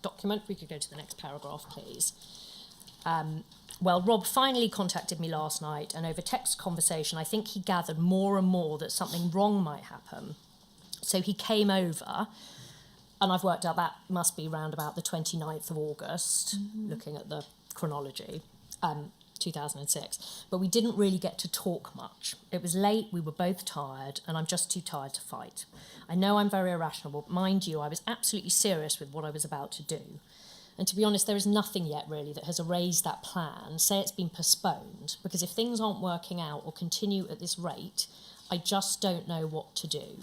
document. We could go to the next paragraph, please. Well, Rob finally contacted me last night, and over text conversation, I think he gathered more and more that something wrong might happen. So he came over, and I've worked out that must be round about the 29th of August, looking at the chronology, 2006. But we didn't really get to talk much. It was late, we were both tired, and I'm just too tired to fight. I know I'm very irrational, but mind you, I was absolutely serious with what I was about to do. And to be honest, there is nothing yet really that has erased that plan. Say it's been postponed, because if things aren't working out or continue at this rate, I just don't know what to do.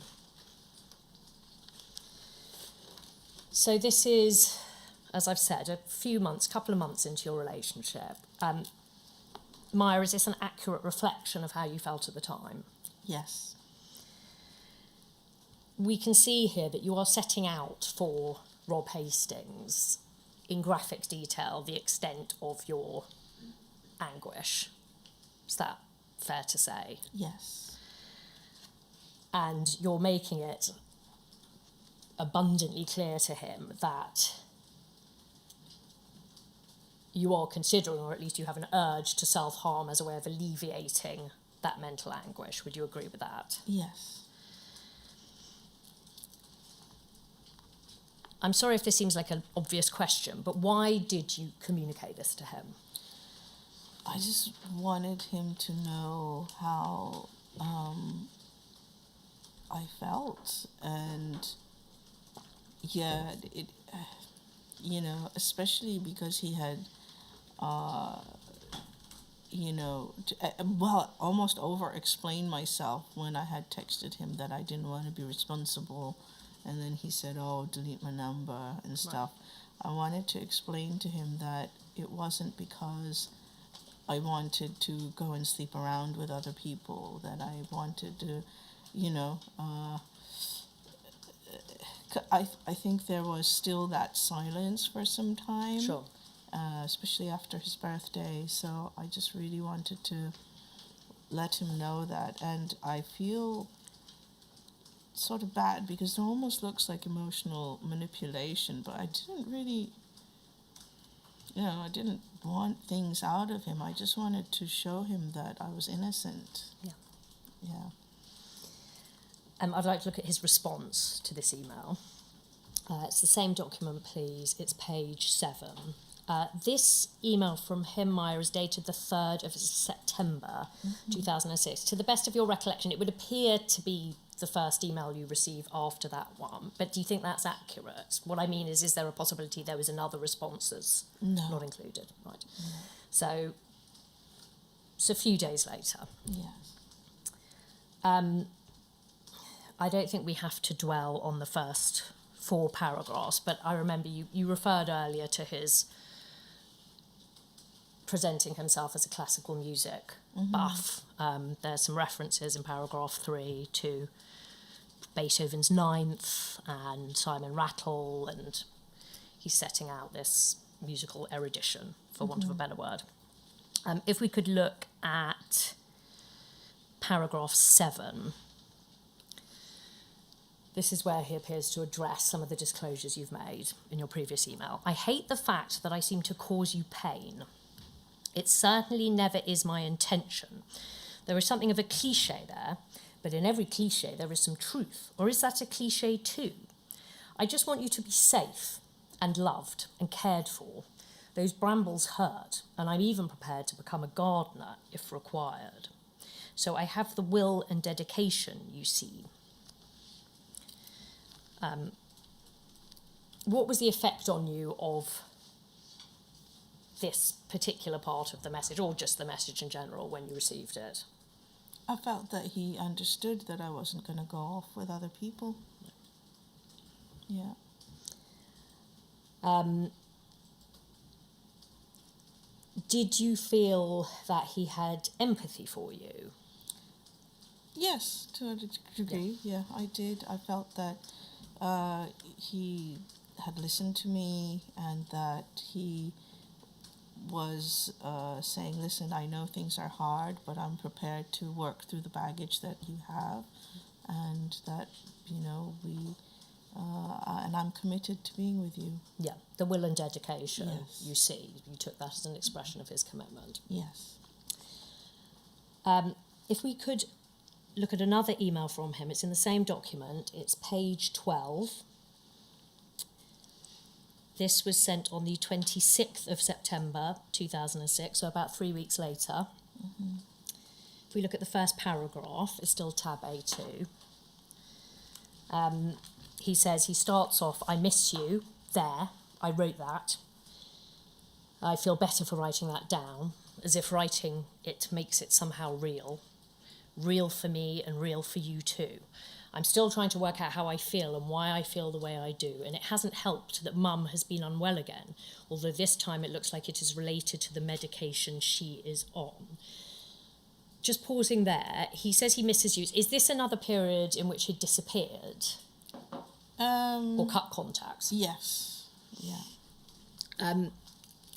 So this is, as I've said, a couple of months into your relationship. Maya, is this an accurate reflection of how you felt at the time? Yes. We can see here that you are setting out for Rob Hastings in graphic detail the extent of your anguish. Is that fair to say? Yes. And you're making it abundantly clear to him that you are considering, or at least you have an urge to self-harm as a way of alleviating that mental anguish. Would you agree with that? Yes. I'm sorry if this seems like an obvious question, but why did you communicate this to him? I just wanted him to know how I felt, and especially because he had, almost over-explained myself when I had texted him that I didn't want to be responsible. And then he said, oh, delete my number and stuff. Right. I wanted to explain to him that it wasn't because I wanted to go and sleep around with other people, that I wanted to, I think there was still that silence for some time. Sure. Especially after his birthday. So I just really wanted to let him know that. And I feel sort of bad because it almost looks like emotional manipulation, but I didn't really, I didn't want things out of him. I just wanted to show him that I was innocent. Yeah. I'd like to look at his response to this email. It's the same document, please. It's page 7. This email from him, Maya, is dated the 3rd of September 2006. To the best of your recollection, it would appear to be the first email you receive after that one. But do you think that's accurate? What I mean is there a possibility there was another response that's not included? Right. No. So it's a few days later. Yes. I don't think we have to dwell on the first 4 paragraphs, but I remember you referred earlier to his presenting himself as a classical music buff. There's some references in paragraph 3 to Beethoven's Ninth and Simon Rattle, and he's setting out this musical erudition, for want of a better word. If we could look at paragraph 7, this is where he appears to address some of the disclosures you've made in your previous email. I hate the fact that I seem to cause you pain. It certainly never is my intention. There is something of a cliche there, but in every cliche there is some truth. Or is that a cliche too? I just want you to be safe and loved and cared for. Those brambles hurt, and I'm even prepared to become a gardener if required. So I have the will and dedication, you see. What was the effect on you of this particular part of the message, or just the message in general, when you received it? I felt that he understood that I wasn't going to go off with other people. Yeah. Did you feel that he had empathy for you? Yes, to a degree. Yeah, I did. I felt that he had listened to me, and that he was saying, listen, I know things are hard, but I'm prepared to work through the baggage that you have, and that, we and I'm committed to being with you. Yeah, the will and dedication, Yes. you see. You took that as an expression of his commitment. Yes. If we could look at another email from him, it's in the same document, it's page 12. This was sent on the 26th of September 2006, so about 3 weeks later. Mm-hmm. If we look at the first paragraph, it's still tab A2. He says, he starts off, I miss you, there, I wrote that. I feel better for writing that down, as if writing it makes it somehow real. Real for me and real for you too. I'm still trying to work out how I feel and why I feel the way I do, and it hasn't helped that Mum has been unwell again, although this time it looks like it is related to the medication she is on. Just pausing there, he says he misses you. Is this another period in which he disappeared? Or cut contacts? Yes. Yeah.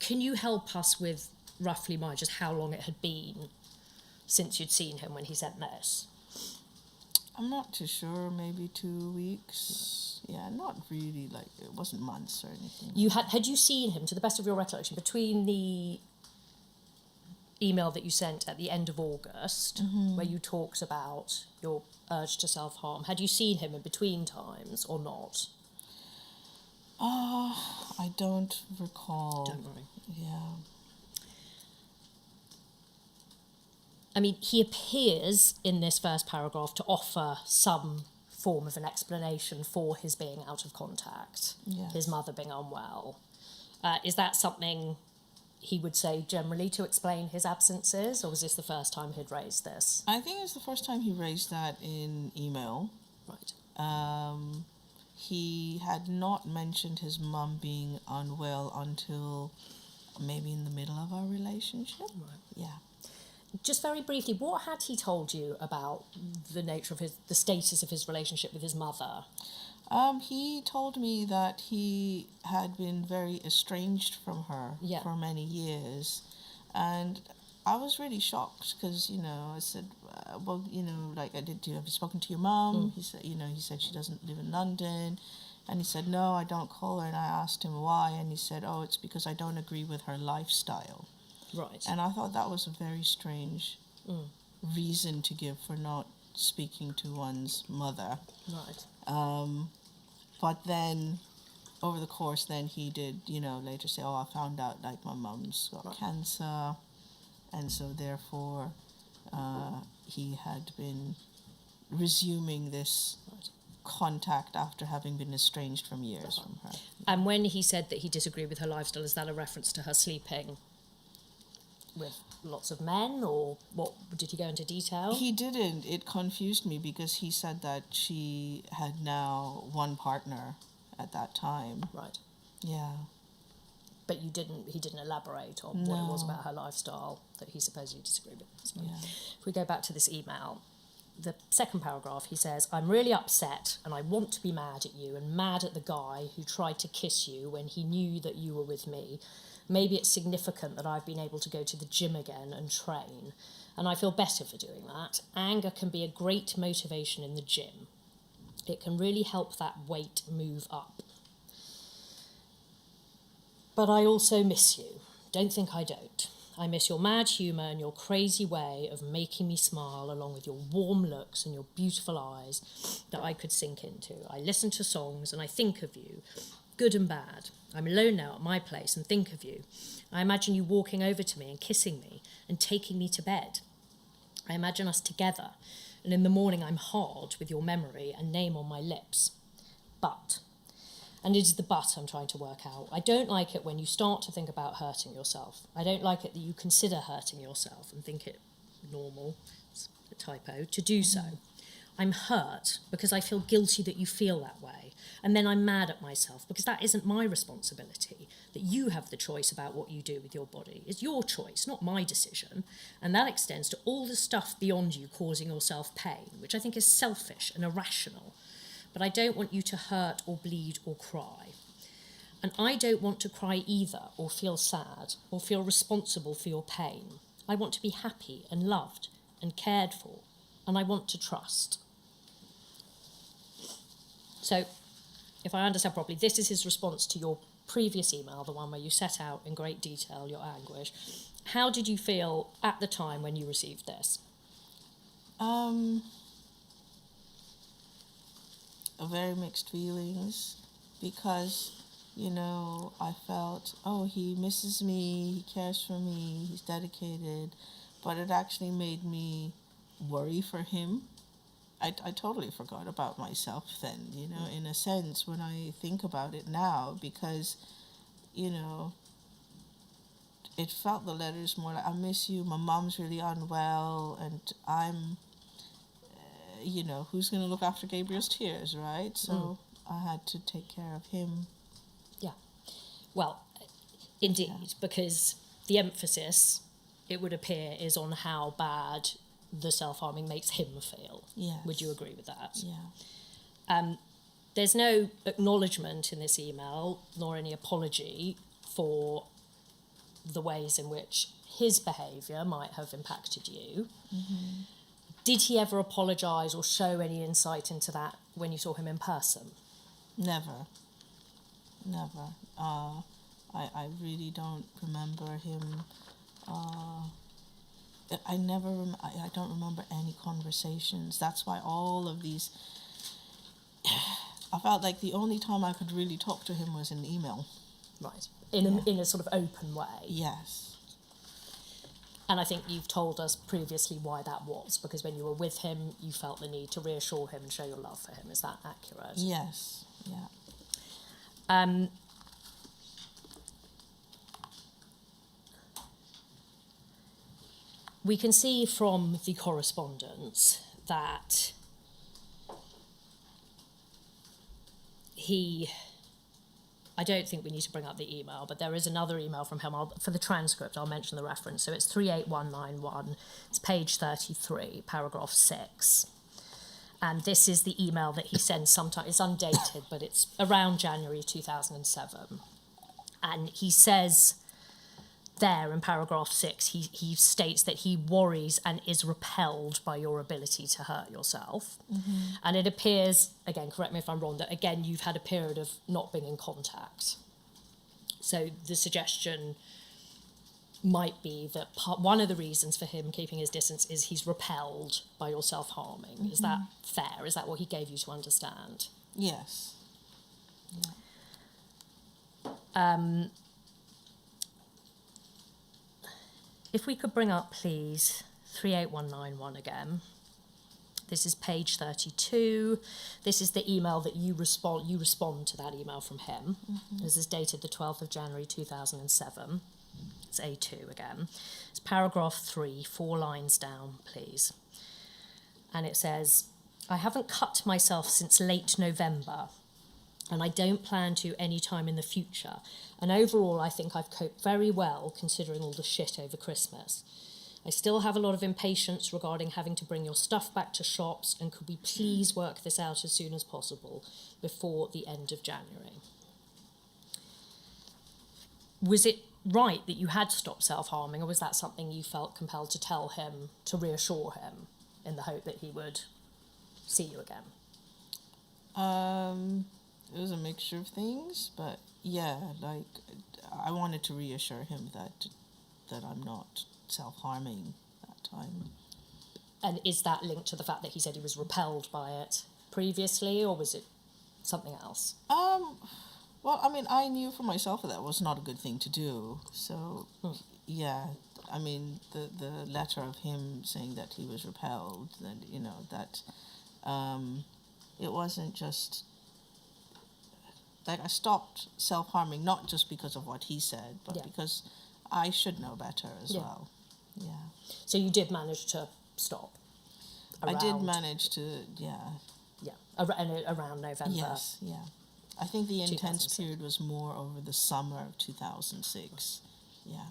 Can you help us with roughly, Maya, just how long it had been since you'd seen him when he sent this? I'm not too sure, maybe 2 weeks. Yeah, not really, like, it wasn't months or anything. Had you seen him, to the best of your recollection, between the email that you sent at the end of August, where you talked about your urge to self-harm, had you seen him in between times or not? I don't recall. Don't worry. Yeah. I mean, he appears in this first paragraph to offer some form of an explanation for his being out of contact, Yes. his mother being unwell. Is that something he would say generally to explain his absences, or was this the first time he'd raised this? I think it's the first time he raised that in email. Right. He had not mentioned his mum being unwell until maybe in the middle of our relationship. Right. Yeah. Just very briefly, what had he told you about the nature of the status of his relationship with his mother? He told me that he had been very estranged from her for many years, and I was really shocked because, I said, like I did, have you spoken to your mum? He said, he said she doesn't live in London, and he said, no, I don't call her, and I asked him why, and he said, oh, it's because I don't agree with her lifestyle. Right. And I thought that was a very strange reason to give for not speaking to one's mother. Right. But then, over the course, then he did, later say, oh, I found out, like, my mum's got cancer, and so therefore he had been resuming this contact after having been estranged from years from her. And when he said that he disagreed with her lifestyle, is that a reference to her sleeping with lots of men, or what? Did he go into detail? He didn't. It confused me because he said that she had now one partner at that time. Right. Yeah. But he didn't elaborate on what it was about her lifestyle that he supposedly disagreed with. Yeah. If we go back to this email, the second paragraph, he says, I'm really upset and I want to be mad at you and mad at the guy who tried to kiss you when he knew that you were with me. Maybe it's significant that I've been able to go to the gym again and train, and I feel better for doing that. Anger can be a great motivation in the gym. It can really help that weight move up. But I also miss you. Don't think I don't. I miss your mad humour and your crazy way of making me smile, along with your warm looks and your beautiful eyes that I could sink into. I listen to songs and I think of you, good and bad. I'm alone now at my place and think of you. I imagine you walking over to me and kissing me and taking me to bed. I imagine us together, and in the morning I'm hard with your memory and name on my lips. But, and it is the but I'm trying to work out, I don't like it when you start to think about hurting yourself. I don't like it that you consider hurting yourself and think it normal, it's a typo, to do so. I'm hurt because I feel guilty that you feel that way. And then I'm mad at myself because that isn't my responsibility, that you have the choice about what you do with your body. It's your choice, not my decision. And that extends to all the stuff beyond you causing yourself pain, which I think is selfish and irrational. But I don't want you to hurt or bleed or cry. And I don't want to cry either, or feel sad, or feel responsible for your pain. I want to be happy and loved and cared for, and I want to trust. So, if I understand properly, this is his response to your previous email, the one where you set out in great detail your anguish. How did you feel at the time when you received this? Very mixed feelings, because, you know, I felt, oh, he misses me, he cares for me, he's dedicated, but it actually made me worry for him. I totally forgot about myself then, you know, in a sense, when I think about it now, because, you know, it felt, the letters more like, I miss you, my mom's really unwell, and I'm, you know, who's going to look after Gabriel's tears, right? So I had to take care of him. Yeah. Well, indeed, because the emphasis, it would appear, is on how bad the self-harming makes him feel. Yes. Would you agree with that? Yeah. There's no acknowledgement in this email, nor any apology for the ways in which his behaviour might have impacted you. Mm-hmm. Did he ever apologise or show any insight into that when you saw him in person? Never. I really don't remember him. I don't remember any conversations. That's why all of these, I felt like the only time I could really talk to him was in email. Right. In a sort of open way. Yes. And I think you've told us previously why that was, because when you were with him, you felt the need to reassure him and show your love for him. Is that accurate? Yes. Yeah. We can see from the correspondence that I don't think we need to bring up the email, but there is another email from him. For the transcript, I'll mention the reference. So it's 38191. It's page 33, paragraph 6. And this is the email that he sends sometime. It's undated, but it's around January 2007. And he says there in paragraph 6, he states that he worries and is repelled by your ability to hurt yourself. Mm-hmm. And it appears, again, correct me if I'm wrong, that again you've had a period of not being in contact. So the suggestion might be that one of the reasons for him keeping his distance is he's repelled by your self-harming. Mm-hmm. Is that fair? Is that what he gave you to understand? Yes. Yeah. If we could bring up, please, 38191 again. This is page 32. This is the email that you respond to that email from him. Mm-hmm. This is dated the 12th of January 2007. It's A2 again. It's paragraph 3, 4 lines down, please. And it says, I haven't cut myself since late November, and I don't plan to any time in the future. And overall, I think I've coped very well considering all the shit over Christmas. I still have a lot of impatience regarding having to bring your stuff back to shops, and could we please work this out as soon as possible before the end of January? Was it right that you had stopped self-harming, or was that something you felt compelled to tell him, to reassure him, in the hope that he would see you again? It was a mixture of things, but yeah, like, I wanted to reassure him that I'm not self-harming that time. And is that linked to the fact that he said he was repelled by it previously, or was it something else? Well, I mean, I knew for myself that was not a good thing to do. So, yeah, I mean, the letter of him saying that he was repelled, that, you know, that it wasn't just, like, I stopped self-harming, not just because of what he said, but because I should know better as well. Yeah. So you did manage to stop? I did manage to, Yeah, around November. Yes, yeah. I think the intense period was more over the summer of 2006. Yeah.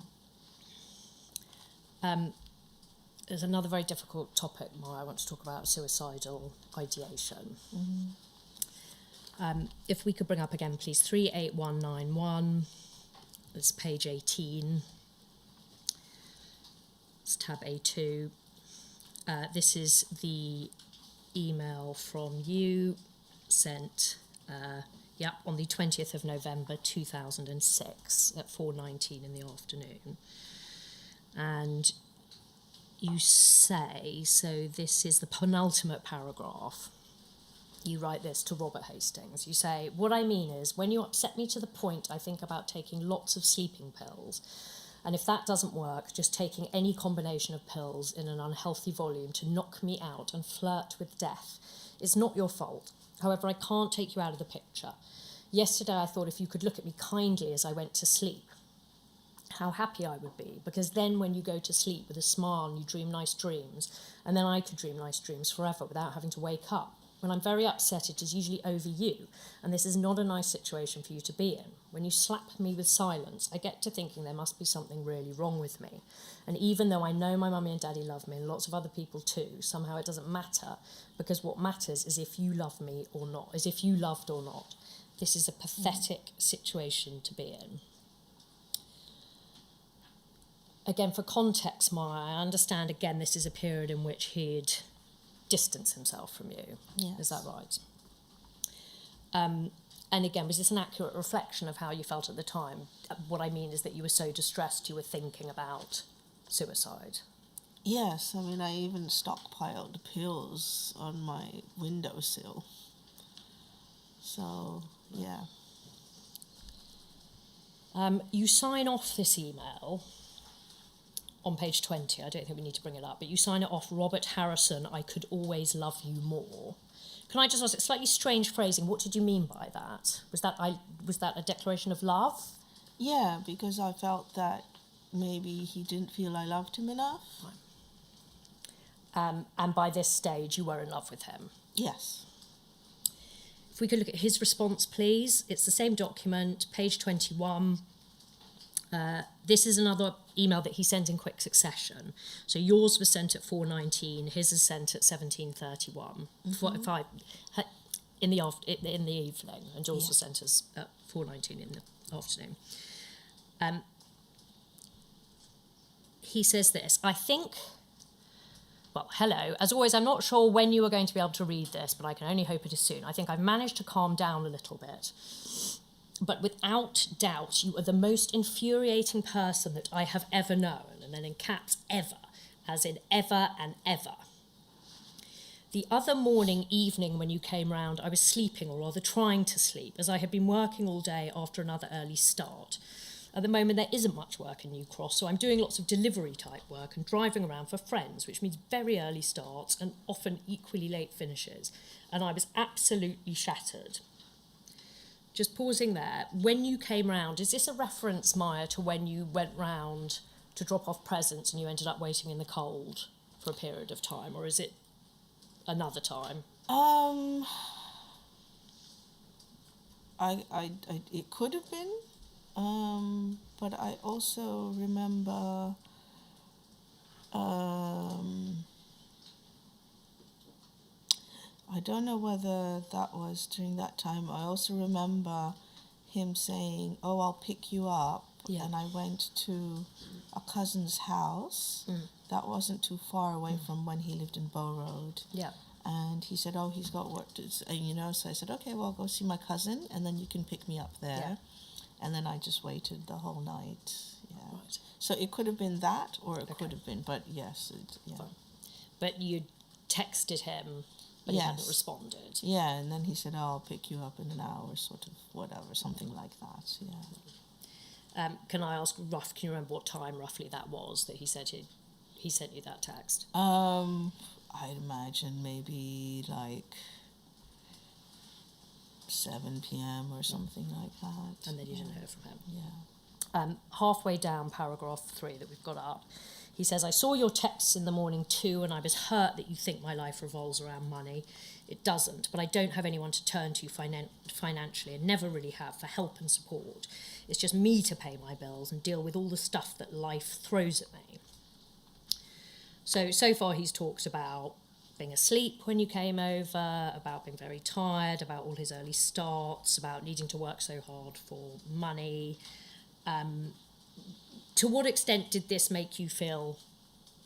There's another very difficult topic, Mara. I want to talk about suicidal ideation. Mm-hmm. If we could bring up again, please, 38191. It's page 18. It's tab A2. This is the email from you sent Yep, on the 20th of November 2006 at 4:19 in the afternoon. And you say, so this is the penultimate paragraph, you write this to Robert Hastings. You say, what I mean is, when you upset me to the point I think about taking lots of sleeping pills, and if that doesn't work, just taking any combination of pills in an unhealthy volume to knock me out and flirt with death. It's not your fault. However, I can't take you out of the picture. Yesterday I thought if you could look at me kindly as I went to sleep, how happy I would be, because then when you go to sleep with a smile and you dream nice dreams, and then I could dream nice dreams forever without having to wake up. When I'm very upset, it is usually over you, and this is not a nice situation for you to be in. When you slap me with silence, I get to thinking there must be something really wrong with me. And even though I know my mummy and daddy love me, and lots of other people too, somehow it doesn't matter, because what matters is if you love me or not, is if you loved or not. This is a pathetic situation to be in. Again, for context, Maya, I understand, again, this is a period in which he'd distance himself from you. Yes. Is that right? And again, was this an accurate reflection of how you felt at the time? What I mean is that you were so distressed you were thinking about suicide. Yes, I mean, I even stockpiled pills on my windowsill. So, yeah. You sign off this email on page 20, I don't think we need to bring it up, but you sign it off, Robert Harrison, I could always love you more. Can I just ask, it's slightly strange phrasing, what did you mean by that? Was that a declaration of love? Yeah, because I felt that maybe he didn't feel I loved him enough. And by this stage, you were in love with him? Yes. If we could look at his response, please. It's the same document, page 21. This is another email that he sent in quick succession. So yours was sent at 4:19, his is sent at 17:31. In the evening, and yours was sent as at 4:19 in the afternoon. He says this, I think, well, hello, as always, I'm not sure when you are going to be able to read this, but I can only hope it is soon. I think I've managed to calm down a little bit. But without doubt, you are the most infuriating person that I have ever known, and then in caps, ever, as in ever and ever. The other evening when you came round, I was sleeping, or rather trying to sleep, as I had been working all day after another early start. At the moment, there isn't much work in New Cross, so I'm doing lots of delivery-type work and driving around for friends, which means very early starts and often equally late finishes, and I was absolutely shattered. Just pausing there, when you came round, is this a reference, Maya, to when you went round to drop off presents and you ended up waiting in the cold for a period of time, or is it another time? It could have been, but I also remember, I don't know whether that was during that time. I also remember him saying, oh, I'll pick you up. Yeah. And I went to a cousin's house that wasn't too far away from when he lived in Bow Road. Yeah. And he said, oh, he's got work to do. So I said, okay, well, I'll go see my cousin and then you can pick me up there. Yeah. And then I just waited the whole night. Yeah. Right. So it could have been that or it could have been, but yes. But you texted him, but he hadn't responded. Yeah, and then he said, oh, I'll pick you up in an hour, sort of, whatever, something like that, yeah. Can I ask, can you remember what time roughly that was that he said he sent you that text? I'd imagine maybe like 7 p.m. or something like that. And then you didn't hear from him? Yeah. Halfway down paragraph 3 that we've got up, he says, I saw your texts in the morning too, and I was hurt that you think my life revolves around money. It doesn't, but I don't have anyone to turn to financially, and never really have, for help and support. It's just me to pay my bills and deal with all the stuff that life throws at me. So far he's talked about being asleep when you came over, about being very tired, about all his early starts, about needing to work so hard for money. To what extent did this make you feel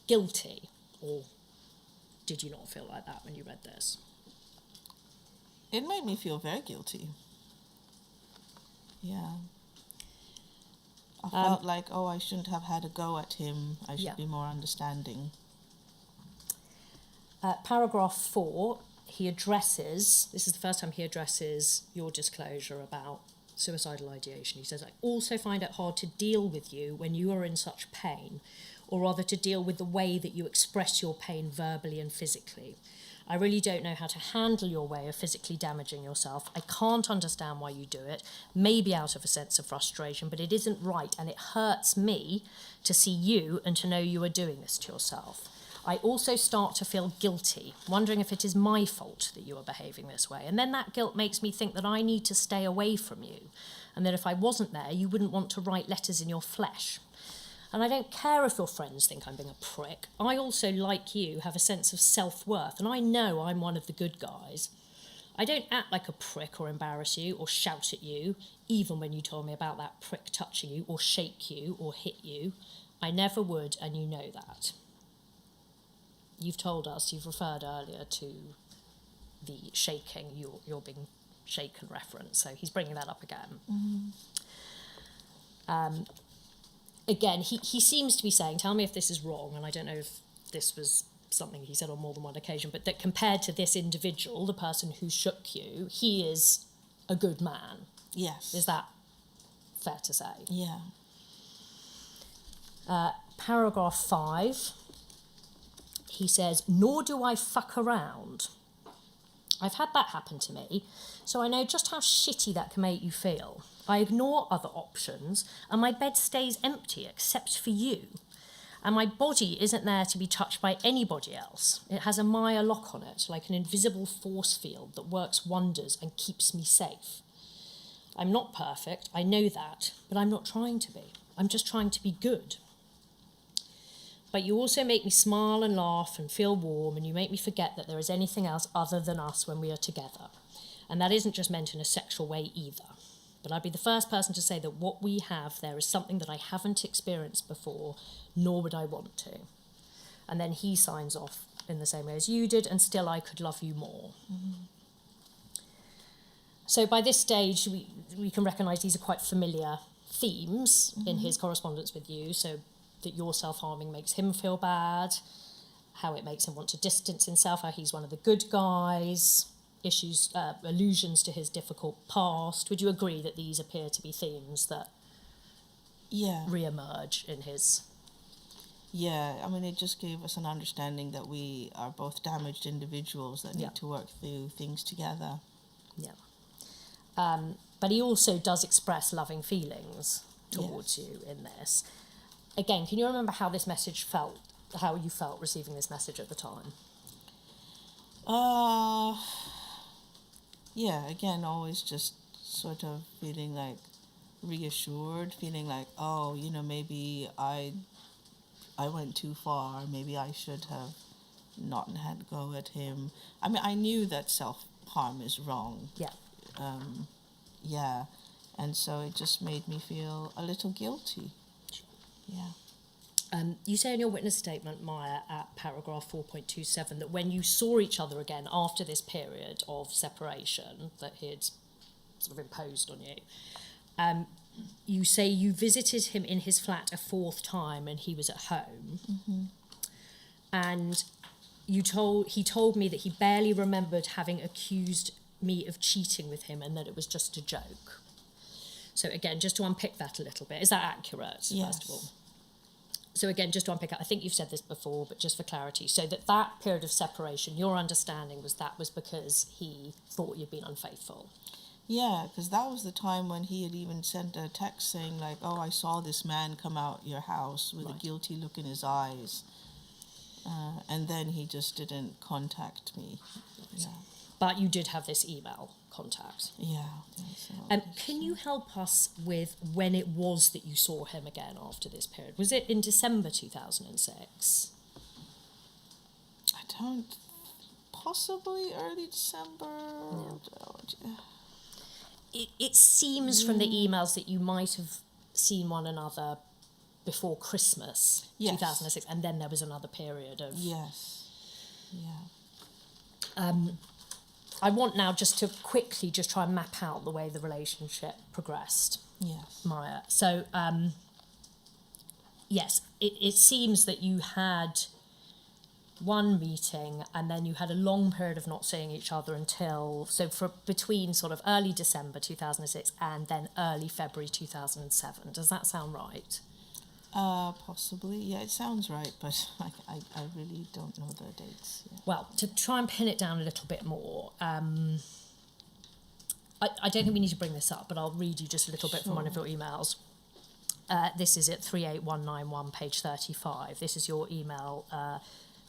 guilty, or did you not feel like that when you read this? It made me feel very guilty. Yeah. I felt like, I shouldn't have had a go at him. I should be more understanding. Paragraph 4, this is the first time he addresses your disclosure about suicidal ideation. He says, I also find it hard to deal with you when you are in such pain, or rather to deal with the way that you express your pain verbally and physically. I really don't know how to handle your way of physically damaging yourself. I can't understand why you do it, maybe out of a sense of frustration, but it isn't right, and it hurts me to see you and to know you are doing this to yourself. I also start to feel guilty, wondering if it is my fault that you are behaving this way. And then that guilt makes me think that I need to stay away from you, and that if I wasn't there, you wouldn't want to write letters in your flesh. And I don't care if your friends think I'm being a prick. I also, like you, have a sense of self-worth, and I know I'm one of the good guys. I don't act like a prick or embarrass you or shout at you, even when you told me about that prick touching you or shake you or hit you. I never would, and you know that. You've told us, you've referred earlier to the shaking, you're being shaken reference, so he's bringing that up again. Mm-hmm. Again, he seems to be saying, tell me if this is wrong, and I don't know if this was something he said on more than one occasion, but that compared to this individual, the person who shook you, he is a good man. Yes. Is that fair to say? Yeah. Paragraph 5, he says, nor do I fuck around. I've had that happen to me, so I know just how shitty that can make you feel. I ignore other options, and my bed stays empty except for you. And my body isn't there to be touched by anybody else. It has a Maya lock on it, like an invisible force field that works wonders and keeps me safe. I'm not perfect, I know that, but I'm not trying to be. I'm just trying to be good. But you also make me smile and laugh and feel warm, and you make me forget that there is anything else other than us when we are together. And that isn't just meant in a sexual way either. But I'd be the first person to say that what we have there is something that I haven't experienced before, nor would I want to. And then he signs off in the same way as you did, and still I could love you more. Mm-hmm. So by this stage, we can recognise these are quite familiar themes in his correspondence with you, so that your self-harming makes him feel bad, how it makes him want to distance himself, how he's one of the good guys, allusions to his difficult past. Would you agree that these appear to be themes that re-emerge in his... Yeah, I mean, it just gave us an understanding that we are both damaged individuals that need to work through things together. Yeah. But he also does express loving feelings towards you in this. Again, can you remember how this message felt, how you felt receiving this message at the time? Yeah, again, always just sort of feeling like reassured, feeling like, maybe I went too far, maybe I should have not had a go at him. I mean, I knew that self-harm is wrong. Yeah. And so it just made me feel a little guilty. Yeah. You say in your witness statement, Maya, at paragraph 4.27, that when you saw each other again after this period of separation that he had sort of imposed on you, you say you visited him in his flat a 4th time and he was at home. Mm-hmm. And he told me that he barely remembered having accused me of cheating with him and that it was just a joke. So again, just to unpick that a little bit, is that accurate, first of all? So again, just to unpick it, I think you've said this before, but just for clarity, so that period of separation, your understanding was because he thought you'd been unfaithful? Yeah, because that was the time when he had even sent a text saying, like, I saw this man come out your house with a guilty look in his eyes. And then he just didn't contact me. Yeah. But you did have this email contact. Yeah. Can you help us with when it was that you saw him again after this period? Was it in December 2006? Possibly early December. Yeah. It seems from the emails that you might have seen one another before Christmas 2006, and then there was another period of... Yes. Yeah. I want now just to quickly just try and map out the way the relationship progressed, Yes. Maya. So, yes, it seems that you had one meeting and then you had a long period of not seeing each other until, so for between sort of early December 2006 and then early February 2007. Does that sound right? Possibly. Yeah, it sounds right, but I really don't know the dates. Yeah. Well, to try and pin it down a little bit more, I don't think we need to bring this up, but I'll read you just a little bit from one of your emails. This is at 38191, page 35. This is your email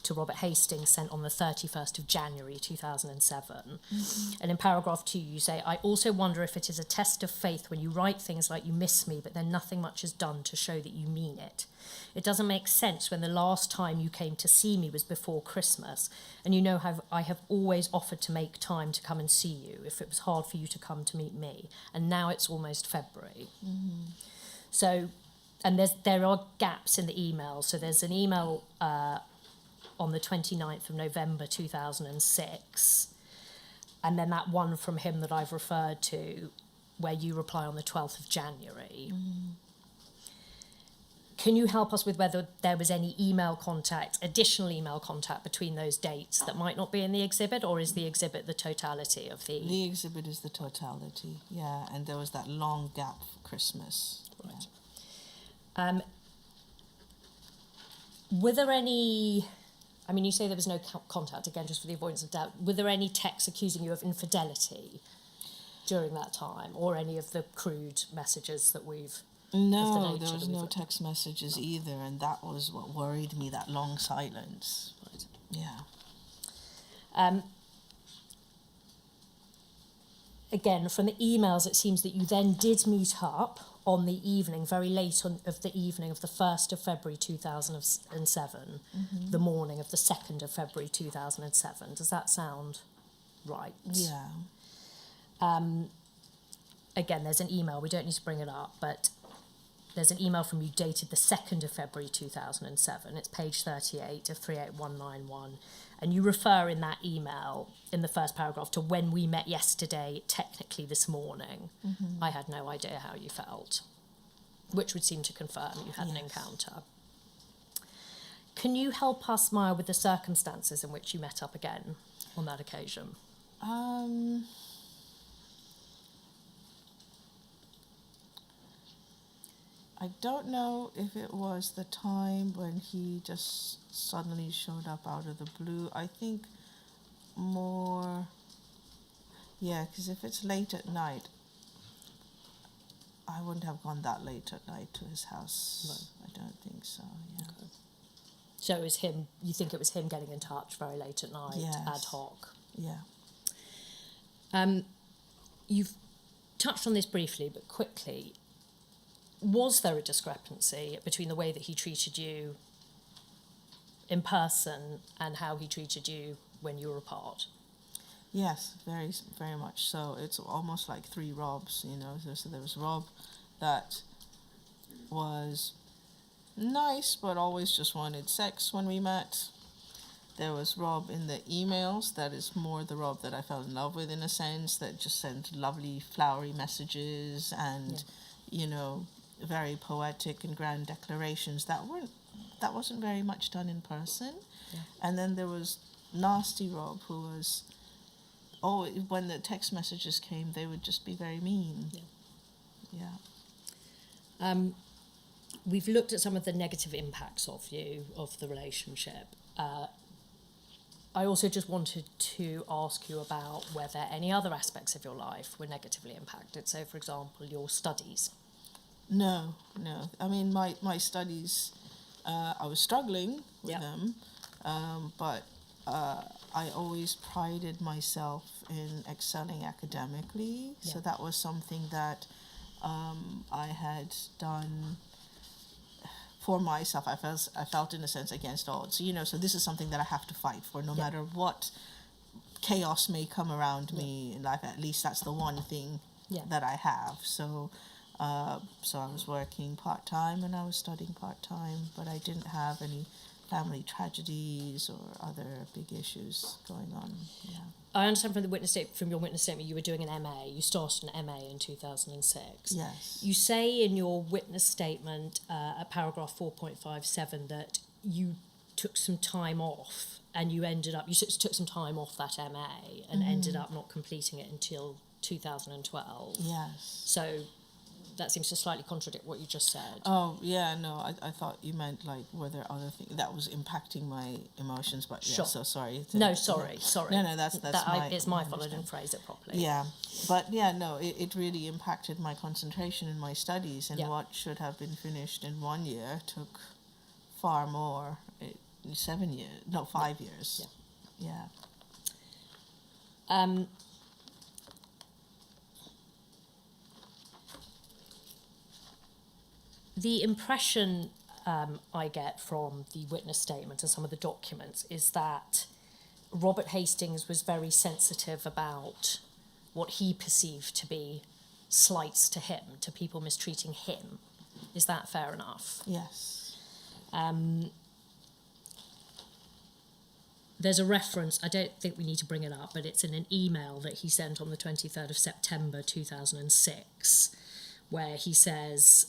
to Robert Hastings, sent on the 31st of January 2007. Mm-hmm. And in paragraph 2, you say, I also wonder if it is a test of faith when you write things like you miss me, but then nothing much is done to show that you mean it. It doesn't make sense when the last time you came to see me was before Christmas, and you know how I have always offered to make time to come and see you if it was hard for you to come to meet me, and now it's almost February. Mm-hmm. So, and there are gaps in the email. So there's an email on the 29th of November 2006, and then that one from him that I've referred to, where you reply on the 12th of January. Mm. Can you help us with whether there was any additional email contact between those dates that might not be in the exhibit, or is the exhibit the totality of the... The exhibit is the totality, yeah, and there was that long gap for Christmas. Right. Yeah. Were there any... I mean, you say there was no contact, again, just for the avoidance of doubt. Were there any texts accusing you of infidelity during that time, or any of the crude messages that we've... No, there was no text messages either, and that was what worried me, that long silence. Right. Yeah. Again, from the emails, it seems that you then did meet up on the evening, very late of the evening of the 1st of February 2007, the morning of the 2nd of February 2007. Does that sound right? Yeah. Again, there's an email, we don't need to bring it up, but there's an email from you dated the 2nd of February 2007. It's page 38 of 38191. And you refer in that email, in the first paragraph, to when we met yesterday, technically this morning. Mm-hmm. I had no idea how you felt, which would seem to confirm you had an encounter. Can you help us, Maya, with the circumstances in which you met up again on that occasion? I don't know if it was the time when he just suddenly showed up out of the blue. I think more, yeah, because if it's late at night, I wouldn't have gone that late at night to his house. No. I don't think so, yeah. Okay. So it was him, you think it was him getting in touch very late at night, yes. ad hoc? Yeah. You've touched on this briefly, but quickly. Was there a discrepancy between the way that he treated you in person and how he treated you when you were apart? Yes, very, very much so. It's almost like three Robs, you know. So there was Rob that was nice but always just wanted sex when we met. There was Rob in the emails, that is more the Rob that I fell in love with in a sense, that just sent lovely flowery messages and, you know, very poetic and grand declarations that wasn't very much done in person. Yeah. And then there was nasty Rob, who was, when the text messages came, they would just be very mean. Yeah. We've looked at some of the negative impacts of the relationship. I also just wanted to ask you about whether any other aspects of your life were negatively impacted. So, for example, your studies. No. I mean, my studies, I was struggling with them, but I always prided myself in excelling academically. Yeah. So that was something that I had done for myself. I felt in a sense against odds. You know, so this is something that I have to fight for, no matter what chaos may come around me in life. At least that's the one thing that I have. So I was working part-time and I was studying part-time, but I didn't have any family tragedies or other big issues going on. Yeah. I understand from your witness statement you were doing an MA. You started an MA in 2006. Yes. You say in your witness statement at paragraph 4.57 that you took some time off and you took some time off that MA and ended up not completing it until 2012. Yes. So that seems to slightly contradict what you just said. Oh, yeah, no, I thought you meant, like, were there other things that was impacting my emotions, but yeah, Sure. so sorry. No, sorry. No, that's it's my fault I didn't phrase it properly. Yeah, but yeah, no, it really impacted my concentration in my studies, and Yeah. what should have been finished in 1 year took far more, 7 years, no, 5 years. Yeah. Yeah. The impression I get from the witness statement and some of the documents is that Robert Hastings was very sensitive about what he perceived to be slights to him, to people mistreating him. Is that fair enough? Yes. There's a reference, I don't think we need to bring it up, but it's in an email that he sent on the 23rd of September 2006, where he says,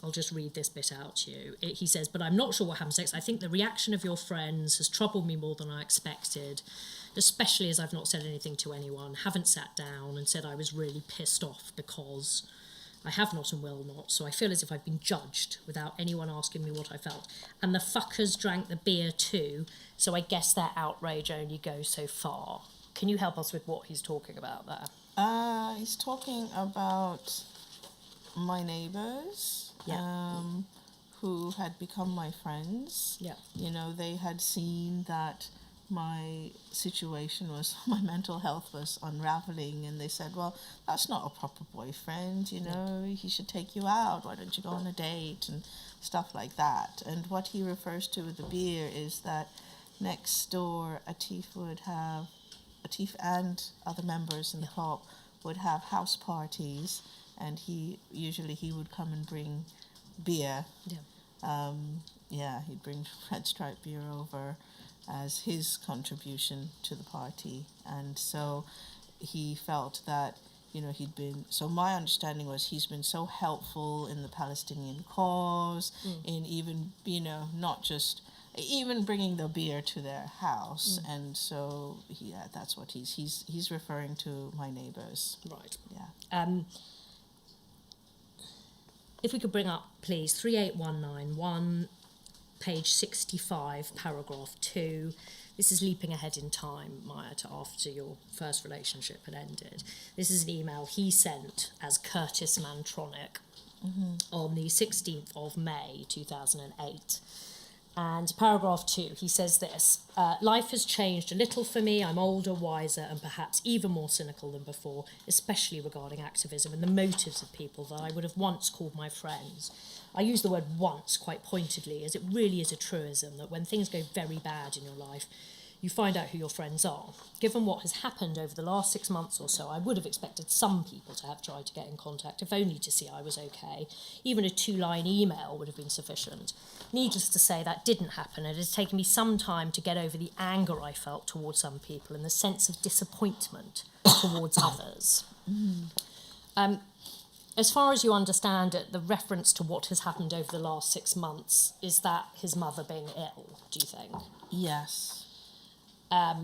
I'll just read this bit out to you. He says, "But I'm not sure what happens next. I think the reaction of your friends has troubled me more than I expected, especially as I've not said anything to anyone, haven't sat down and said I was really pissed off because I have not and will not, so I feel as if I've been judged without anyone asking me what I felt. And the fuckers drank the beer too, so I guess their outrage only goes so far." Can you help us with what he's talking about there? He's talking about my neighbors, who had become my friends. Yeah. You know, they had seen that my situation was, my mental health was unraveling, and they said, well, that's not a proper boyfriend, you know, he should take you out, why don't you go on a date, and stuff like that. And what he refers to with the beer is that next door, Atif and other members in the club would have house parties, and he would come and bring beer. He'd bring Red Stripe beer over as his contribution to the party. And so he felt that, you know, so my understanding was he's been so helpful in the Palestinian cause, in even, you know, not just, even bringing the beer to their house. And so, that's what he's referring to my neighbors. Right. Yeah. If we could bring up, please, 38191, page 65, paragraph 2. This is leaping ahead in time, Maya, to after your first relationship had ended. This is an email he sent as Curtis Mantronic on the 16th of May 2008. And paragraph 2, he says this, "Life has changed a little for me. I'm older, wiser, and perhaps even more cynical than before, especially regarding activism and the motives of people that I would have once called my friends. I use the word once quite pointedly, as it really is a truism that when things go very bad in your life, you find out who your friends are. Given what has happened over the last 6 months or so, I would have expected some people to have tried to get in contact, if only to see I was okay. Even a 2-line email would have been sufficient. Needless to say, that didn't happen. It has taken me some time to get over the anger I felt towards some people and the sense of disappointment towards others." As far as you understand it, the reference to what has happened over the last 6 months, is that his mother being ill, do you think? Yes. I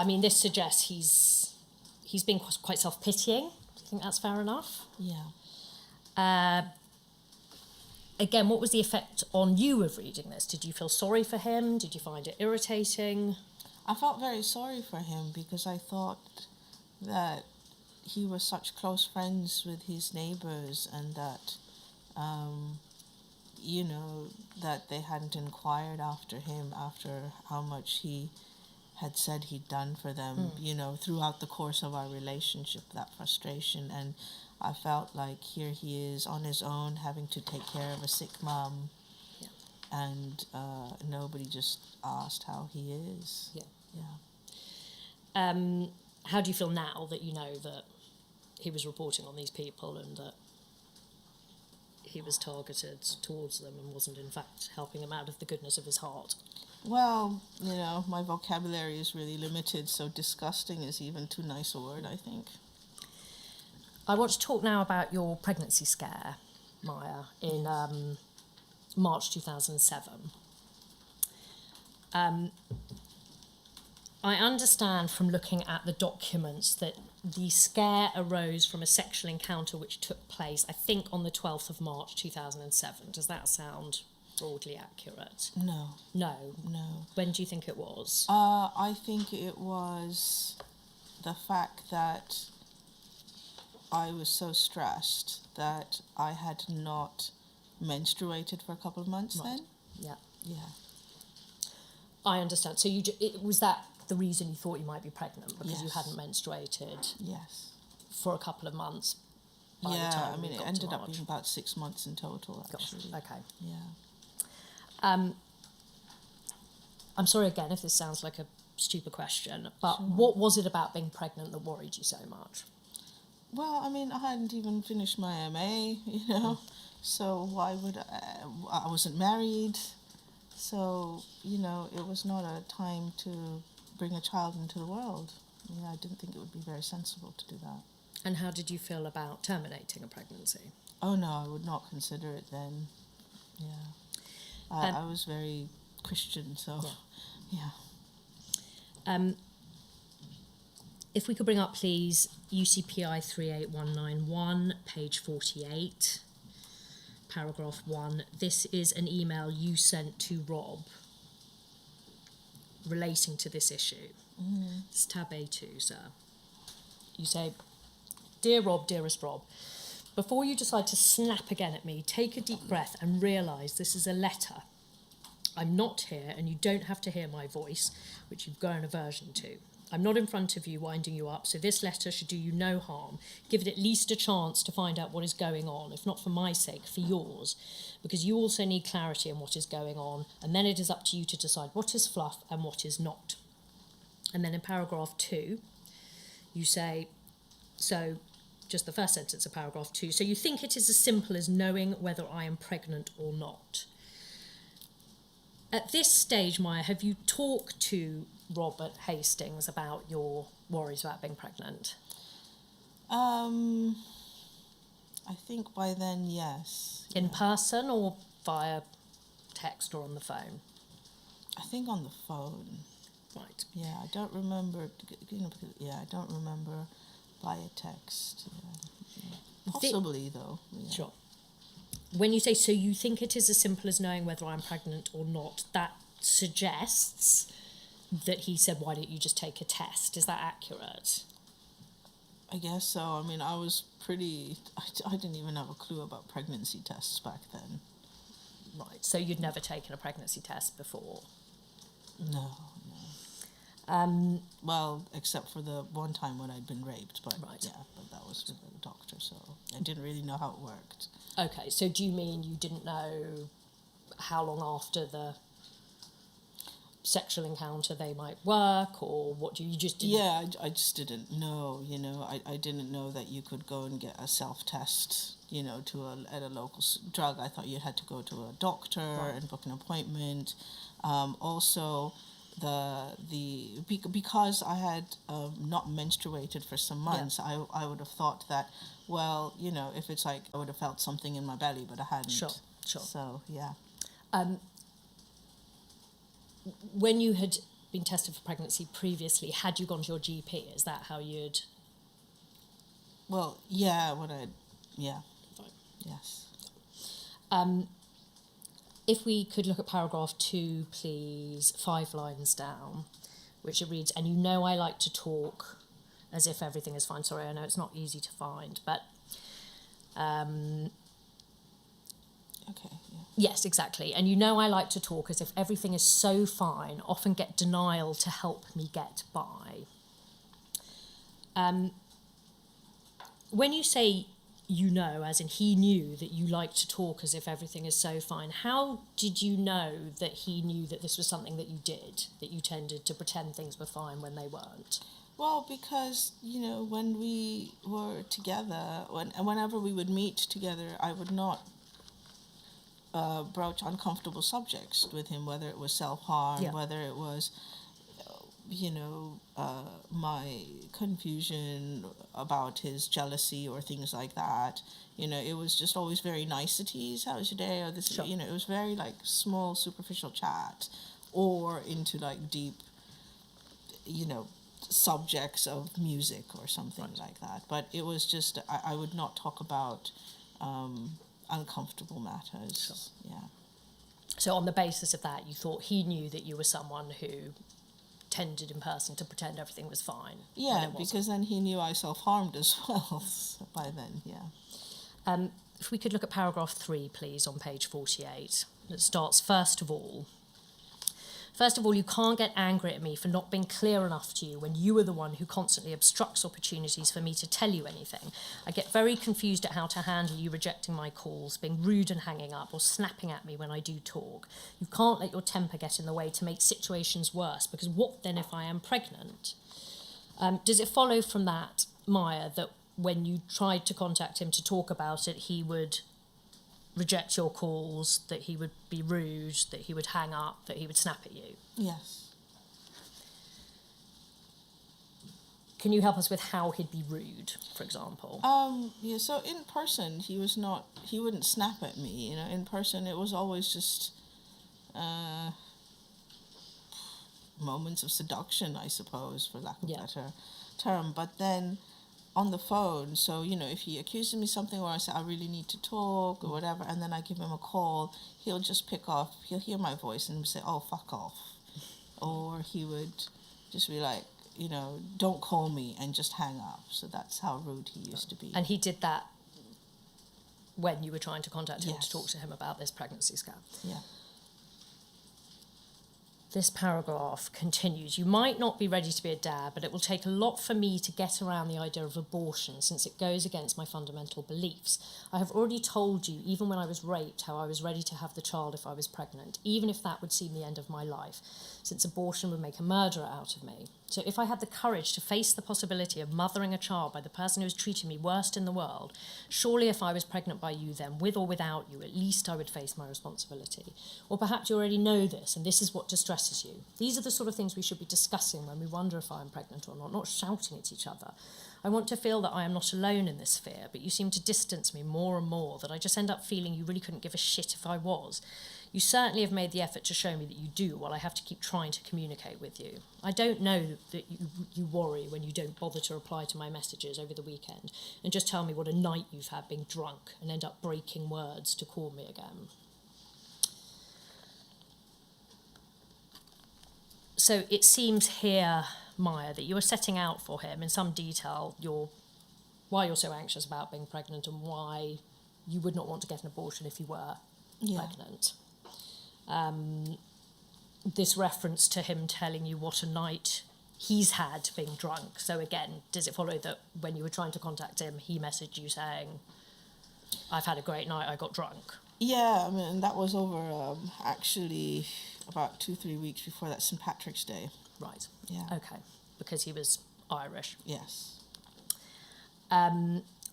mean, this suggests he's been quite self-pitying. Do you think that's fair enough? Yeah. Again, what was the effect on you of reading this? Did you feel sorry for him? Did you find it irritating? I felt very sorry for him because I thought that he was such close friends with his neighbors, and that, you know, that they hadn't inquired after him after how much he had said he'd done for them, you know, throughout the course of our relationship, that frustration. And I felt like here he is on his own having to take care of a sick mum, and nobody just asked how he is. How do you feel now that you know that he was reporting on these people and that he was targeted towards them and wasn't in fact helping them out of the goodness of his heart? Well, my vocabulary is really limited, so disgusting is even too nice a word, I think. I want to talk now about your pregnancy scare, Maya, in March 2007. I understand from looking at the documents that the scare arose from a sexual encounter which took place, I think, on the 12th of March 2007. Does that sound broadly accurate? No. No? No. When do you think it was? I think it was the fact that I was so stressed that I had not menstruated for a couple of months then. Yeah. Yeah. I understand. So was that the reason you thought you might be pregnant, because you Yes. hadn't menstruated Yes. for a couple of months? By the Yeah, time I mean, we it got ended to up March. being about 6 months in total, Gosh, actually. okay. Yeah. I'm sorry again if this sounds like a stupid question, but Sure. what was it about being pregnant that worried you so much? Well, I mean, I hadn't even finished my MA, so why would I wasn't married, so, it was not a time to bring a child into the world. Yeah, I didn't think it would be very sensible to do that. And how did you feel about terminating a pregnancy? Oh, no, I would not consider it then. Yeah. I was very Christian, so, yeah. If we could bring up, please, UCPI 38191, page 48, paragraph 1. This is an email you sent to Rob relating to this issue. It's tab A2, sir. You say, "Dear Rob, dearest Rob, before you decide to snap again at me, take a deep breath and realise this is a letter. I'm not here, and you don't have to hear my voice, which you've grown aversion to. I'm not in front of you, winding you up, so this letter should do you no harm. Give it at least a chance to find out what is going on, if not for my sake, for yours, because you also need clarity on what is going on, and then it is up to you to decide what is fluff and what is not." And then in paragraph 2, you say, so just the first sentence of paragraph 2, "So you think it is as simple as knowing whether I am pregnant or not." At this stage, Maya, have you talked to Robert Hastings about your worries about being pregnant? I think by then, yes. In person or via text or on the phone? I think on the phone. Right. Yeah, I don't remember. I don't remember via text. Yeah. Possibly, though. Yeah. Sure. When you say, "so you think it is as simple as knowing whether I'm pregnant or not," that suggests that he said, "Why don't you just take a test?" Is that accurate? I guess so. I mean, I was pretty. I didn't even have a clue about pregnancy tests back then. Right. So you'd never taken a pregnancy test before? No. Well, except for the one time when I'd been raped, but Right. yeah, but that was with a doctor, so I didn't really know how it worked. Okay, so do you mean you didn't know how long after the sexual encounter they might work, or what you just didn't? Yeah, I just didn't know, I didn't know that you could go and get a self-test, at a local drug. I thought you had to go to a doctor and book an appointment. Also, because I had not menstruated for some months, I would have thought that, well, if it's like I would have felt something in my belly, but I hadn't. Sure. So, yeah. When you had been tested for pregnancy previously, had you gone to your GP? Is that how you'd... Well, yeah, Fine. Yes. If we could look at paragraph 2, please, 5 lines down, which it reads, "And you know I like to talk as if everything is fine." Sorry, I know it's not easy to find, but... Okay, yeah. Yes, exactly. "And you know I like to talk as if everything is so fine, often get denial to help me get by." When you say as in he knew that you like to talk as if everything is so fine, how did you know that he knew that this was something that you did, that you tended to pretend things were fine when they weren't? Well, because, when we were together, whenever we would meet together, I would not broach uncomfortable subjects with him, whether it was self-harm, Yeah. whether it was, my confusion about his jealousy or things like that. It was just always very niceties. How was your day? Or this, Sure. it was very like small, superficial chat, or into like deep, subjects of music or something like that. But it was just, I would not talk about uncomfortable matters. Sure. Yeah. So on the basis of that, you thought he knew that you were someone who tended in person to pretend everything was fine. Yeah, because then he knew I self-harmed as well by then, yeah. If we could look at paragraph 3, please, on page 48. It starts, First of all, you can't get angry at me for not being clear enough to you when you are the one who constantly obstructs opportunities for me to tell you anything. I get very confused at how to handle you rejecting my calls, being rude and hanging up, or snapping at me when I do talk. You can't let your temper get in the way to make situations worse, because what then if I am pregnant? Does it follow from that, Maya, that when you tried to contact him to talk about it, he would reject your calls, that he would be rude, that he would hang up, that he would snap at you? Yes. Can you help us with how he'd be rude, for example? Yeah, so in person, he wouldn't snap at me, in person it was always just moments of seduction, I suppose, for lack of a better term. But then on the phone, so, if he accuses me something where I say I really need to talk or whatever, and then I give him a call, he'll just he'll hear my voice and say, oh, fuck off. Or he would just be like, don't call me, and just hang up. So that's how rude he used to be. And he did that when you were trying to contact him Yes. to talk to him about this pregnancy scam? Yeah. This paragraph continues. You might not be ready to be a dad, but it will take a lot for me to get around the idea of abortion since it goes against my fundamental beliefs. I have already told you, even when I was raped, how I was ready to have the child if I was pregnant, even if that would seem the end of my life, since abortion would make a murderer out of me. So if I had the courage to face the possibility of mothering a child by the person who was treating me worst in the world, surely if I was pregnant by you then, with or without you, at least I would face my responsibility. Or perhaps you already know this, and this is what distresses you. These are the sort of things we should be discussing when we wonder if I'm pregnant or not shouting at each other. I want to feel that I am not alone in this fear, but you seem to distance me more and more, that I just end up feeling you really couldn't give a shit if I was. You certainly have made the effort to show me that you do, while I have to keep trying to communicate with you. I don't know that you worry when you don't bother to reply to my messages over the weekend and just tell me what a night you've had being drunk and end up breaking words to call me again. So it seems here, Maya, that you are setting out for him in some detail why you're so anxious about being pregnant and why you would not want to get an abortion if you were pregnant. This reference to him telling you what a night he's had being drunk. So again, does it follow that when you were trying to contact him, he messaged you saying, I've had a great night, I got drunk? Yeah, I mean, that was over actually about 2-3 weeks before that St. Patrick's Day. Right. Yeah. Okay. Because he was Irish. Yes.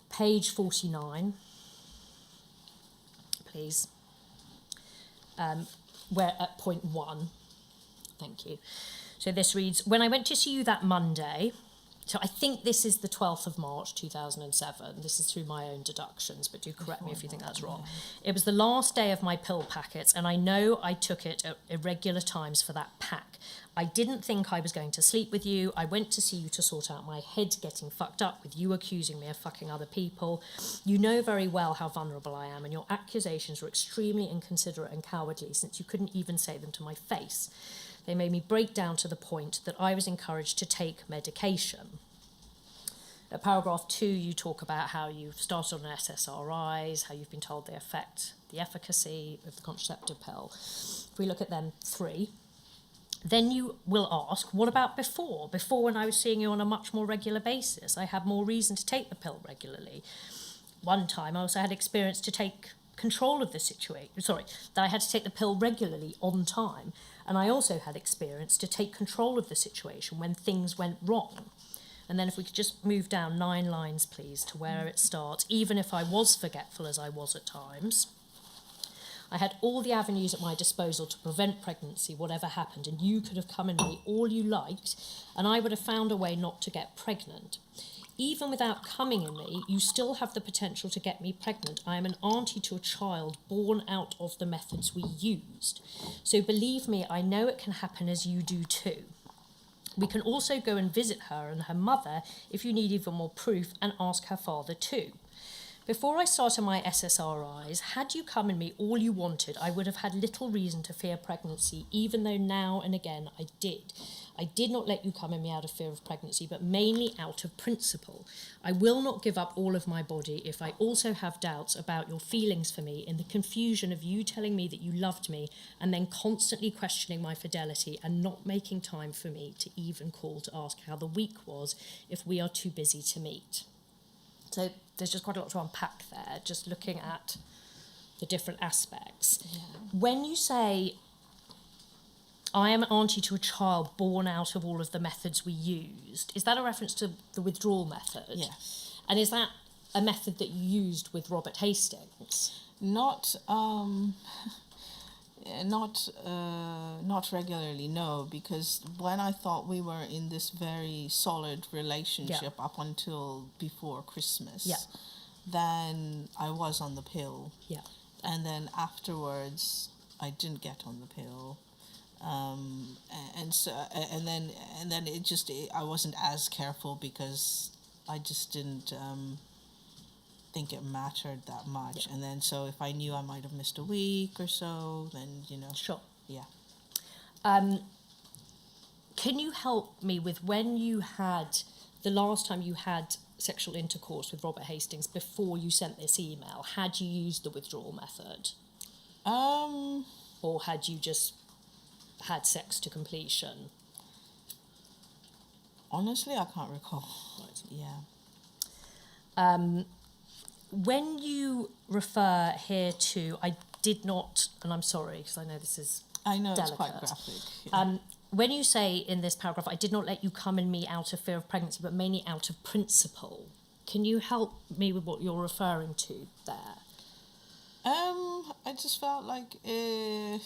Page 49, please. We're at point 1. Thank you. So this reads, when I went to see you that Monday, so I think this is the 12th of March 2007. This is through my own deductions, but do correct me if you think that's wrong. It was the last day of my pill packets, and I know I took it at irregular times for that pack. I didn't think I was going to sleep with you. I went to see you to sort out my head getting fucked up with you accusing me of fucking other people. You know very well how vulnerable I am, and your accusations were extremely inconsiderate and cowardly since you couldn't even say them to my face. They made me break down to the point that I was encouraged to take medication. At paragraph 2, you talk about how you've started on SSRIs, how you've been told they affect the efficacy of the contraceptive pill. If we look at them 3, then you will ask, what about before? Before, when I was seeing you on a much more regular basis, I had more reason to take the pill regularly. One time I also had experience to take control of the situation. That I had to take the pill regularly on time. And I also had experience to take control of the situation when things went wrong. And then if we could just move down 9 lines, please, to where it starts. Even if I was forgetful, as I was at times, I had all the avenues at my disposal to prevent pregnancy, whatever happened, and you could have come in me all you liked, and I would have found a way not to get pregnant. Even without coming in me, you still have the potential to get me pregnant. I am an auntie to a child born out of the methods we used. So believe me, I know it can happen as you do too. We can also go and visit her and her mother if you need even more proof, and ask her father too. Before I started my SSRIs, had you come in me all you wanted, I would have had little reason to fear pregnancy, even though now and again I did. I did not let you come in me out of fear of pregnancy, but mainly out of principle. I will not give up all of my body if I also have doubts about your feelings for me, in the confusion of you telling me that you loved me and then constantly questioning my fidelity and not making time for me to even call to ask how the week was if we are too busy to meet. So there's just quite a lot to unpack there, just looking at the different aspects. Yeah. When you say, I am an auntie to a child born out of all of the methods we used, is that a reference to the withdrawal method? Yes. And is that a method that you used with Robert Hastings? Not regularly, no, because when I thought we were in this very solid relationship up until before Christmas, then I was on the pill. Yeah. And then afterwards, I didn't get on the pill. And then I wasn't as careful because I just didn't think it mattered that much. Yeah. And then so if I knew I might have missed a week or so, then Sure. Yeah. Can you help me with when you had the last time you had sexual intercourse with Robert Hastings before you sent this email? Had you used the withdrawal method? Or had you just had sex to completion? Honestly, I can't recall. Right. Yeah. When you refer here to, I did not, and I'm sorry because I know this is delicate. It's quite graphic. Yeah. When you say in this paragraph, I did not let you come in me out of fear of pregnancy, but mainly out of principle. Can you help me with what you're referring to there? I just felt like I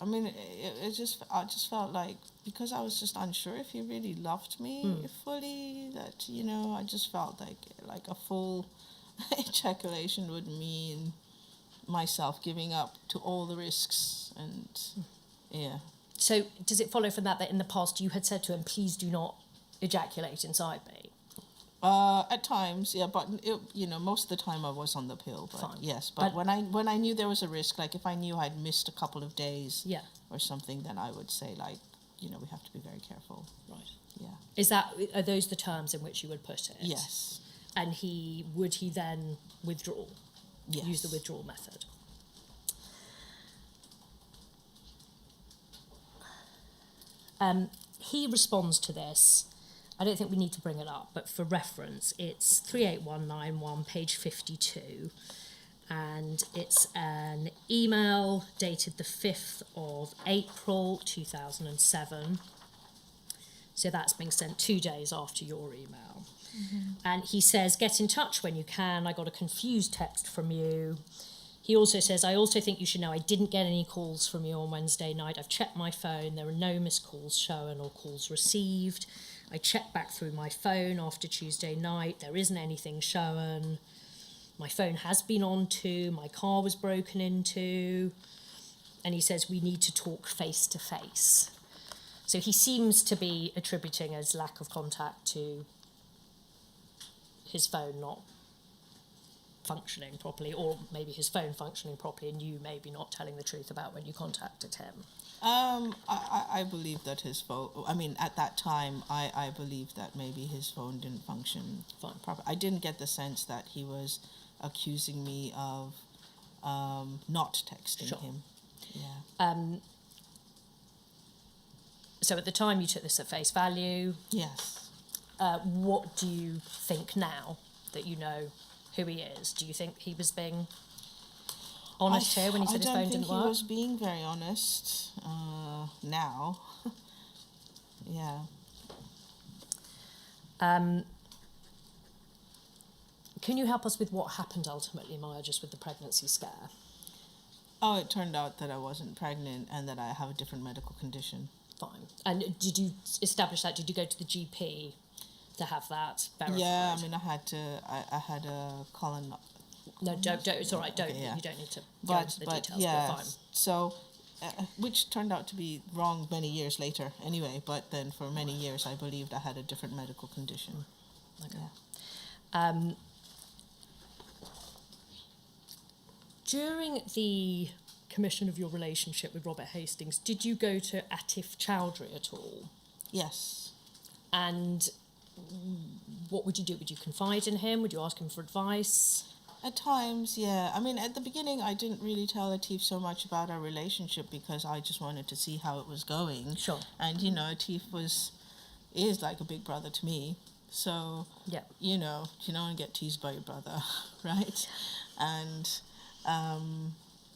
mean, I just felt like, because I was just unsure if he really loved me fully, that, I just felt like a full ejaculation would mean myself giving up to all the risks, and So does it follow from that in the past you had said to him, please do not ejaculate inside me? At times, yeah, but most of the time I was on the pill. But fine. Yes, but when I knew there was a risk, like if I knew I'd missed a couple of days, or something, then I would say we have to be very careful. Right. Yeah. Are those the terms in which you would put it? Yes. And would he then withdraw? Yes. Use the withdrawal method. He responds to this. I don't think we need to bring it up, but for reference, it's 38191, page 52, and it's an email dated the 5th of April 2007. So that's being sent 2 days after your email. Mm-hmm. And he says, get in touch when you can. I got a confused text from you. He also says, I also think you should know I didn't get any calls from you on Wednesday night. I've checked my phone. There are no missed calls shown or calls received. I checked back through my phone after Tuesday night. There isn't anything shown. My phone has been on too. My car was broken into. And he says, we need to talk face to face. So he seems to be attributing his lack of contact to his phone not functioning properly, or maybe his phone functioning properly and you maybe not telling the truth about when you contacted him. I believe that his phone, at that time, I believe that maybe his phone didn't function properly. I didn't get the sense that he was accusing me of not texting him. Yeah. So at the time you took this at face value. Yes. What do you think now that you know who he is? Do you think he was being honest here when he said his phone didn't work? I don't think he was being very honest now. Yeah. Can you help us with what happened ultimately, Maya, just with the pregnancy scare? Oh, it turned out that I wasn't pregnant and that I have a different medical condition. Fine. And did you establish that? Did you go to the GP to have that verified? Yeah, I mean, I had a colon. No, don't. It's all right. Don't. Okay, yeah. You don't need to go into the details. Yeah, but fine. so, which turned out to be wrong many years later. Anyway, but then for many years I believed I had a different medical condition. Okay. Yeah. During the commission of your relationship with Robert Hastings, did you go to Atif Chowdhury at all? Yes. And what would you do? Would you confide in him? Would you ask him for advice? At times, yeah. I mean, at the beginning, I didn't really tell Atif so much about our relationship because I just wanted to see how it was going. Sure. And, Atif is like a big brother to me. So, yeah. You don't want to get teased by your brother, right? And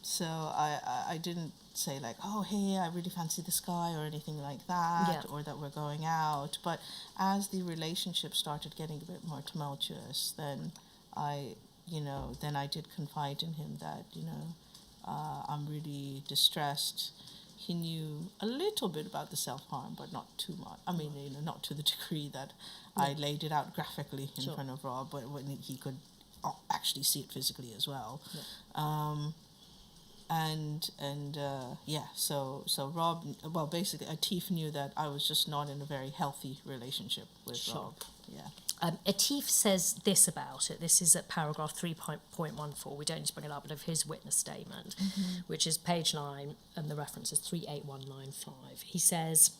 so I didn't say like, oh, hey, I really fancy this guy or anything like that, or that we're going out. But as the relationship started getting a bit more tumultuous, then I did confide in him that, I'm really distressed. He knew a little bit about the self-harm, but not too much. I mean, not to the degree that I laid it out graphically in front of Rob, but when he could actually see it physically as well. Yeah. So Rob, well, basically, Atif knew that I was just not in a very healthy relationship with Rob. Yeah. Atif says this about it. This is at paragraph 3.14. We don't need to bring it up, but of his witness statement, which is page 9, and the reference is 38195. He says,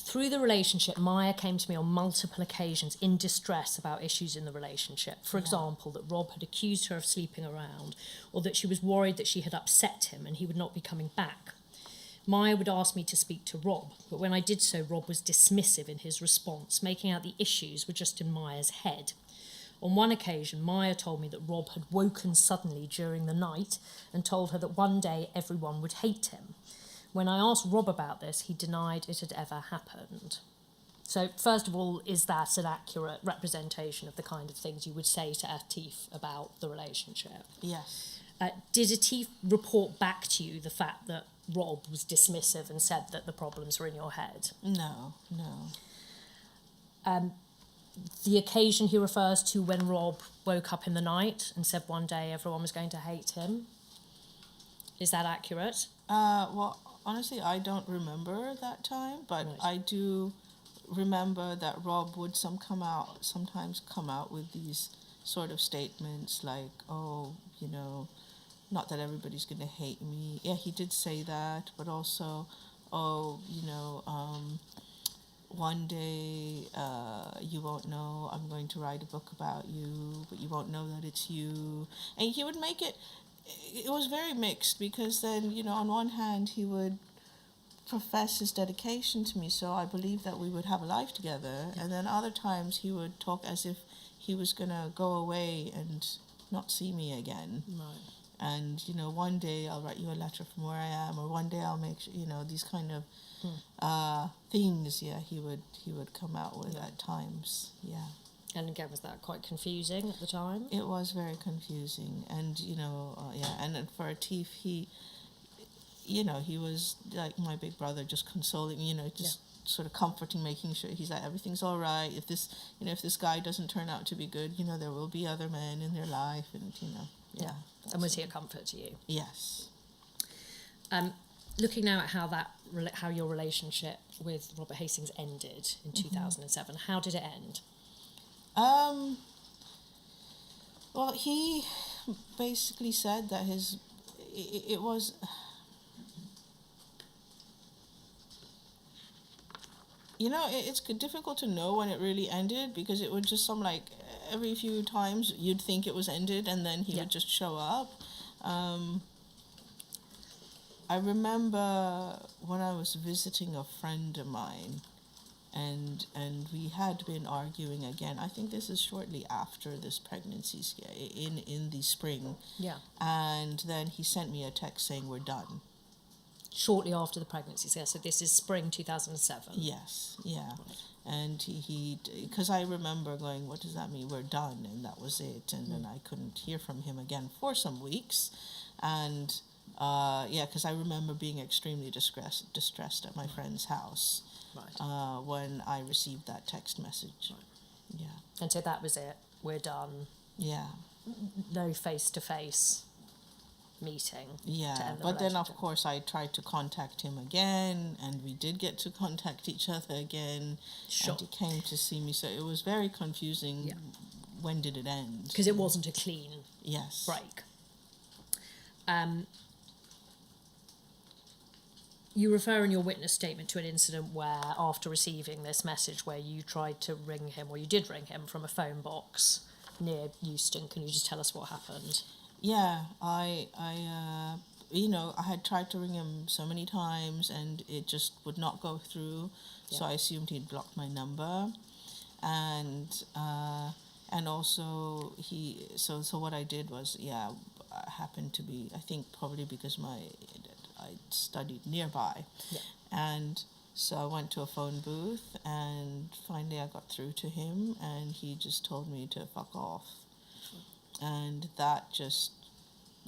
through the relationship, Maya came to me on multiple occasions in distress about issues in the relationship. For example, that Rob had accused her of sleeping around, or that she was worried that she had upset him and he would not be coming back. Maya would ask me to speak to Rob, but when I did so, Rob was dismissive in his response, making out the issues were just in Maya's head. On one occasion, Maya told me that Rob had woken suddenly during the night and told her that one day everyone would hate him. When I asked Rob about this, he denied it had ever happened. So, first of all, is that an accurate representation of the kind of things you would say to Atif about the relationship? Yes. Did Atif report back to you the fact that Rob was dismissive and said that the problems were in your head? No. The occasion he refers to when Rob woke up in the night and said one day everyone was going to hate him, is that accurate? Well, honestly, I don't remember that time, but right. I do remember that Rob would sometimes come out with these sort of statements like, oh, not that everybody's going to hate me. Yeah, he did say that, but also, one day you won't know, I'm going to write a book about you, but you won't know that it's you. And he would make it was very mixed because then, on one hand, he would profess his dedication to me, so I believed that we would have a life together, and then other times he would talk as if he was going to go away and not see me again. Right. And, one day I'll write you a letter from where I am, or one day I'll make sure, these kind of things, he would come out with at times, And again, was that quite confusing at the time? It was very confusing, and, and for Atif, he was like my big brother, just consoling, sort of comforting, making sure he's like, everything's all right. If this guy doesn't turn out to be good, there will be other men in their life, and, And was he a comfort to you? Yes. Looking now at how your relationship with Robert Hastings ended in 2007, how did it end? Well, he basically said that it was... it's difficult to know when it really ended because it would just every few times you'd think it was ended and then he would just show up. I remember when I was visiting a friend of mine and we had been arguing again. I think this is shortly after this pregnancy scare in the spring. Yeah. And then he sent me a text saying we're done. Shortly after the pregnancy scare, so this is spring 2007. Yes, yeah. Right. And he because I remember going, what does that mean? We're done, and that was it. And then I couldn't hear from him again for some weeks, and because I remember being extremely distressed at my friend's house when I received that text message. Right. Yeah. And so that was it. We're done. Yeah. No face-to-face meeting. Yeah, but then of course I tried to contact him again, and we did get to contact each other again. Sure. And he came to see me, so it was very confusing. Yeah. When did it end? Because it wasn't a clean break. You refer in your witness statement to an incident where, after receiving this message, where you tried to ring him, or you did ring him from a phone box near Euston. Can you just tell us what happened? Yeah, I had tried to ring him so many times, and it just would not go through. Yeah. So I assumed he'd blocked my number, and also So what I did was, I happened to be, I think probably because I studied nearby, and so I went to a phone booth, and finally I got through to him, and he just told me to fuck off. And that just,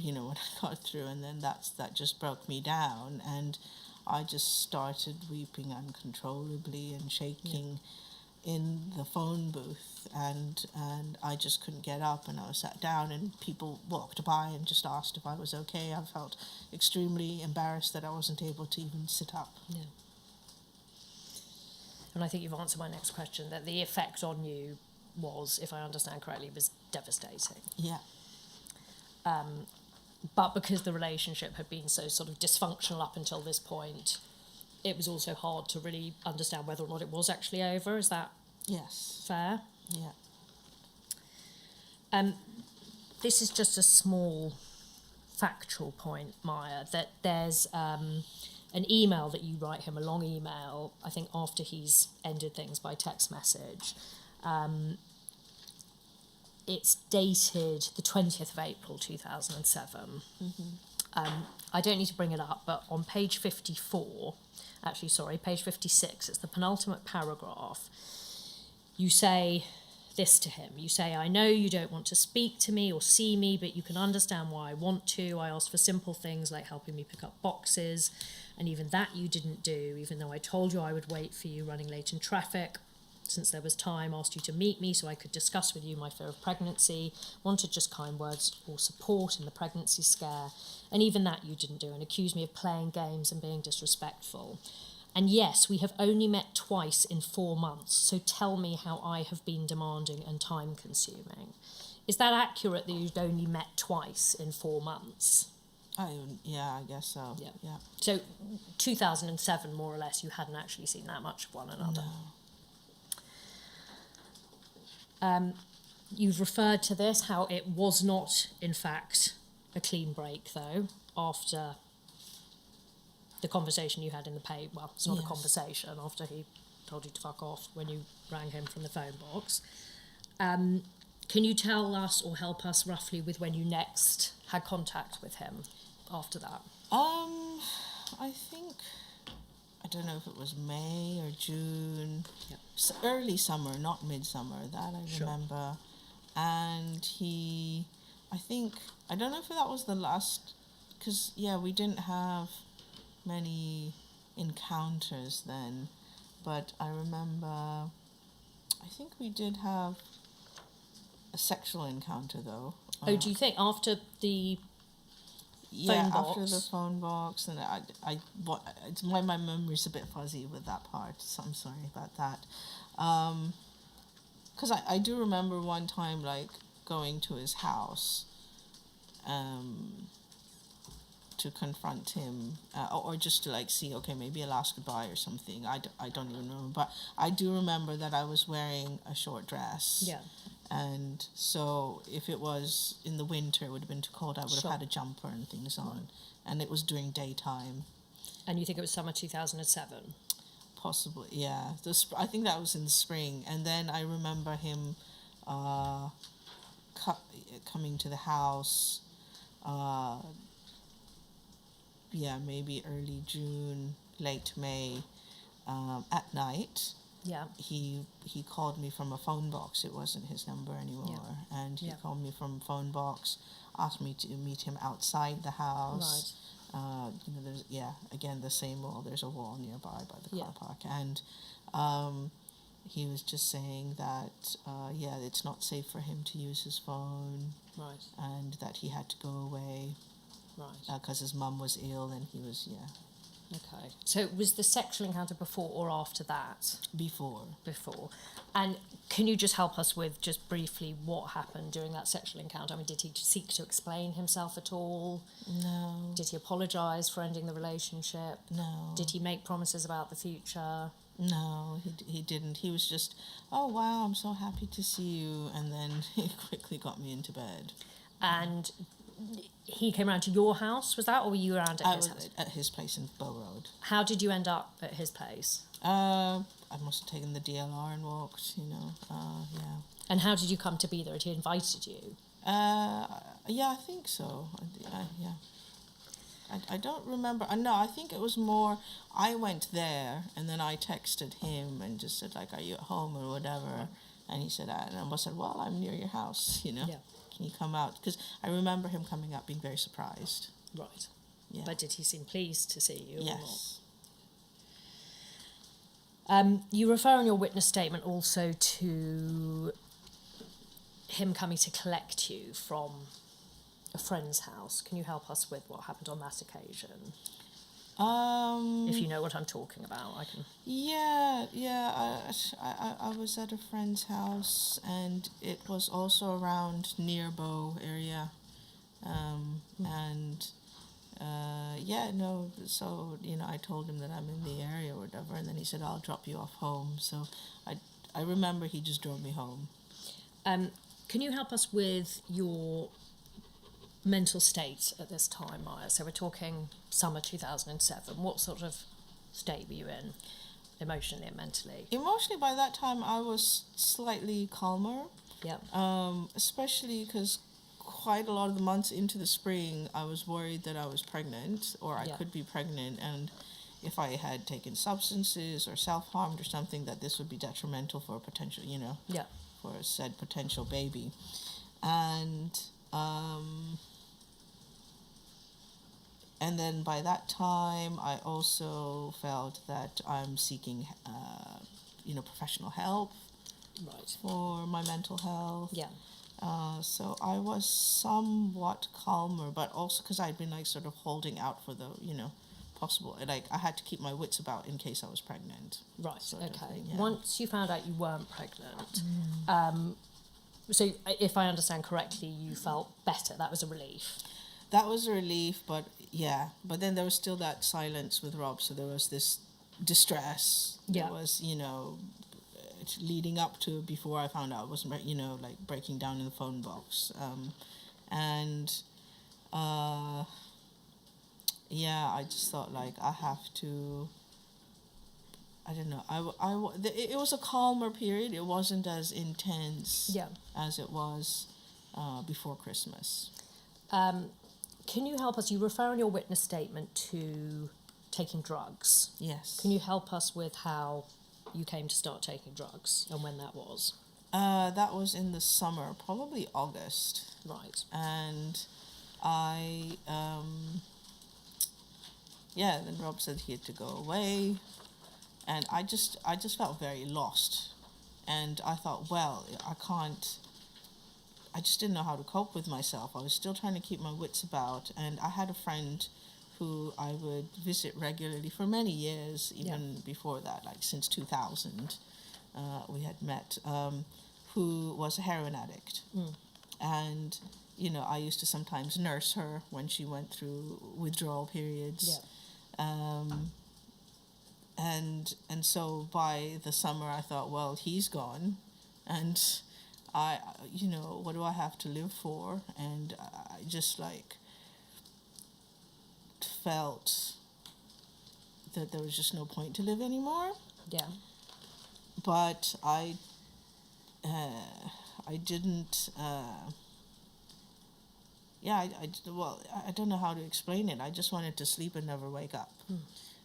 when I got through, and then that just broke me down, and I just started weeping uncontrollably and shaking in the phone booth, and I just couldn't get up, and I was sat down, and people walked by and just asked if I was okay. I felt extremely embarrassed that I wasn't able to even sit up. Yeah. And I think you've answered my next question, that the effect on you was, if I understand correctly, was devastating. Yeah. But because the relationship had been so sort of dysfunctional up until this point, it was also hard to really understand whether or not it was actually over. Is that fair? Yeah. This is just a small factual point, Maya, that there's an email that you write him, a long email, I think after he's ended things by text message. It's dated the 20th of April 2007. I don't need to bring it up, but on page 54, page 56, it's the penultimate paragraph, you say this to him. You say, I know you don't want to speak to me or see me, but you can understand why I want to. I asked for simple things like helping me pick up boxes, and even that you didn't do, even though I told you I would wait for you running late in traffic. Since there was time, asked you to meet me so I could discuss with you my fear of pregnancy, wanted just kind words or support in the pregnancy scare, and even that you didn't do, and accused me of playing games and being disrespectful. And yes, we have only met twice in 4 months, so tell me how I have been demanding and time-consuming. Is that accurate, that you'd only met twice in 4 months? I guess so. Yeah. So 2007, more or less, you hadn't actually seen that much of one another. No. You've referred to this, how it was not, in fact, a clean break, though, after the conversation you had in the pay. Well, it's not a conversation, after he told you to fuck off when you rang him from the phone box. Can you tell us or help us roughly with when you next had contact with him after that? I think, I don't know if it was May or June, early summer, not midsummer, that I remember. And I don't know if that was the last, because, we didn't have many encounters then, but I remember, I think we did have a sexual encounter, though. Do you think after the phone box? After the phone box, and my memory's a bit fuzzy with that part, so I'm sorry about that. Because I do remember one time, going to his house, to confront him, or just to see, okay, maybe a last goodbye or something. I don't even remember, but I do remember that I was wearing a short dress. Yeah. And so if it was in the winter, it would have been too cold, I would have had a jumper and things on. And it was during daytime. And you think it was summer 2007? Possibly, yeah. I think that was in the spring. And then I remember him coming to the house, maybe early June, late May, at night. Yeah. he called me from a phone box. It wasn't his number anymore, and he Yeah. called me from a phone box, asked me to meet him outside the house. There's again the same wall. There's a wall nearby by the car park, and he was just saying that it's not safe for him to use his phone, Right. and that he had to go away, Right. because his mum was ill, and he was Okay. So was the sexual encounter before or after that? before. Before. And can you just help us with, just briefly, what happened during that sexual encounter? I mean, did he seek to explain himself at all? No. Did he apologise for ending the relationship? No. Did he make promises about the future? No, he didn't. He was just, oh wow, I'm so happy to see you, and then he quickly got me into bed. And he came around to your house, was that, or were you around at his house? At his place in Bow Road. How did you end up at his place? I must have taken the DLR and walked, And how did you come to be there? Had he invited you? I think so. I don't remember. No, I think it was more, I went there, and then I texted him and just said, like, are you at home or whatever? And he said, and I said, well, I'm near your house, Yeah. Can you come out? Because I remember him coming out being very surprised. Right. Yeah. But did he seem pleased to see you? Yes. Or not? You refer in your witness statement also to him coming to collect you from a friend's house. Can you help us with what happened on that occasion? If you know what I'm talking about, I can. I was at a friend's house, and it was also around near Bow area, so I told him that I'm in the area or whatever, and then he said, I'll drop you off home. So I remember he just drove me home. Can you help us with your mental state at this time, Maya? So we're talking summer 2007. What sort of state were you in, emotionally and mentally? Emotionally, by that time, I was slightly calmer. Yeah. Especially because quite a lot of the months into the spring, I was worried that I was pregnant, or I could be pregnant, and if I had taken substances or self-harmed or something, that this would be detrimental for a potential, for a said potential baby. And then by that time, I also felt that I'm seeking, professional help for my mental health. Yeah. So I was somewhat calmer, but also because I'd been sort of holding out for the, possible, I had to keep my wits about in case I was pregnant. Right. Sort Okay. of thing, yeah. Once you found out you weren't pregnant, so if I understand correctly, you felt better. That was a relief. That was a relief, but then there was still that silence with Rob, so there was this distress. Yeah. There was, leading up to before I found out, I wasn't, breaking down in the phone box. I just thought, I have to, I don't know, it was a calmer period. It wasn't as intense as it was before Christmas. Can you help us? You refer in your witness statement to taking drugs. Yes. Can you help us with how you came to start taking drugs and when that was? That was in the summer, probably August. Right. And I, then Rob said he had to go away. And I just felt very lost. And I thought, well, I just didn't know how to cope with myself. I was still trying to keep my wits about, and I had a friend who I would visit regularly for many years, even before that, since 2000, we had met, who was a heroin addict. And, I used to sometimes nurse her when she went through withdrawal periods. And so by the summer I thought, well, he's gone, and what do I have to live for? And I just felt that there was just no point to live anymore. Yeah. But I didn't. I don't know how to explain it. I just wanted to sleep and never wake up.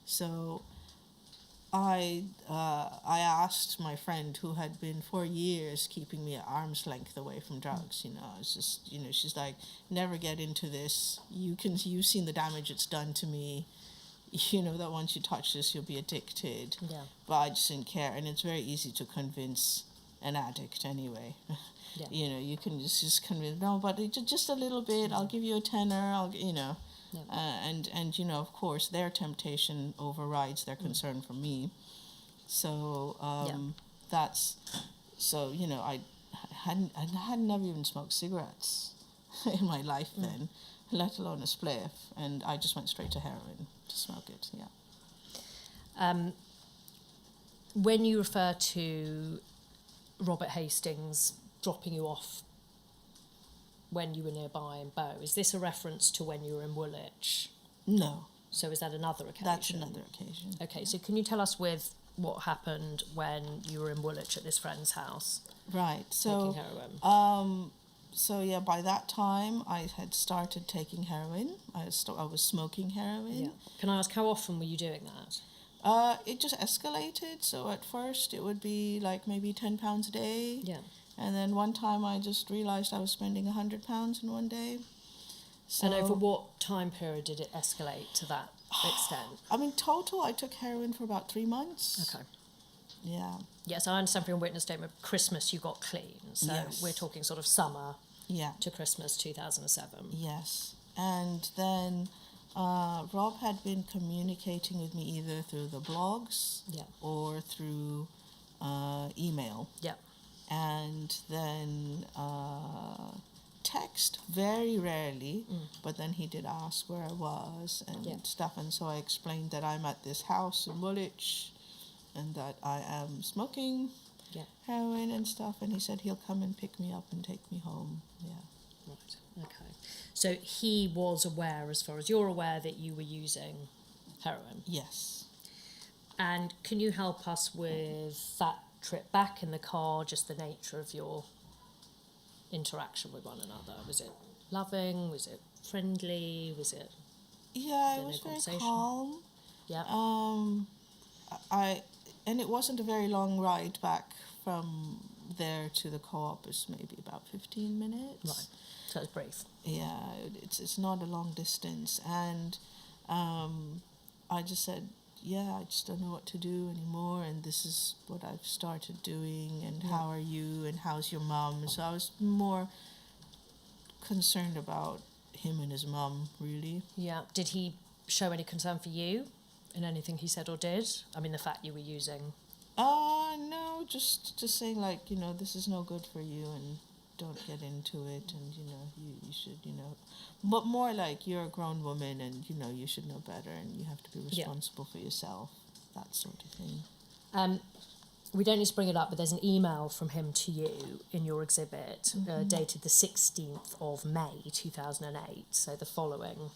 So I asked my friend who had been for years keeping me at arm's length away from drugs. It's just she's like, never get into this. You've seen the damage it's done to me. That once you touch this, you'll be addicted. Yeah. But I just didn't care, and it's very easy to convince an addict anyway. Yeah. You can just convince, no, but just a little bit. I'll give you a tenner. Yeah. And of course their temptation overrides their concern for me. So that's so I hadn't never even smoked cigarettes in my life then, let alone a spliff, and I just went straight to heroin to smoke it. When you refer to Robert Hastings dropping you off when you were nearby in Bow, is this a reference to when you were in Woolwich? No. So is that another occasion? That's another occasion. Okay, so can you tell us what happened when you were in Woolwich at this friend's house? Right. So taking heroin. By that time I had started taking heroin. I was smoking heroin. Yeah. Can I ask, how often were you doing that? It just escalated. So at first it would be like maybe £10 a day. Yeah. And then one time I just realised I was spending £100 in one day. So, and over what time period did it escalate to that extent? I mean, total, I took heroin for about 3 months. Okay. Yeah. Yes, I understand from your witness statement, Christmas you got clean. So yes. We're talking sort of summer yeah. to Christmas 2007. Yes. And then Rob had been communicating with me either through the blogs or through email. Yeah. And then text very rarely, but then he did ask where I was and stuff, and so I explained that I'm at this house in Woolwich and that I am smoking heroin and stuff, and he said he'll come and pick me up and take me home. Right, okay. So he was aware, as far as you're aware, that you were using heroin? Yes. And can you help us with that trip back in the car, just the nature of your interaction with one another? Was it loving? Was it friendly? Was it? Yeah, it was very calm. Yeah. And it wasn't a very long ride back from there to the co-op. It's maybe about 15 minutes. Right. So it's brief. Yeah, it's not a long distance, and I just said, I just don't know what to do anymore, and this is what I've started doing, and how are you, and how's your mum? So I was more concerned about him and his mum, really. Yeah. Did he show any concern for you in anything he said or did? I mean, the fact you were using... No, just saying, like, this is no good for you, and don't get into it, and, you should, but more like you're a grown woman, and, you should know better, and you have to be responsible for yourself, that sort of thing. We don't need to bring it up, but there's an email from him to you in your exhibit, dated the 16th of May 2008, so the following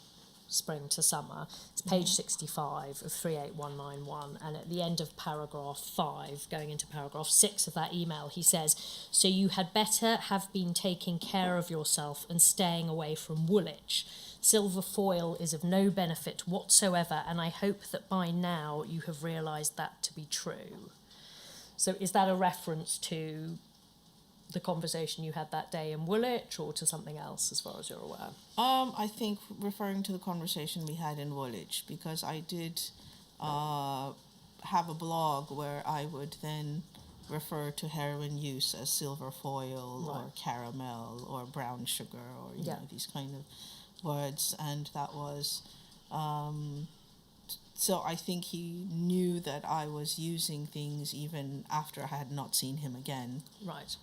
spring to summer. It's page 65 of 38191, and at the end of paragraph 5, going into paragraph 6 of that email, he says, "So you had better have been taking care of yourself and staying away from Woolwich. Silver foil is of no benefit whatsoever, and I hope that by now you have realised that to be true." So is that a reference to the conversation you had that day in Woolwich, or to something else, as far as you're aware? I think referring to the conversation we had in Woolwich, because I did have a blog where I would then refer to heroin use as silver foil or caramel or brown sugar or you know, these kind of words, and that was so I think he knew that I was using things even after I had not seen him again. Right.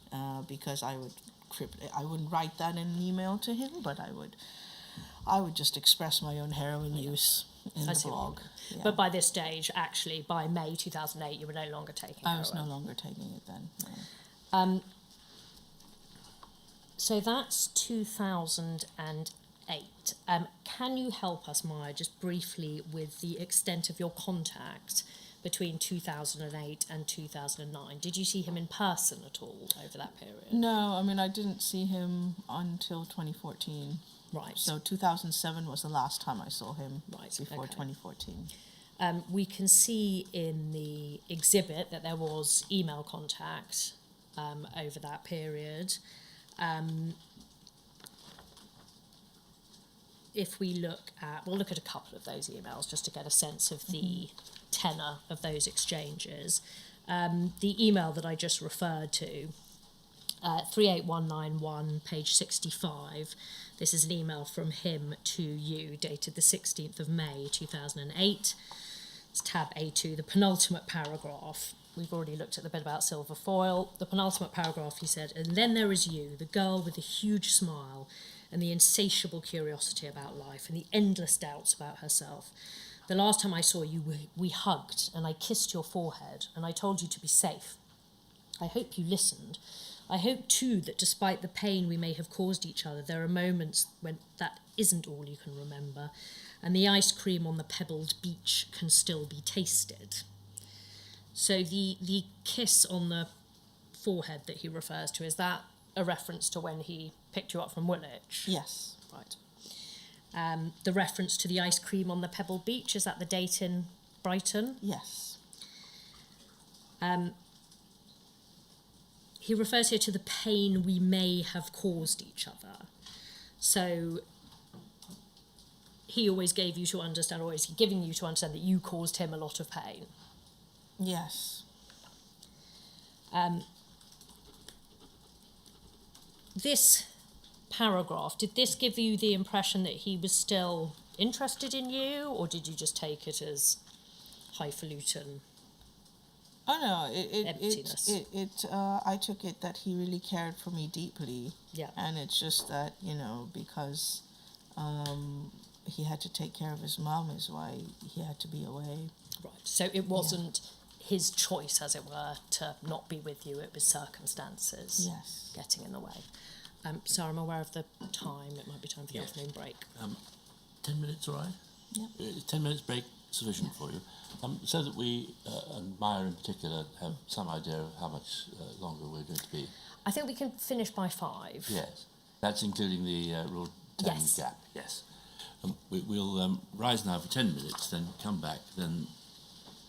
Because I wouldn't write that in an email to him, but I would just express my own heroin use in the blog. Yeah. But by this stage, actually, by May 2008, you were no longer taking heroin. I was no longer taking it then. No. So that's 2008. Can you help us, Maya, just briefly with the extent of your contact between 2008 and 2009? Did you see him in person at all over that period? No, I mean, I didn't see him until 2014. Right. So 2007 was the last time I saw him before 2014. We can see in the exhibit that there was email contact over that period. If we we'll look at a couple of those emails just to get a sense of the tenor of those exchanges. The email that I just referred to, 38191, page 65, this is an email from him to you, dated the 16th of May 2008. It's tab A2, the penultimate paragraph. We've already looked at the bit about silver foil. The penultimate paragraph, he said, and then there is you, the girl with the huge smile and the insatiable curiosity about life and the endless doubts about herself. The last time I saw you, we hugged and I kissed your forehead and I told you to be safe. I hope you listened. I hope, too, that despite the pain we may have caused each other, there are moments when that isn't all you can remember, and the ice cream on the pebbled beach can still be tasted. So the kiss on the forehead that he refers to, is that a reference to when he picked you up from Woolwich? Yes. Right. The reference to the ice cream on the pebbled beach, is that the date in Brighton? Yes. He refers here to the pain we may have caused each other. So he always gave you to understand, or is he giving you to understand that you caused him a lot of pain? Yes. This paragraph, did this give you the impression that he was still interested in you, or did you just take it as highfalutin? Oh no, Emptiness. I took it that he really cared for me deeply. Yeah. And it's just that, because he had to take care of his mum is why he had to be away. Right. So it wasn't his choice, as it were, to not be with you. It was circumstances getting in the way. So I'm aware of the time. It might be time for the afternoon break. 10 minutes, all right? Yeah. 10 minutes break sufficient for you? So that we, and Maya in particular, have some idea of how much longer we're going to be. I think we can finish by 5. Yes. That's including the Rule 10 gap. Yes. We'll rise now for 10 minutes, then come back, then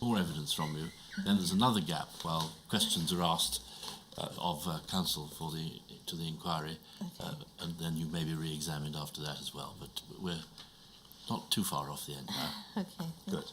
more evidence from you. Then there's another gap while questions are asked of counsel to the inquiry, and then you may be re-examined after that as well. But we're not too far off the end now. Okay. Good.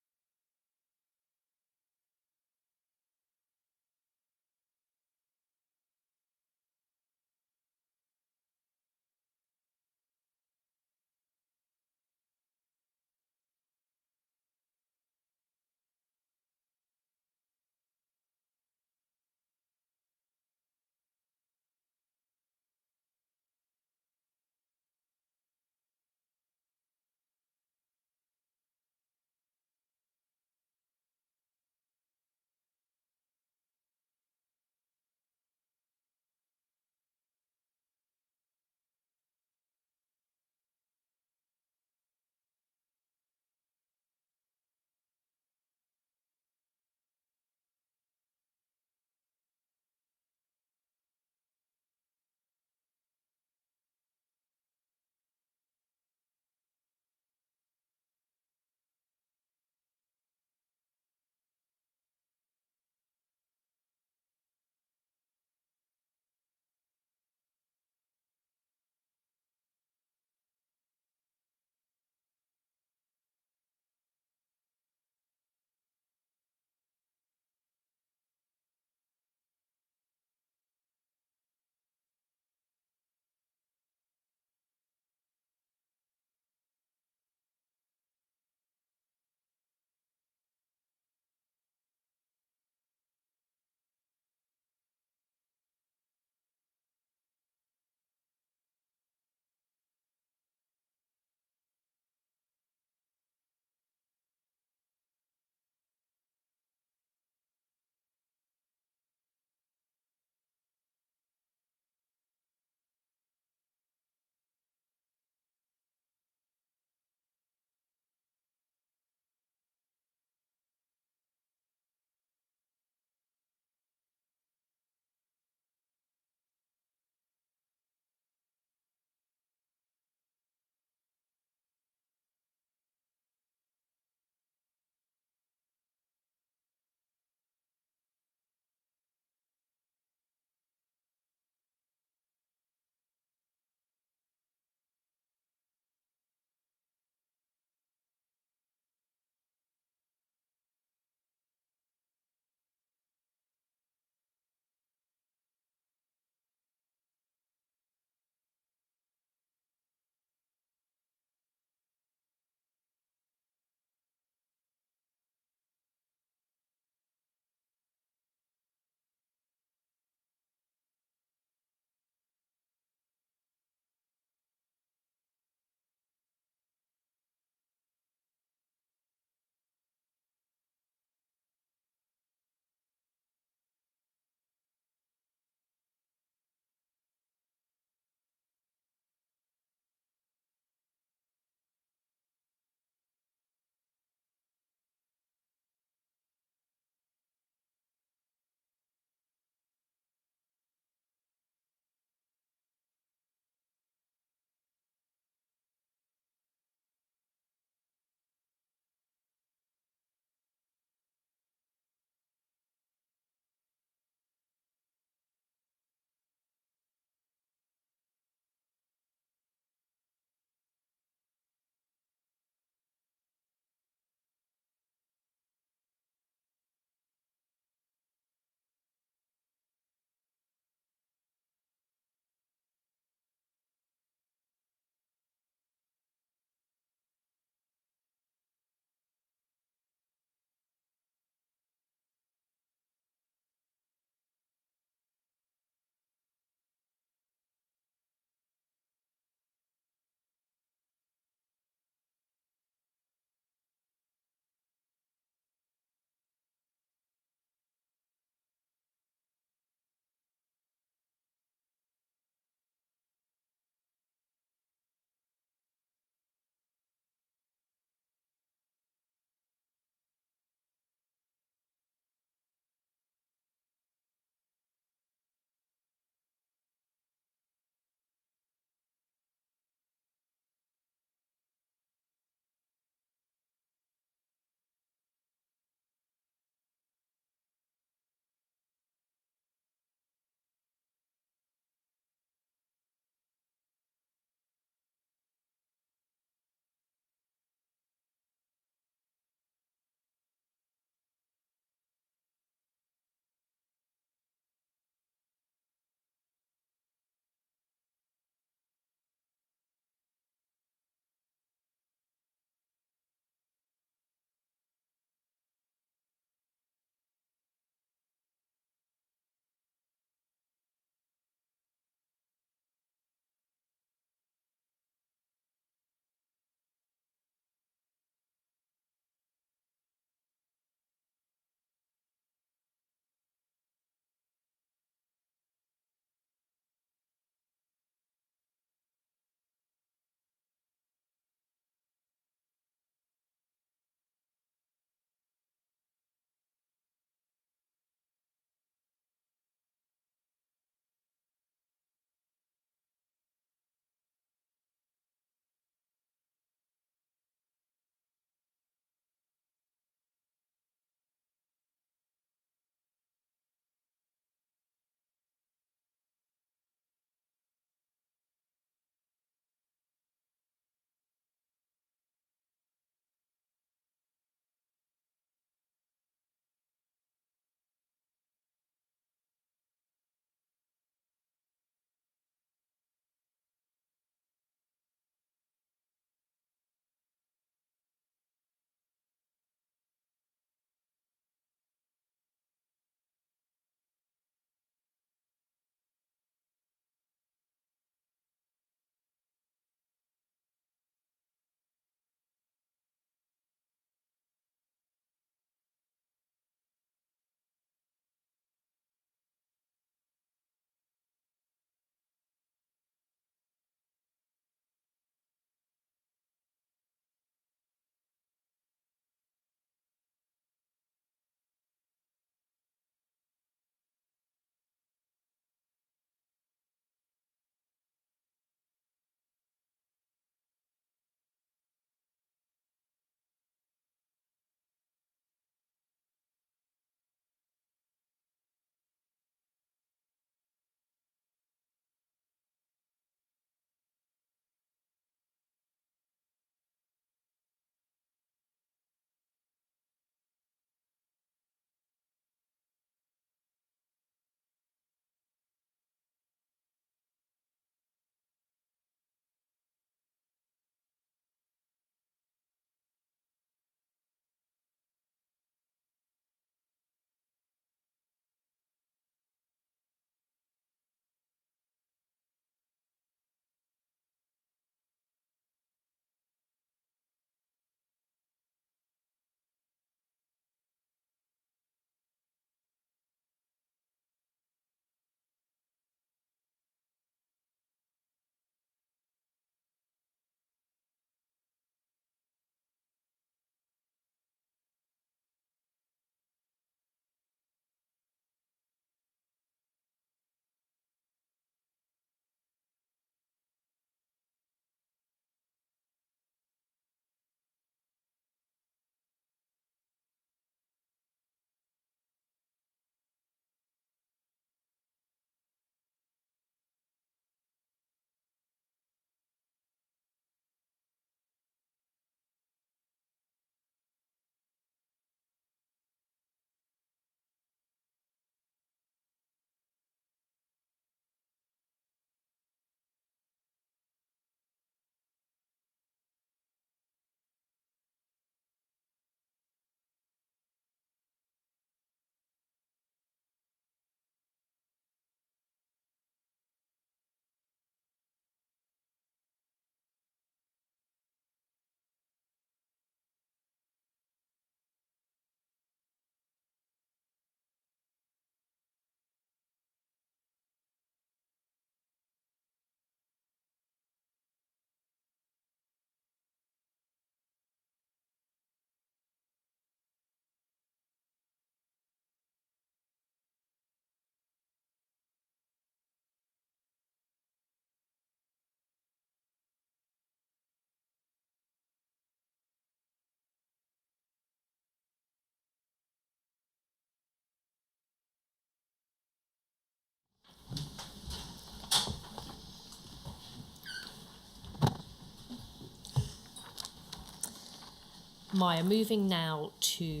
Maya, moving now to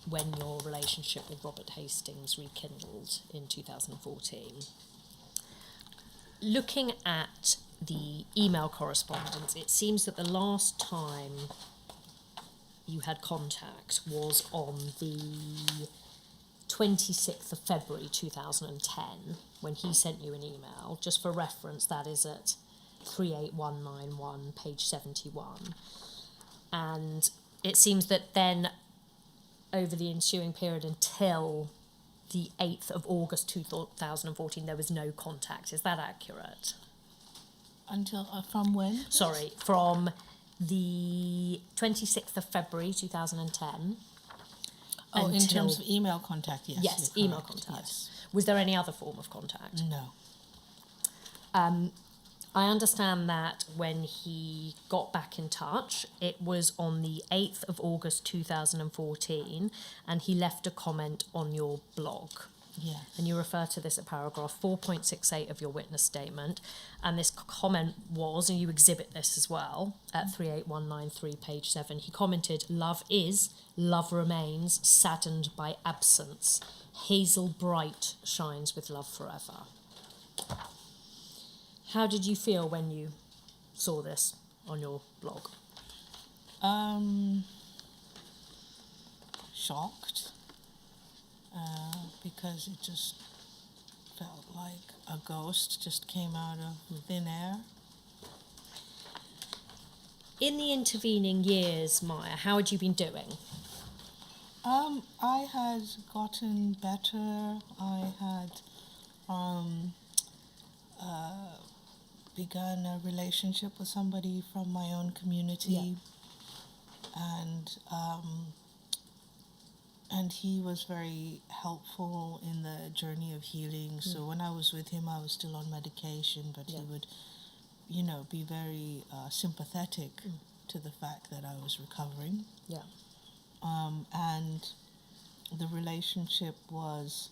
when your relationship with Robert Hastings rekindled in 2014. Looking at the email correspondence, it seems that the last time you had contact was on the 26th of February 2010, when he sent you an email. Just for reference, that is at 38191, page 71. And it seems that then, over the ensuing period until the 8th of August 2014, there was no contact. Is that accurate? Until, from when? Sorry, from the 26th of February 2010. Oh, in terms of email contact, yes. Yes, email contact. Yes. Was there any other form of contact? No. I understand that when he got back in touch, it was on the 8th of August 2014, and he left a comment on your blog. Yes. And you refer to this at paragraph 4.68 of your witness statement. And this comment was, and you exhibit this as well, at 38193, page 7. He commented, "Love is, love remains, saddened by absence. Hazel bright shines with love forever." How did you feel when you saw this on your blog? Shocked. Because it just felt like a ghost just came out of thin air. In the intervening years, Maya, how had you been doing? I had gotten better. I had begun a relationship with somebody from my own community, and he was very helpful in the journey of healing. So when I was with him, I was still on medication, but he would, be very sympathetic to the fact that I was recovering. Yeah. And the relationship was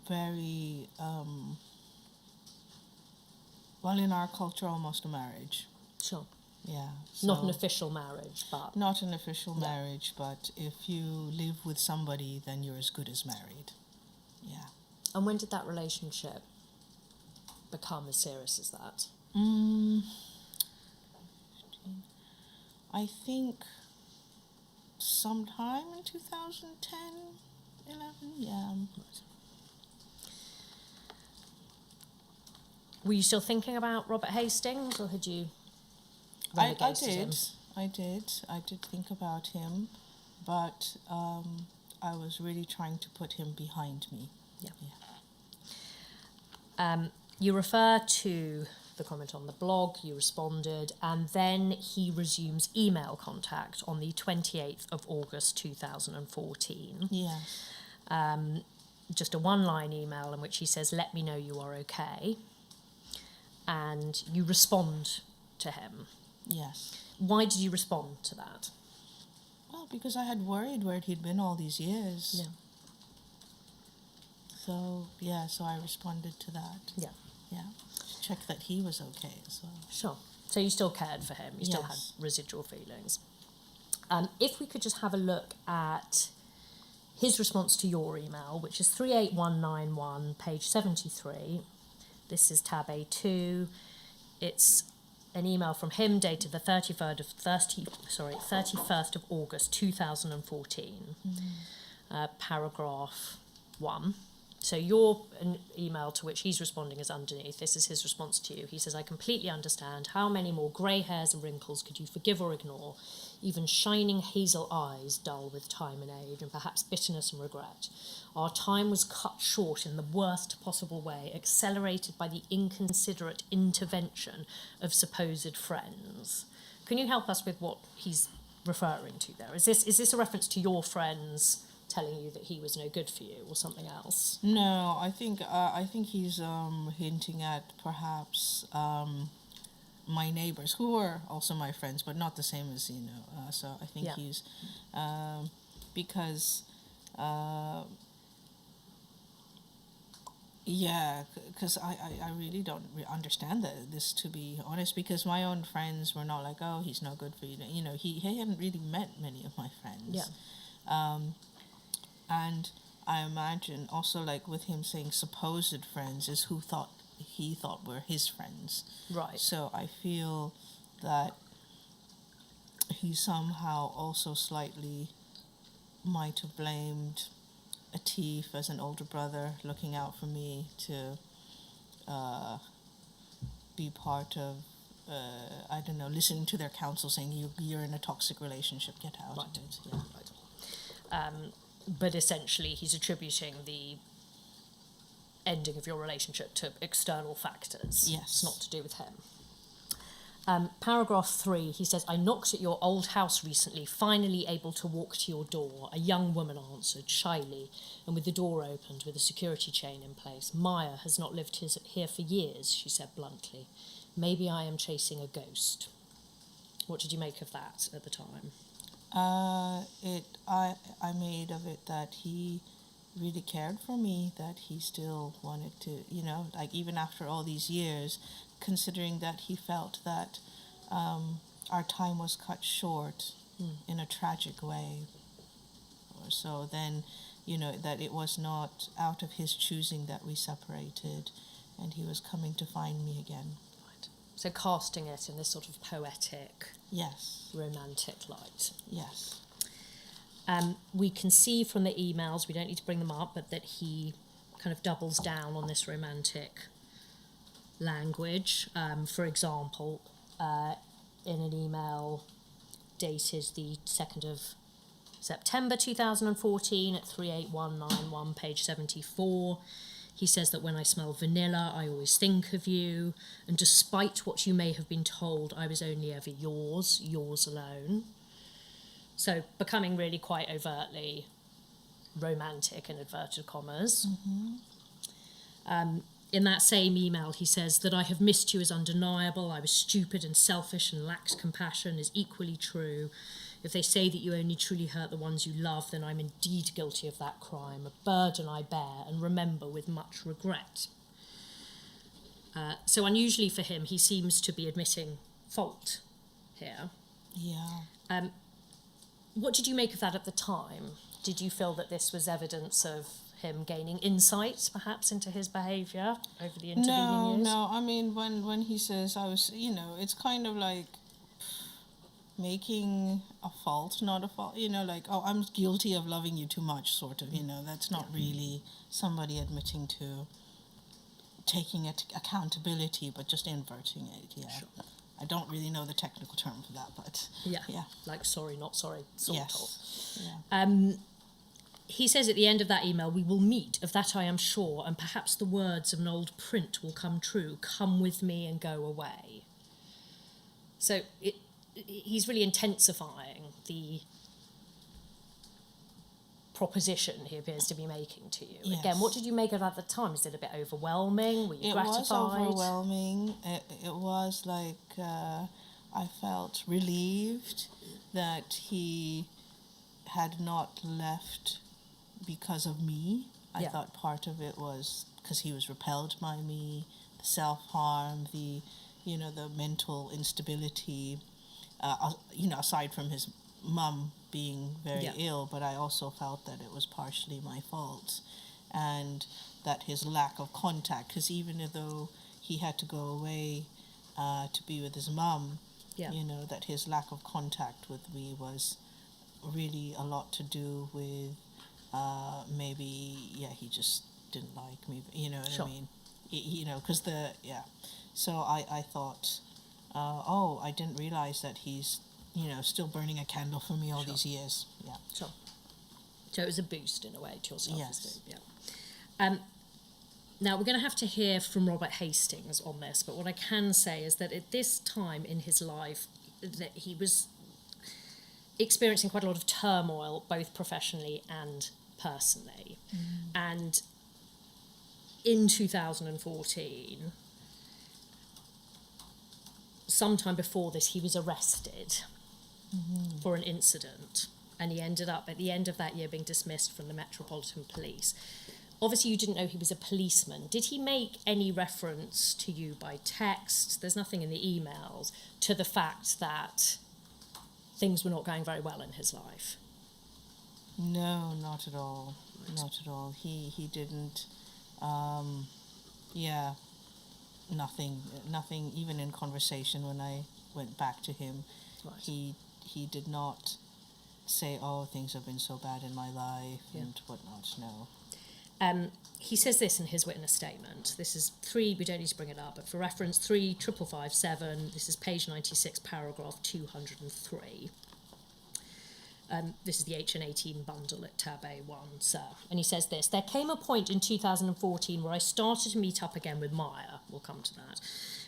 very, well, in our culture, almost a marriage. Sure. Yeah. Not an official marriage, but... Not an official marriage, but if you live with somebody, then you're as good as married. Yeah. And when did that relationship become as serious as that? I think sometime in 2010, 11, yeah. Were you still thinking about Robert Hastings, or had you I relegated him? I did think about him, but I was really trying to put him behind me. Yeah. You refer to the comment on the blog, you responded, and then he resumes email contact on the 28th of August 2014. Yes. Just a one-line email in which he says, "Let me know you are okay." And you respond to him. Yes. Why did you respond to that? Well, because I had worried where he'd been all these years. Yeah. So I responded to that. Yeah. Yeah. Check that he was okay as well. Sure. So you still cared for him. You still had residual feelings. If we could just have a look at his response to your email, which is 38191, page 73. This is tab A2. It's an email from him dated the 31st of August 2014, paragraph 1. So your email to which he's responding is underneath. This is his response to you. He says, "I completely understand. How many more grey hairs and wrinkles could you forgive or ignore? Even shining hazel eyes dull with time and age, and perhaps bitterness and regret. Our time was cut short in the worst possible way, accelerated by the inconsiderate intervention of supposed friends." Can you help us with what he's referring to there? Is this a reference to your friends telling you that he was no good for you, or something else? No, I think he's hinting at perhaps my neighbors, who were also my friends, but not the same as so I think he's because Yeah, because I really don't understand this, to be honest, because my own friends were not like, oh, he's no good for you. You know, he hadn't really met many of my friends. Yeah. And I imagine also, like, with him saying supposed friends is who he thought were his friends. Right. So I feel that he somehow also slightly might have blamed Atif as an older brother looking out for me to be part of, I don't know, listening to their counsel saying you're in a toxic relationship, get out of it. Yeah. Right. But essentially he's attributing the ending of your relationship to external factors. Yes. It's not to do with him. Paragraph 3, he says, I knocked at your old house recently, finally able to walk to your door. A young woman answered, shyly, and with the door opened with a security chain in place. Maya has not lived here for years, she said bluntly. Maybe I am chasing a ghost. What did you make of that at the time? I made of it that he really cared for me, that he still wanted to, you know, like even after all these years, considering that he felt that our time was cut short in a tragic way. So then, you know, that it was not out of his choosing that we separated, and he was coming to find me again. Right. So casting it in this sort of poetic, yes, romantic light. Yes. We can see from the emails, we don't need to bring them up, but that he kind of doubles down on this romantic language. For example, in an email dated the 2nd of September 2014 at 38191, page 74, he says that when I smell vanilla, I always think of you, and despite what you may have been told, I was only ever yours alone. So becoming really quite overtly romantic, in inverted commas. Mm-hmm. In that same email, he says that I have missed you is undeniable. I was stupid and selfish and lacked compassion is equally true. If they say that you only truly hurt the ones you love, then I'm indeed guilty of that crime, a burden I bear and remember with much regret. So unusually for him, he seems to be admitting fault here. Yeah. What did you make of that at the time? Did you feel that this was evidence of him gaining insight, perhaps, into his behaviour over the intervening years? No. I mean, when he says I was, you know, it's kind of like making a fault, not a fault. You know, like, oh, I'm guilty of loving you too much, sort of. You know, that's not really somebody admitting to taking accountability, but just inverting it. Yeah. Sure. I don't really know the technical term for that, but yeah. Yeah. Like sorry, not sorry, sort yes. of. Yeah. He says at the end of that email, we will meet, of that I am sure, and perhaps the words of an old print will come true. Come with me and go away. So he's really intensifying the proposition he appears to be making to you. Yes. Again, what did you make of it at the time? Is it a bit overwhelming? Were you gratified? It was overwhelming. It was like I felt relieved that he had not left because of me. I thought part of it was because he was repelled by me, the self-harm, the mental instability, aside from his mum being very ill, but I also felt that it was partially my fault, and that his lack of contact, because even though he had to go away to be with his mum, that his lack of contact with me was really a lot to do with he just didn't like me, you know what sure. I mean? Because so I thought, I didn't realize that he's still burning a candle for me all sure. these years. Yeah. Sure. So it was a boost in a way to your self-esteem. Yes. Yeah. Now we're going to have to hear from Robert Hastings on this, but what I can say is that at this time in his life, that he was experiencing quite a lot of turmoil, both professionally and personally. And in 2014, sometime before this, he was arrested for an incident, and he ended up at the end of that year being dismissed from the Metropolitan Police. obviously you didn't know he was a policeman. Did he make any reference to you by text? There's nothing in the emails to the fact that things were not going very well in his life. No, not at all. Right. Not at all. He didn't. Nothing. Even in conversation, when I went back to him, right. he did not say, "Oh, things have been so bad in my life," and whatnot. No. He says this in his witness statement. This is 3, we don't need to bring it up, but for reference, 35557, this is page 96, paragraph 203. This is the HN18 bundle at tab A1, sir. And he says this: there came a point in 2014 where I started to meet up again with Maya. We'll come to that.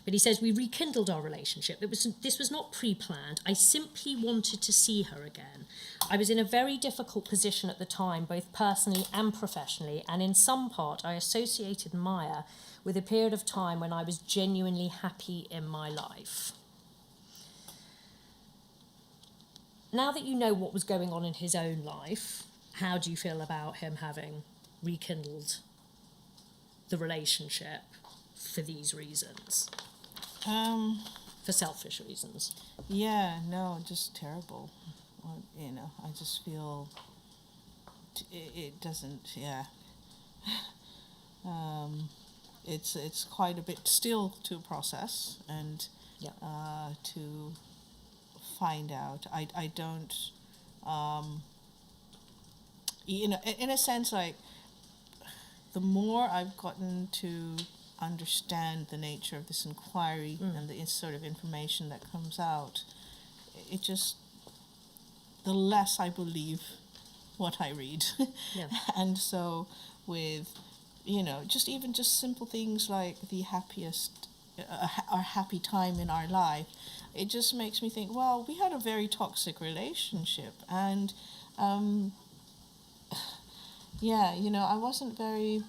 But he says, we rekindled our relationship. This was not pre-planned. I simply wanted to see her again. I was in a very difficult position at the time, both personally and professionally, and in some part I associated Maya with a period of time when I was genuinely happy in my life. Now that you know what was going on in his own life, how do you feel about him having rekindled the relationship for these reasons? For selfish reasons. Yeah, no, just terrible. I just feel it doesn't, it's quite a bit still to process and to find out. I don't, in a sense, like, the more I've gotten to understand the nature of this inquiry and the sort of information that comes out, it just, the less I believe what I read. And so with, just simple things like the happiest, our happy time in our life, it just makes me think, well, we had a very toxic relationship, and I wasn't very,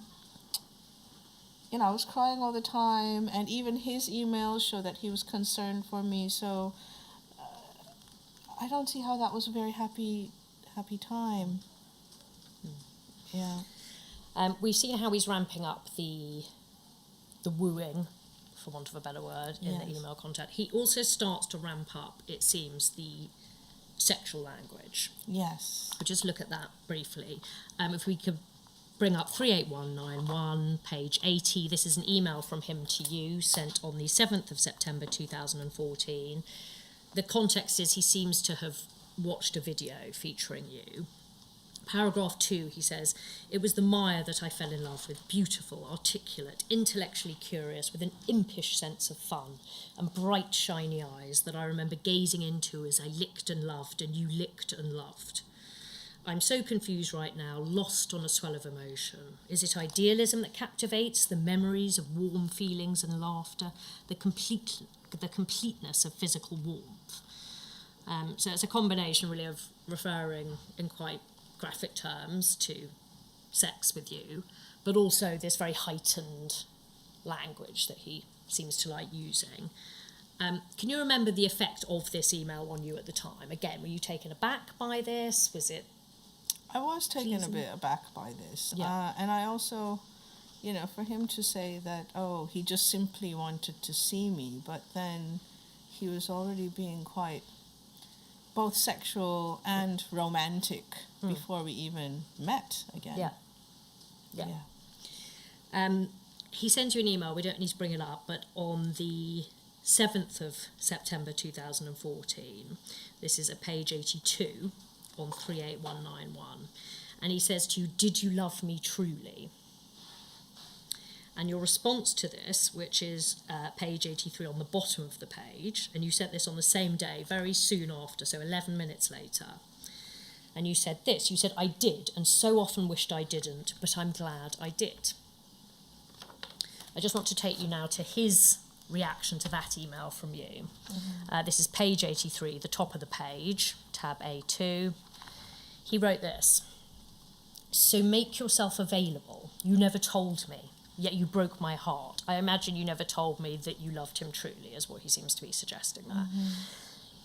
I was crying all the time, and even his emails show that he was concerned for me, so I don't see how that was a very happy time. Yeah. We've seen how he's ramping up the wooing, for want of a better word, in the email contact. He also starts to ramp up, it seems, the sexual language. Yes. We'll just look at that briefly. If we could bring up 38191, page 80. This is an email from him to you, sent on the 7th of September 2014. The context is he seems to have watched a video featuring you. Paragraph 2, he says, it was the Maya that I fell in love with, beautiful, articulate, intellectually curious, with an impish sense of fun and bright, shiny eyes that I remember gazing into as I licked and loved and you licked and loved. I'm so confused right now, lost on a swell of emotion. Is it idealism that captivates, the memories of warm feelings and laughter, the completeness of physical warmth? So it's a combination really of referring in quite graphic terms to sex with you, but also this very heightened language that he seems to like using. Can you remember the effect of this email on you at the time? Again, were you taken aback by this? Was it... I was taken a bit aback by this. Yeah. And I also, for him to say that, he just simply wanted to see me, but then he was already being quite both sexual and romantic before we even met again. He sends you an email, we don't need to bring it up, but on the 7th of September 2014, this is at page 82 on 38191, and he says to you, did you love me truly? And your response to this, which is page 83 on the bottom of the page, and you sent this on the same day, very soon after, so 11 minutes later, and you said this, you said, I did, and so often wished I didn't, but I'm glad I did. I just want to take you now to his reaction to that email from you. This is page 83, the top of the page, tab A2. He wrote this: so make yourself available. You never told me, yet you broke my heart. I imagine you never told me that you loved him truly, is what he seems to be suggesting there.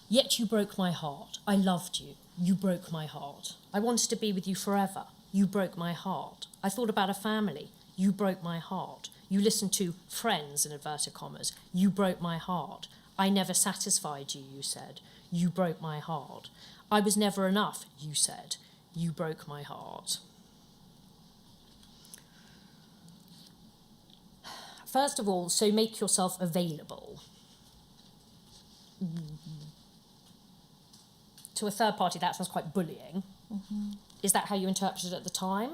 Yet you broke my heart. I loved you. You broke my heart. I wanted to be with you forever. You broke my heart. I thought about a family. You broke my heart. You listened to friends, in inverted commas. You broke my heart. I never satisfied you, you said. You broke my heart. I was never enough, you said. You broke my heart. First of all, so make yourself available. To a third party, that sounds quite bullying. Mm-hmm. Is that how you interpreted it at the time?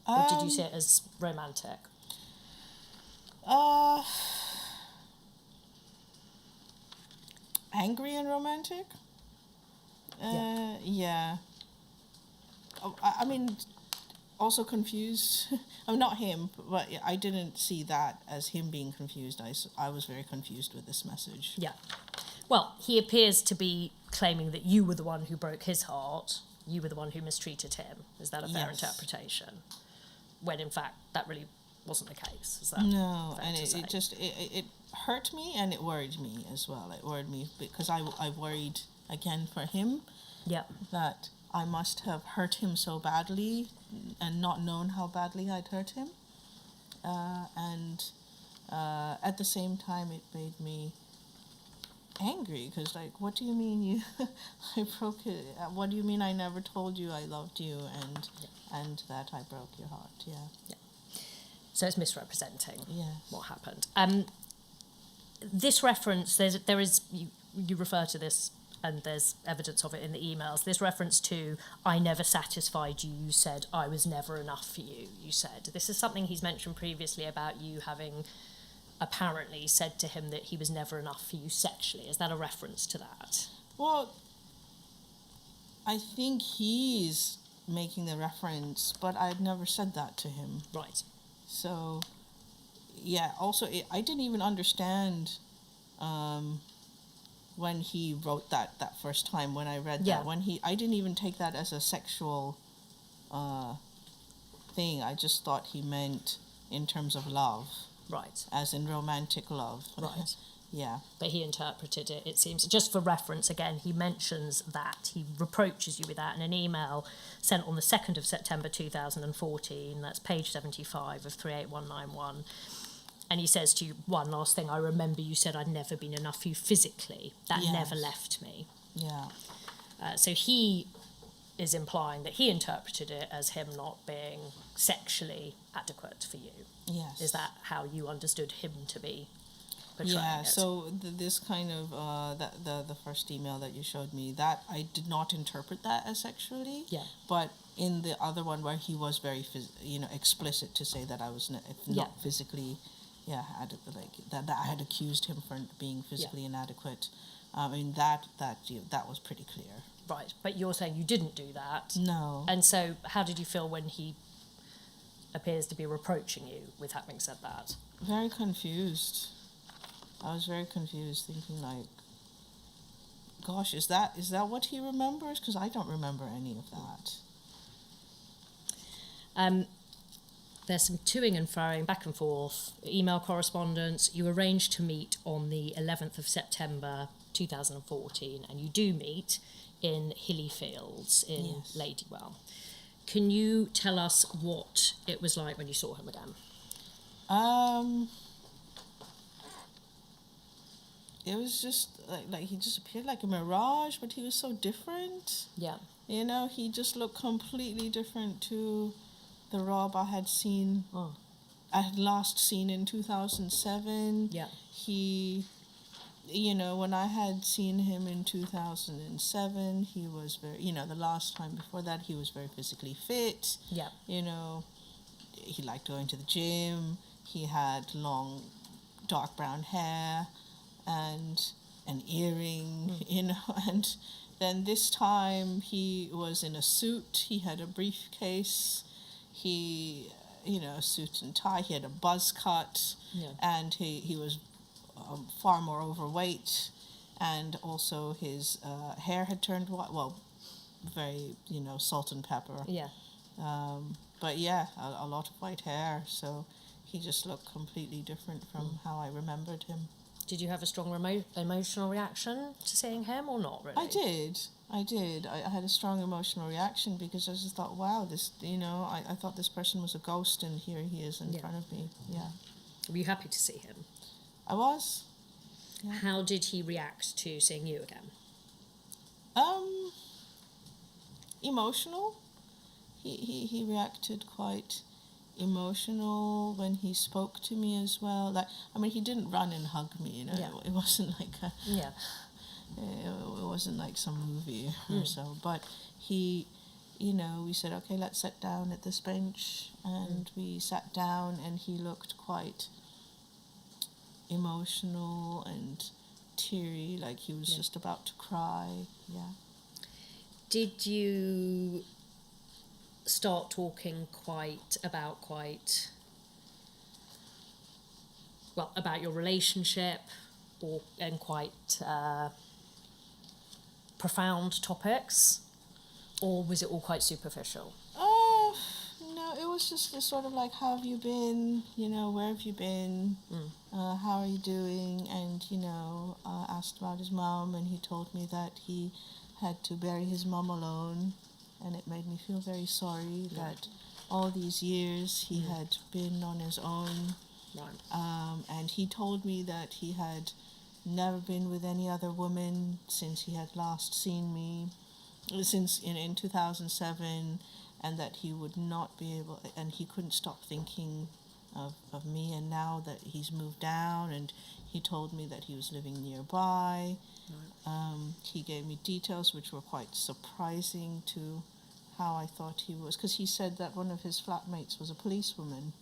Or did you see it as romantic? Angry and romantic? Yeah. I mean, also confused. I'm not him, but I didn't see that as him being confused. I was very confused with this message. Yeah. Well, he appears to be claiming that you were the one who broke his heart. You were the one who mistreated him. Is that a fair interpretation? When in fact that really wasn't the case. Is that no? And it hurt me and it worried me as well. It worried me because I worried again for him. Yeah. That I must have hurt him so badly and not known how badly I'd hurt him. And at the same time, it made me angry because, like, what do you mean I broke it? What do you mean I never told you I loved you and that I broke your heart? Yeah. So it's misrepresenting what happened. This reference, there is you refer to this, and there's evidence of it in the emails. This reference to I never satisfied you. You said I was never enough for you. You said this is something he's mentioned previously about you having apparently said to him that he was never enough for you sexually. Is that a reference to that? Well, I think he's making the reference, but I'd never said that to him. Right. So, yeah, also, I didn't even understand when he wrote that first time, when I read that. I didn't even take that as a sexual thing. I just thought he meant in terms of love. Right. As in romantic love. Right. Yeah. But he interpreted it, it seems, just for reference, again, he mentions that. He reproaches you with that in an email sent on the 2nd of September 2014. That's page 75 of 38191. And he says to you, one last thing, I remember you said I'd never been enough for you physically. That never left me. Yeah. So he is implying that he interpreted it as him not being sexually adequate for you. Yes. Is that how you understood him to be portraying it? So this kind of, the first email that you showed me, that I did not interpret that as sexually. Yeah. But in the other one where he was very, explicit to say that I was not physically, that I had accused him for being physically inadequate. I mean, that was pretty clear. Right, but you're saying you didn't do that. No. And so how did you feel when he appears to be reproaching you with having said that? Very confused. I was very confused, thinking like, gosh, is that what he remembers? Because I don't remember any of that. There's some toing and froing, back and forth, email correspondence. You arranged to meet on the 11th of September 2014, and you do meet in Hilly Fields in Ladywell. Can you tell us what it was like when you saw him again? It was just like he just appeared like a mirage, but he was so different. Yeah. He just looked completely different to the Rob I had seen. Oh. I had last seen in 2007. Yeah. He, when I had seen him in 2007, he was very, the last time before that, he was very physically fit. Yeah. He liked going to the gym. He had long, dark brown hair and an earring, and then this time he was in a suit. He had a briefcase. He, a suit and tie. He had a buzz cut, and he was far more overweight, and also his hair had turned white. Well, very, salt and pepper. Yeah. But yeah, a lot of white hair. So he just looked completely different from how I remembered him. Did you have a strong emotional reaction to seeing him or not really? I did. I had a strong emotional reaction because I just thought, wow, this, I thought this person was a ghost and here he is in front of me. Yeah. Were you happy to see him? I was. Yeah. How did he react to seeing you again? Emotional. He reacted quite emotional when he spoke to me as well. He didn't run and hug me, Yeah. It wasn't like Yeah. It wasn't like some movie or so, but he, we said, okay, let's sit down at this bench, and we sat down, and he looked quite emotional and teary, like he was just about to cry. Yeah. Did you start talking about your relationship and quite profound topics, or was it all quite superficial? No, it was just sort of like, how have you been? Where have you been? How are you doing? And, asked about his mom, and he told me that he had to bury his mom alone, and it made me feel very sorry that all these years he had been on his own. Right. And he told me that he had never been with any other woman since he had last seen me, since in 2007, and that he would not be able, and he couldn't stop thinking of me. And now that he's moved down, and he told me that he was living nearby. Right. He gave me details which were quite surprising to how I thought he was, because he said that one of his flatmates was a policewoman,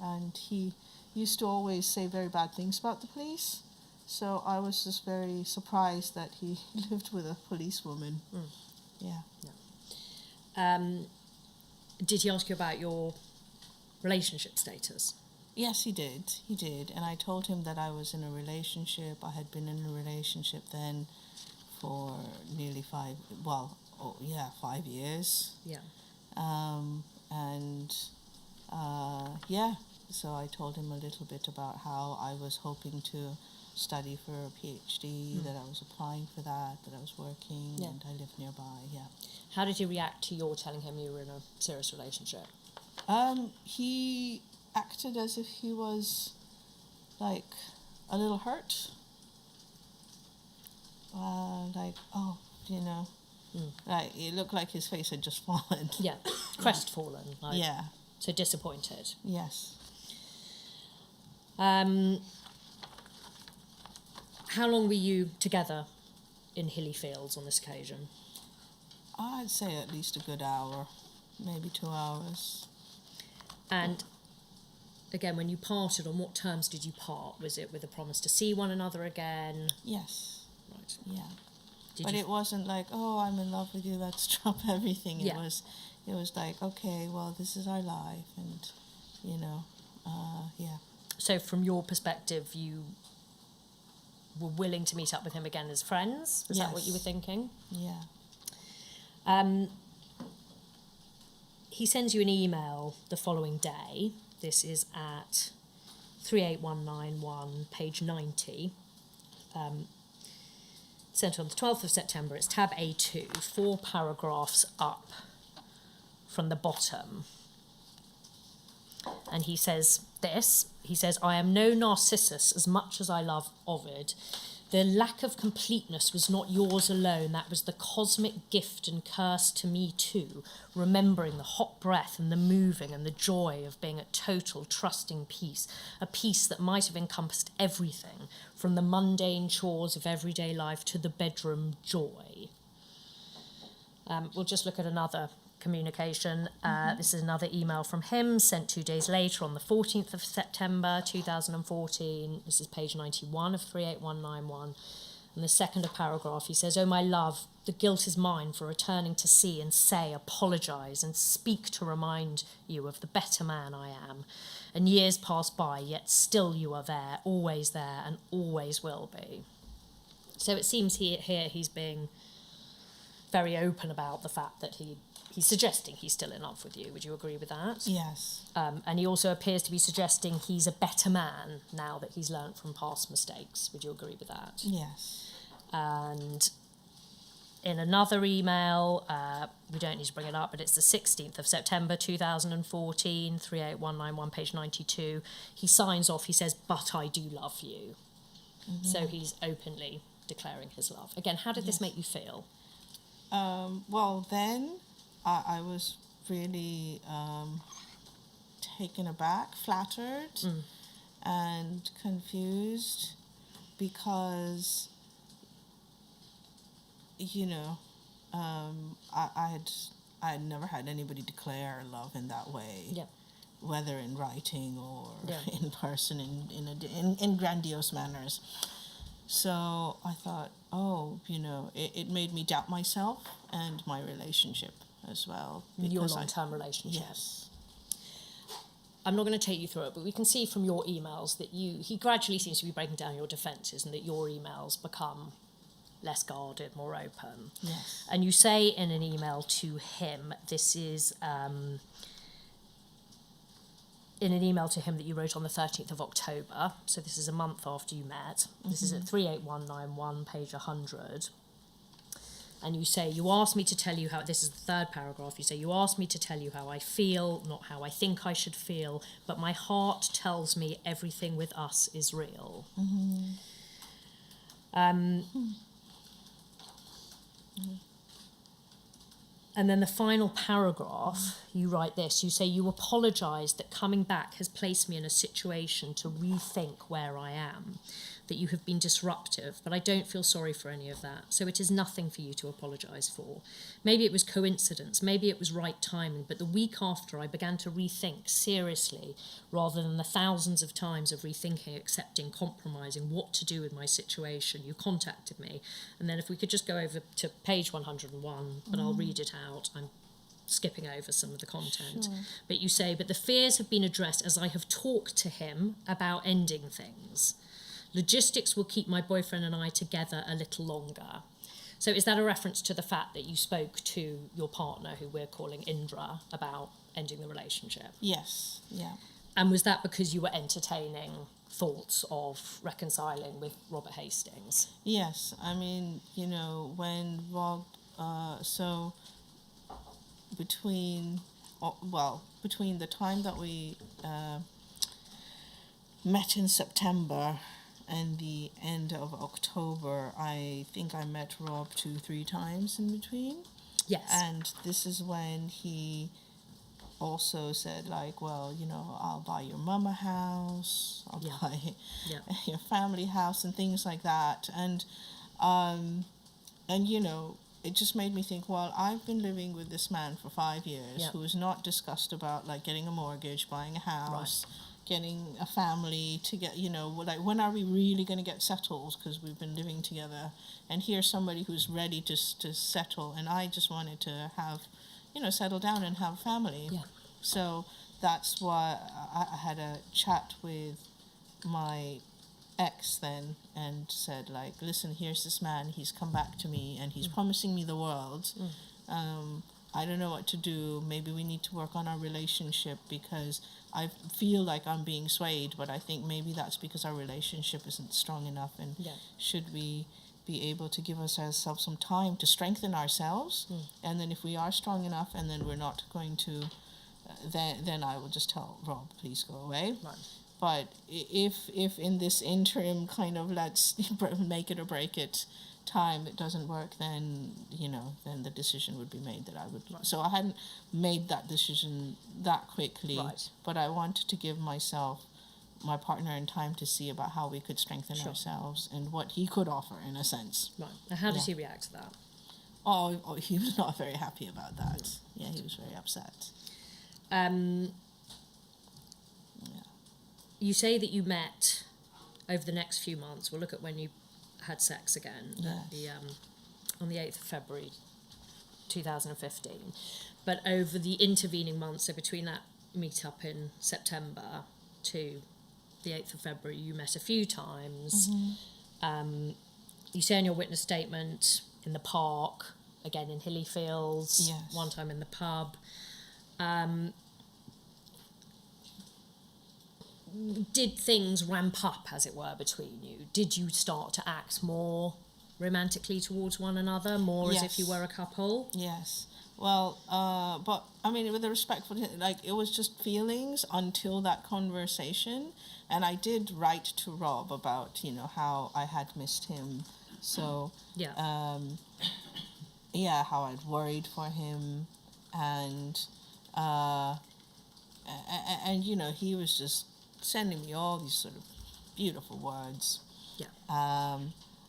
and he used to always say very bad things about the police. So I was just very surprised that he lived with a policewoman. Yeah. Did he ask you about your relationship status? Yes, he did. He did. And I told him that I was in a relationship. I had been in a relationship then for nearly 5 years. Yeah. So I told him a little bit about how I was hoping to study for a PhD, that I was applying for that I was working, and I live nearby, How did he react to your telling him you were in a serious relationship? He acted as if he was, like, a little hurt. Like, it looked like his face had just fallen. Yeah, crestfallen. Yeah. So disappointed. Yes. How long were you together in Hilly Fields on this occasion? I'd say at least a good hour, maybe 2 hours. And again, when you parted, on what terms did you part? Was it with a promise to see one another again? Yes. Right. Yeah. It wasn't like, oh, I'm in love with you, let's drop everything. It was like, okay, well, this is our life, and, So from your perspective, you were willing to meet up with him again as friends? Was that what you were thinking? Yeah. He sends you an email the following day. This is at 38191, page 90. Sent on the 12th of September. It's tab A2, 4 paragraphs up from the bottom. And he says this. He says, I am no Narcissus as much as I love Ovid. The lack of completeness was not yours alone. That was the cosmic gift and curse to me too, remembering the hot breath and the moving and the joy of being at total trusting peace, a peace that might have encompassed everything, from the mundane chores of everyday life to the bedroom joy. We'll just look at another communication. This is another email from him, sent 2 days later on the 14th of September 2014. This is page 91 of 38191. And the second paragraph, he says, oh, my love, the guilt is mine for returning to see and say, apologise and speak to remind you of the better man I am. And years pass by, yet still you are there, and always will be. So it seems here he's being very open about the fact that he's suggesting he's still in love with you. Would you agree with that? Yes. And he also appears to be suggesting he's a better man now that he's learnt from past mistakes. Would you agree with that? Yes. And in another email, we don't need to bring it up, but it's the 16th of September 2014, 38191, page 92. He signs off, he says, "But I do love you." Mm-hmm. So he's openly declaring his love. Again, how did this make you feel? Well, then I was really taken aback, flattered, and confused, because, you know, I had never had anybody declare love in that way, whether in writing or in person, in grandiose manners. So I thought, it made me doubt myself and my relationship as well. Your long-term relationship. Yes. I'm not going to take you through it, but we can see from your emails that he gradually seems to be breaking down your defences, and that your emails become less guarded, more open. Yes. And you say in an email to him, this is in an email to him that you wrote on the 13th of October, so this is a month after you met. This is at 38191, page 100. And you say, "You asked me to tell you how," this is the third paragraph, you say, "You asked me to tell you how I feel, not how I think I should feel, but my heart tells me everything with us is real." And then the final paragraph, you write this. You say, "You apologise that coming back has placed me in a situation to rethink where I am, that you have been disruptive, but I don't feel sorry for any of that. So it is nothing for you to apologise for. Maybe it was coincidence, maybe it was right timing, but the week after I began to rethink seriously, rather than the thousands of times of rethinking, accepting, compromising what to do with my situation, you contacted me." And then if we could just go over to page 101, but I'll read it out. I'm skipping over some of the content. Sure. But you say, "But the fears have been addressed as I have talked to him about ending things. Logistics will keep my boyfriend and I together a little longer." So is that a reference to the fact that you spoke to your partner, who we're calling Indra, about ending the relationship? Yes, yeah. And was that because you were entertaining thoughts of reconciling with Robert Hastings? Yes, I mean, when Rob, between the time that we met in September and the end of October, I think I met Rob 2-3 times in between. Yes. And this is when he also said, like, well, I'll buy your mum a house, I'll buy your family house, and things like that. And it just made me think, well, I've been living with this man for 5 years who has not discussed about, like, getting a mortgage, buying a house, getting a family, to get, like, when are we really going to get settled, because we've been living together. And here's somebody who's ready to settle, and I just wanted to have, settle down and have a family. Yeah. So that's why I had a chat with my ex then, and said, like, listen, here's this man, he's come back to me and he's promising me the world. I don't know what to do. Maybe we need to work on our relationship, because I feel like I'm being swayed, but I think maybe that's because our relationship isn't strong enough, and should we be able to give ourselves some time to strengthen ourselves, and then if we are strong enough, and then we're not going to, then I will just tell Rob, please go away. Right. But if in this interim kind of let's make it or break it time it doesn't work, then then the decision would be made that I would. Right. So I hadn't made that decision that quickly, but I wanted to give my partner in time to see about how we could strengthen ourselves and what he could offer, in a sense. Right. And how did he react to that? Oh, he was not very happy about that. Yeah, he was very upset. You say that you met over the next few months. We'll look at when you had sex again, on the 8th of February 2015. But over the intervening months, so between that meet-up in September to the 8th of February, you met a few times. You say in your witness statement, in the park, again in Hillyfields, Yes. one time in the pub. Did things ramp up, as it were, between you? Did you start to act more romantically towards one another, more as if you were a couple? Yes. Well, but I mean, with the respect for him, like, it was just feelings until that conversation, and I did write to Rob about, you know, how I had missed him. So how I'd worried for him, and you know, he was just sending me all these sort of beautiful words. Yeah.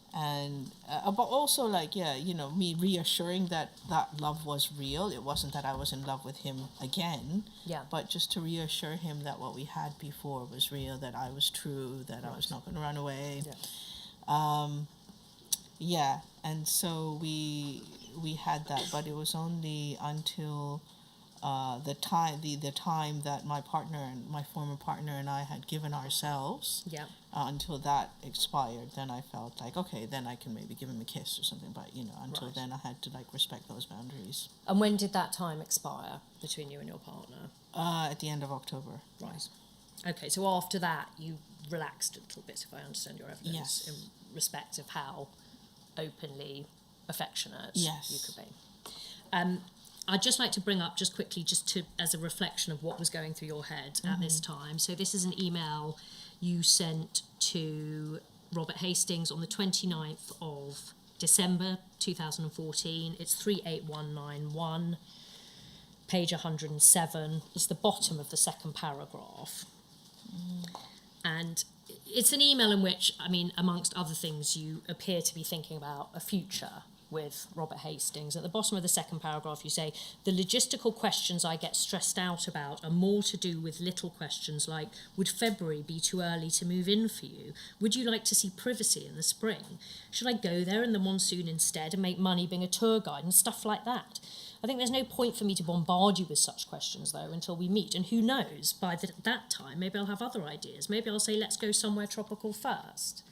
But also, like, you know, me reassuring that love was real. It wasn't that I was in love with him again. Yeah. But just to reassure him that what we had before was real, that I was true, that I was not going to run away. Yeah. And so we had that, but it was only until the time that my former partner and I had given ourselves, until that expired, then I felt like, okay, then I can maybe give him a kiss or something. But, you know, until then I had to, like, respect those boundaries. And when did that time expire between you and your partner? At the end of October. Right. Okay, so after that you relaxed a little bit, if I understand your evidence, Yes. in respect of how openly affectionate Yes. you could be. I'd just like to bring up just quickly, as a reflection of what was going through your head at this time. So this is an email you sent to Robert Hastings on the 29th of December 2014. It's 38191, page 107. It's the bottom of the second paragraph. And it's an email in which, I mean, amongst other things, you appear to be thinking about a future with Robert Hastings. At the bottom of the second paragraph, you say, the logistical questions I get stressed out about are more to do with little questions like, would February be too early to move in for you? Would you like to see privacy in the spring? Should I go there in the monsoon instead and make money being a tour guide and stuff like that? I think there's no point for me to bombard you with such questions, though, until we meet. And who knows, by that time, maybe I'll have other ideas. Maybe I'll say, let's go somewhere tropical first.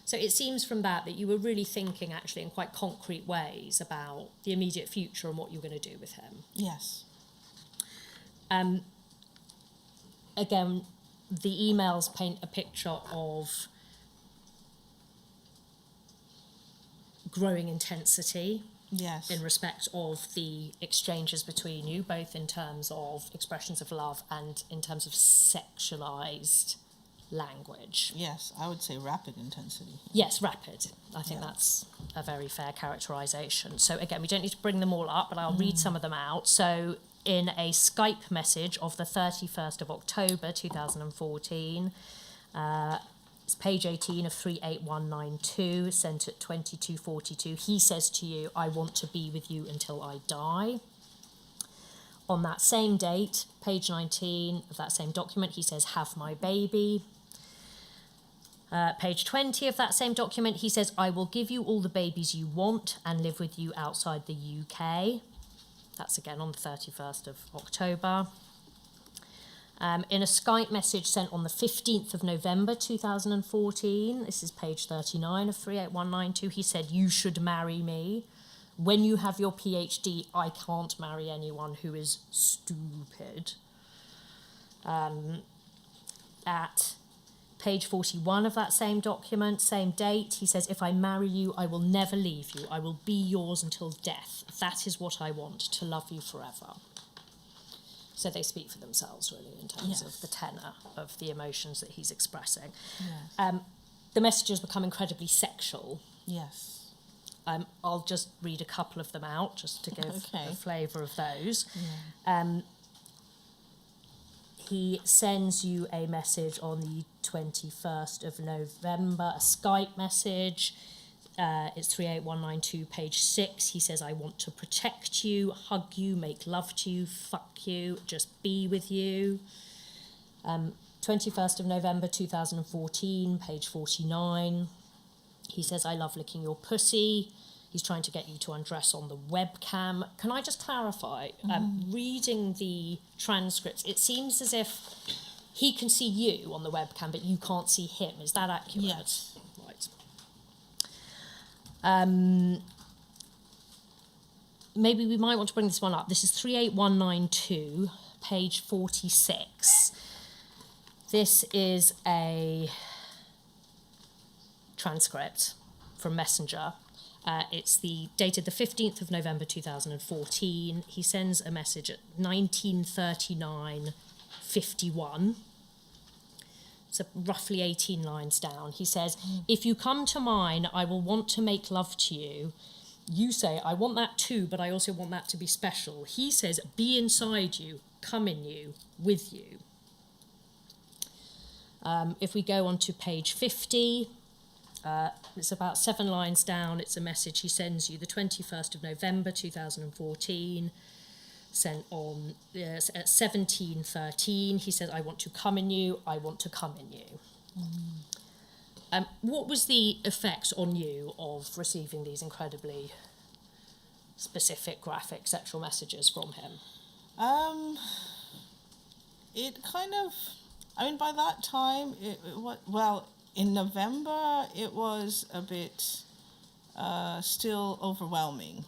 So it seems from that you were really thinking, actually, in quite concrete ways about the immediate future and what you were going to do with him. Yes. Again, the emails paint a picture of growing intensity. Yes. In respect of the exchanges between you, both in terms of expressions of love and in terms of sexualized language. Yes, I would say rapid intensity. Yes, rapid. I think that's a very fair characterization. So again, we don't need to bring them all up, but I'll read some of them out. So in a Skype message of the 31st of October 2014, it's page 18 of 38192, sent at 22:42. He says to you, I want to be with you until I die. On that same date, page 19 of that same document, he says, have my baby. Page 20 of that same document, he says, I will give you all the babies you want and live with you outside the UK. That's again on the 31st of October. In a Skype message sent on the 15th of November 2014, this is page 39 of 38192, he said, you should marry me. When you have your PhD, I can't marry anyone who is stupid. At page 41 of that same document, same date, he says, if I marry you, I will never leave you. I will be yours until death. That is what I want, to love you forever. So they speak for themselves, really, in terms of the tenor of the emotions that he's expressing. Yes. The messages become incredibly sexual. Yes. I'll just read a couple of them out, just to give a flavour of those. Yeah. He sends you a message on the 21st of November, a Skype message. It's 38192, page 6. He says, I want to protect you, hug you, make love to you, fuck you, just be with you. 21st of November 2014, page 49. He says, I love licking your pussy. He's trying to get you to undress on the webcam. Can I just clarify? Reading the transcripts, it seems as if he can see you on the webcam, but you can't see him. Is that accurate? Yes. Right. 21st maybe we might want to bring this one up. This is 38192, page 46. This is a transcript from Messenger. It's dated the 15th of November 2014. He sends a message at 19:39:51. So roughly 18 lines down. He says, "If you come to mine, I will want to make love to you. You say, I want that too, but I also want that to be special. He says, be inside you, come in you, with you." If we go on to page 50, it's about 7 lines down. It's a message he sends you the 21st of November 2014, sent on at 17:13. He said, "I want to come in you, I want to come in you." What was the effect on you of receiving these incredibly specific, graphic sexual messages from him? It kind of, by that time, in November, it was a bit still overwhelming.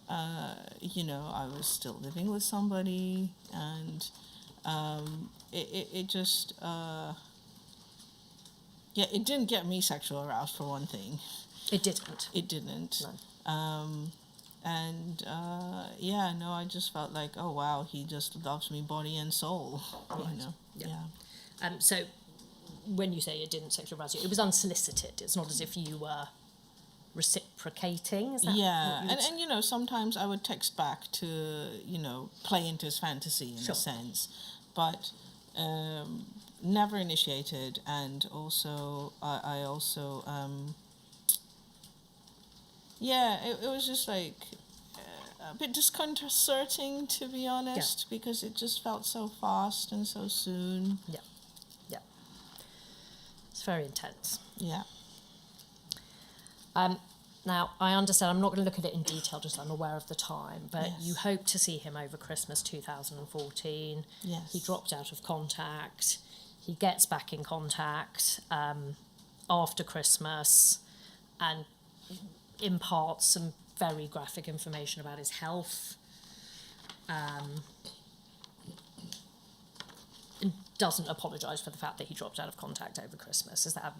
I was still living with somebody, and it just, it didn't get me sexual aroused, for one thing. It didn't. It didn't. No. I just felt like, oh wow, he just loves me body and soul. Right. Yeah. So when you say it didn't sexually arouse you, it was unsolicited. It's not as if you were reciprocating. Is that and sometimes I would text back to play into his fantasy in a sense, but never initiated. And also I also it was just like a bit disconcerting, to be honest, because it just felt so fast and so soon. Yeah. It's very intense. Yeah. Now, I understand, I'm not going to look at it in detail, just I'm aware of the time, but Yes. you hope to see him over Christmas 2014. Yes. He dropped out of contact. He gets back in contact after Christmas and imparts some very graphic information about his health. And doesn't apologise for the fact that he dropped out of contact over Christmas. Is that a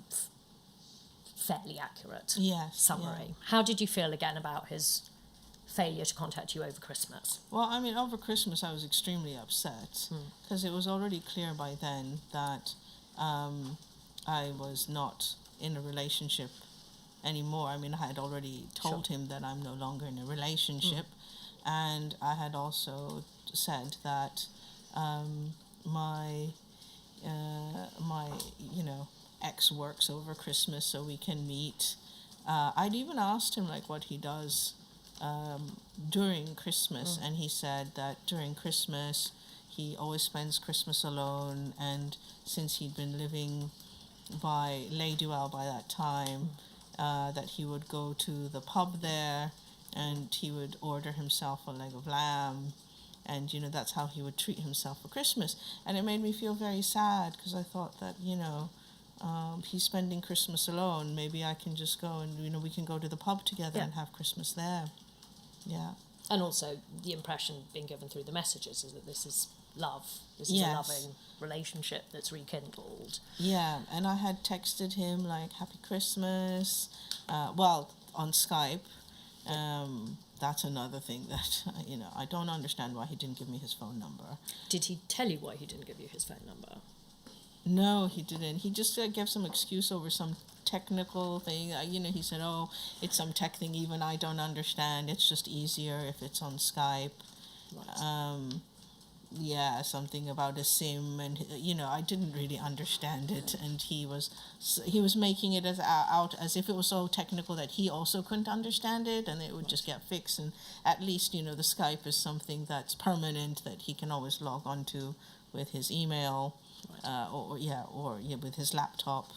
fairly accurate summary? Yeah. How did you feel again about his failure to contact you over Christmas? Well, over Christmas I was extremely upset because it was already clear by then that I was not in a relationship anymore. I had already told him that I'm no longer in a relationship, and I had also said that my ex works over Christmas, so we can meet. I'd even asked him what he does during Christmas, and he said that during Christmas he always spends Christmas alone, and since he'd been living by Ladywell by that time, that he would go to the pub there and he would order himself a leg of lamb, and that's how he would treat himself for Christmas. And it made me feel very sad, because I thought that he's spending Christmas alone. Maybe I can just go and we can go to the pub together and have Christmas there. Yeah. And also the impression being given through the messages is that this is love. This is a loving relationship that's rekindled. Yeah, and I had texted him Happy Christmas, on Skype. That's another thing that, I don't understand why he didn't give me his phone number. Did he tell you why he didn't give you his phone number? No, he didn't. He just gave some excuse over some technical thing. He said, oh, it's some tech thing even I don't understand. It's just easier if it's on Skype. Right. Something about a SIM, and I didn't really understand it, and he was making it out as if it was so technical that he also couldn't understand it, and it would just get fixed. And at least the Skype is something that's permanent, that he can always log on to with his email, or with his laptop.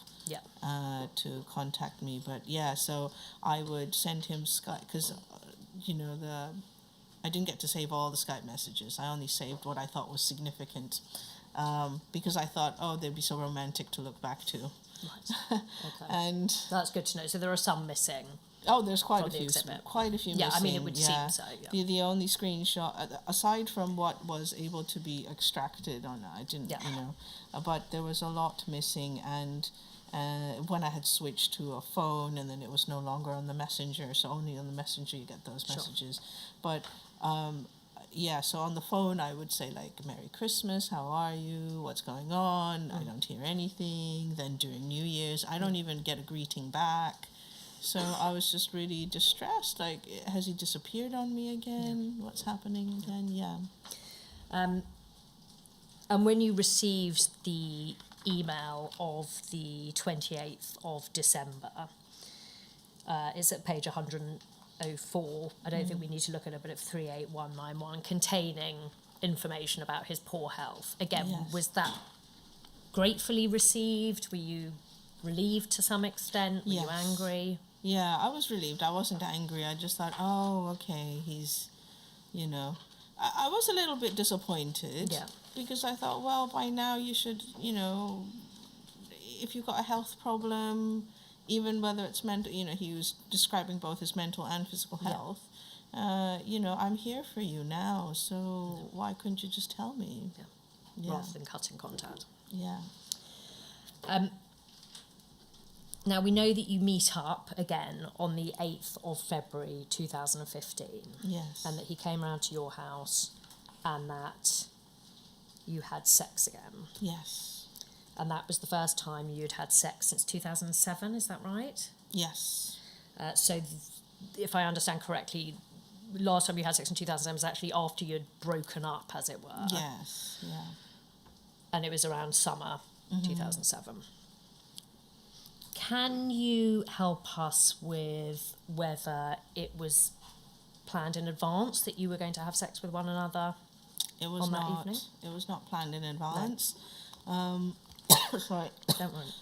To contact me. But so I would send him Skype, because I didn't get to save all the Skype messages. I only saved what I thought was significant, because I thought, oh, they'd be so romantic to look back to. Right. Okay. And that's good to know. So there are some missing. Oh, there's quite from a the few, exhibit. quite a few Yeah, missing. I mean, it would seem so, yeah. The only screenshot, aside from what was able to be extracted on, I didn't, but there was a lot missing, and when I had switched to a phone, and then it was no longer on the messenger, so only on the messenger you get those messages. But so on the phone I would say like, Merry Christmas, how are you, what's going on, I don't hear anything. Then during New Year's I don't even get a greeting back, so I was just really distressed, like, has he disappeared on me again? What's happening again? And when you received the email of the 28th of December, it's at page 104. I don't think we need to look at it, but it's 38191, containing information about his poor health. Again, was that gratefully received? Were you relieved to some extent? Were you angry? Yeah, I was relieved. I wasn't angry. I just thought, oh, okay, he's, I was a little bit disappointed. Yeah. Because I thought, well, by now you should, if you've got a health problem, even whether it's mental, he was describing both his mental and physical health. I'm here for you now, so why couldn't you just tell me? Yeah. Rather than cutting contact. Yeah. Now, we know that you meet up again on the 8th of February 2015. Yes. And that he came round to your house and that you had sex again. Yes. And that was the first time you'd had sex since 2007, is that right? Yes. If I understand correctly, last time you had sex in 2007 was actually after you'd broken up, as it were. Yes, yeah. And it was around summer 2007. Can you help us with whether it was planned in advance that you were going to have sex with one another? It was on not. That evening? It was not planned in advance. No. Sorry. Don't worry.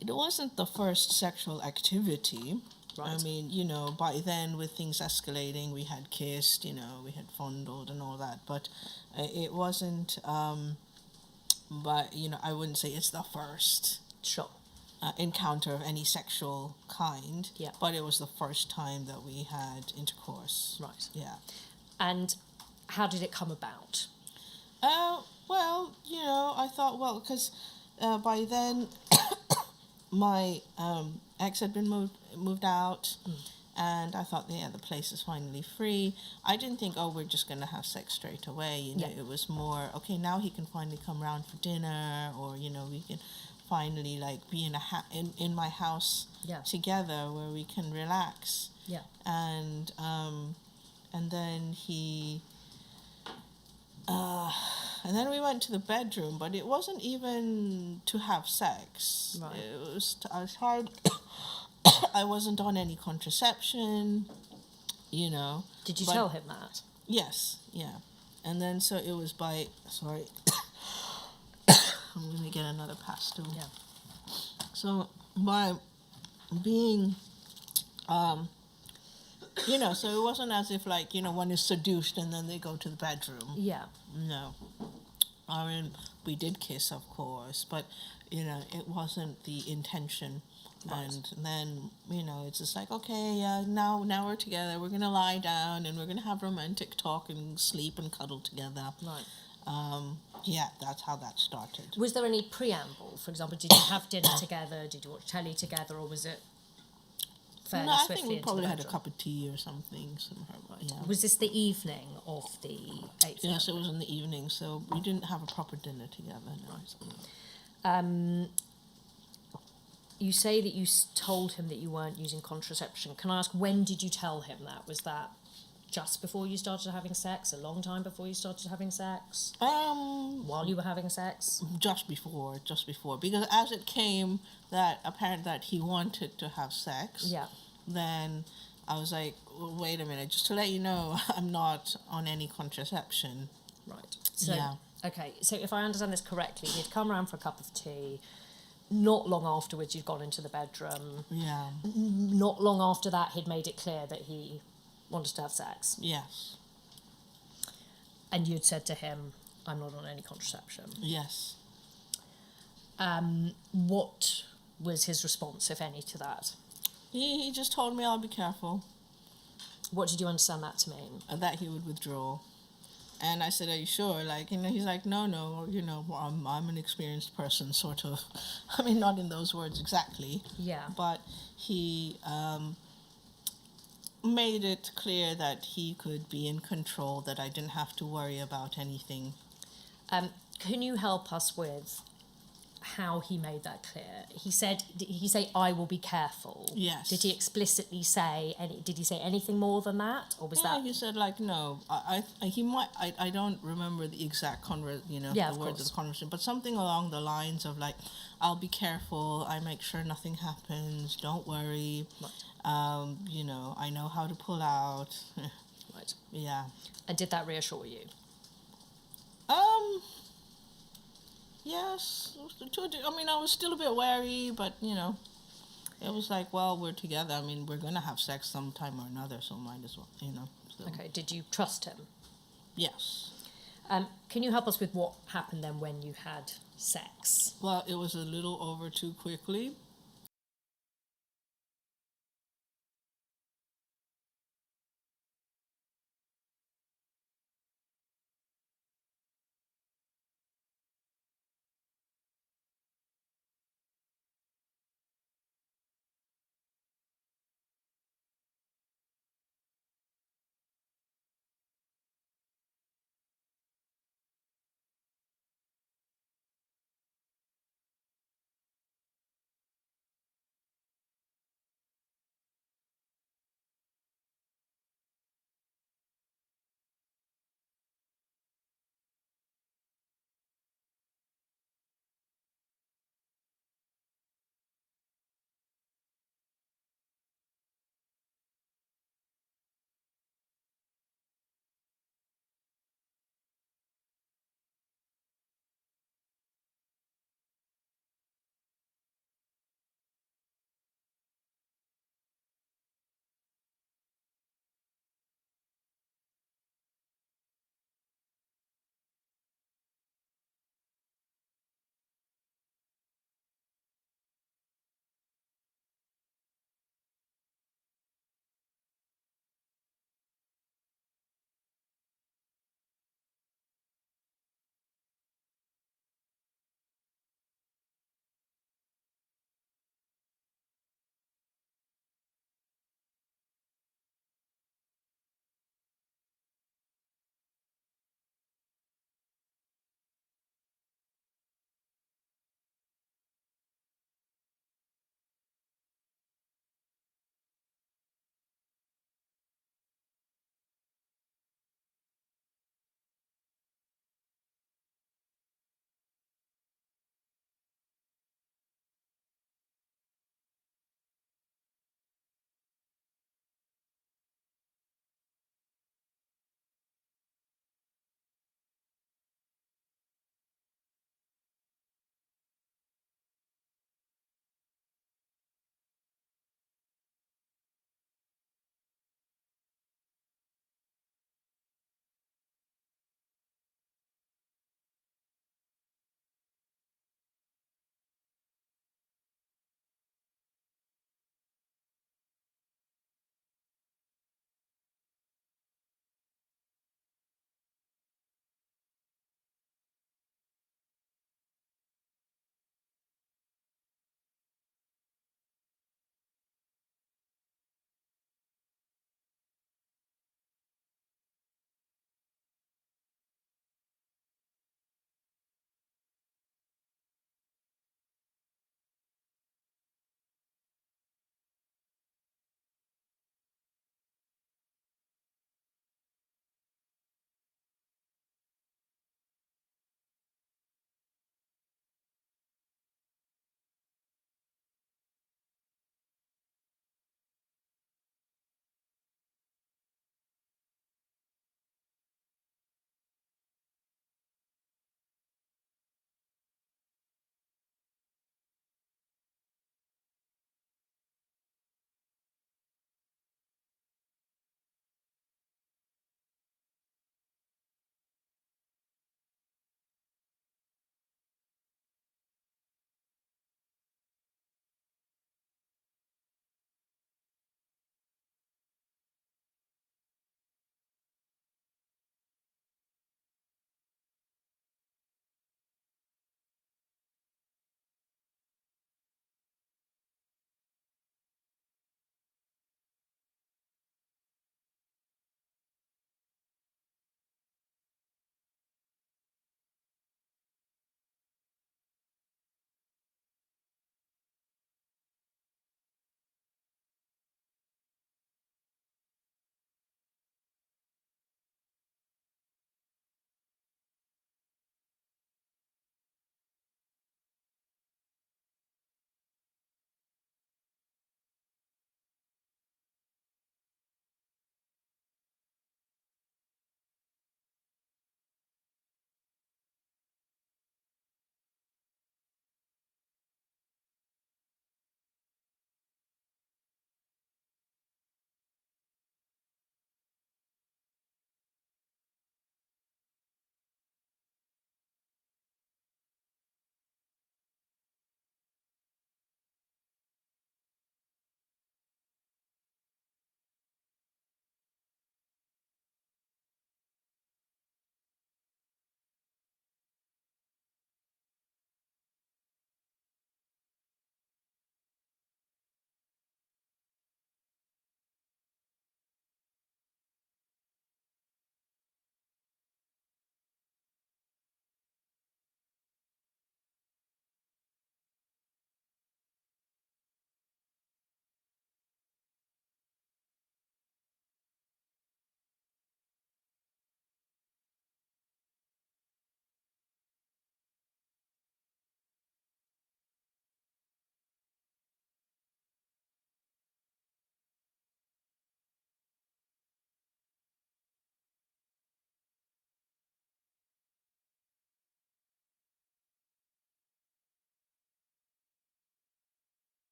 It wasn't the first sexual activity. Right. I mean, by then, with things escalating, we had kissed, we had fondled and all that. But it wasn't. But I wouldn't say it's the first. Sure. Encounter of any sexual kind. Yeah. But it was the first time that we had intercourse. Right. Yeah. And how did it come about? Well, I thought, because by then my ex had been moved out, and I thought, the place is finally free. I didn't think, we're just going to have sex straight away. It was more, okay, now he can finally come round for dinner, or, we can finally, like, be in my house together where we can relax. Yeah. And then he... and then we went to the bedroom, but it wasn't even to have sex. Right. It was I was hard. I wasn't on any contraception, Did you tell him that? Yes, yeah. And then so it was sorry, I'm going to get another pastel. Yeah. So by being, so it wasn't as if, like, one is seduced and then they go to the bedroom. Yeah. No. I mean, we did kiss, of course, but, it wasn't the intention. Right. And then, it's just like, okay, now we're together. We're going to lie down and we're going to have romantic talk and sleep and cuddle together. Right. That's how that started. Was there any preamble? For example, did you have dinner together? Did you watch telly together? Or was it fairly No, I swiftly think we into probably the had a bedroom? cup of tea or something. Right. Yeah. Was this the evening of the 8th? Yes, it was in the evening, so we didn't have a proper dinner together. No. Right. You say that you told him that you weren't using contraception. Can I ask, when did you tell him that? Was that just before you started having sex? A long time before you started having sex? While you were having sex? Just before. Because as it came that apparent that he wanted to have sex, then I was like, well, wait a minute, just to let you know, I'm not on any contraception. Right. So, okay, so if I understand this correctly, he'd come around for a cup of tea. Not long afterwards, you'd gone into the bedroom. Yeah. Not long after that, he'd made it clear that he wanted to have sex. Yes. And you'd said to him, I'm not on any contraception. Yes. What was his response, if any, to that? He just told me I'll be careful. What did you understand that to mean? That he would withdraw. And I said, are you sure? Like, he's like, no, I'm an experienced person, sort of. I mean, not in those words exactly. Yeah. But he made it clear that he could be in control, that I didn't have to worry about anything. Can you help us with how he made that clear? He said, did he say, I will be careful? Yes. Did he explicitly say did he say anything more than that? Or was that... he said, like, no. I don't remember the exact the words of the conversation, but something along the lines of, like, I'll be careful, I make sure nothing happens, don't worry. Right. I know how to pull out. Right. Yeah. And did that reassure you? Yes. I mean, I was still a bit wary, but, it was like, well, we're together. I mean, we're going to have sex sometime or another, so might as well, So. Okay, did you trust him? Yes. Can you help us with what happened then when you had sex? Well, it was a little over too quickly.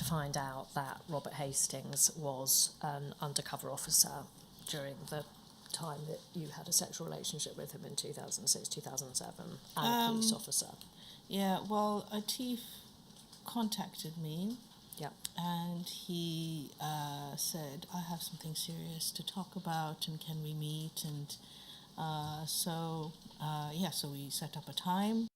find out that Robert Hastings was an undercover officer during the time that you had a sexual relationship with him in 2006, 2007, and a police officer? Yeah, well, Atif contacted me. Yeah. And he said, I have something serious to talk about, and can we meet? And so we set up a time.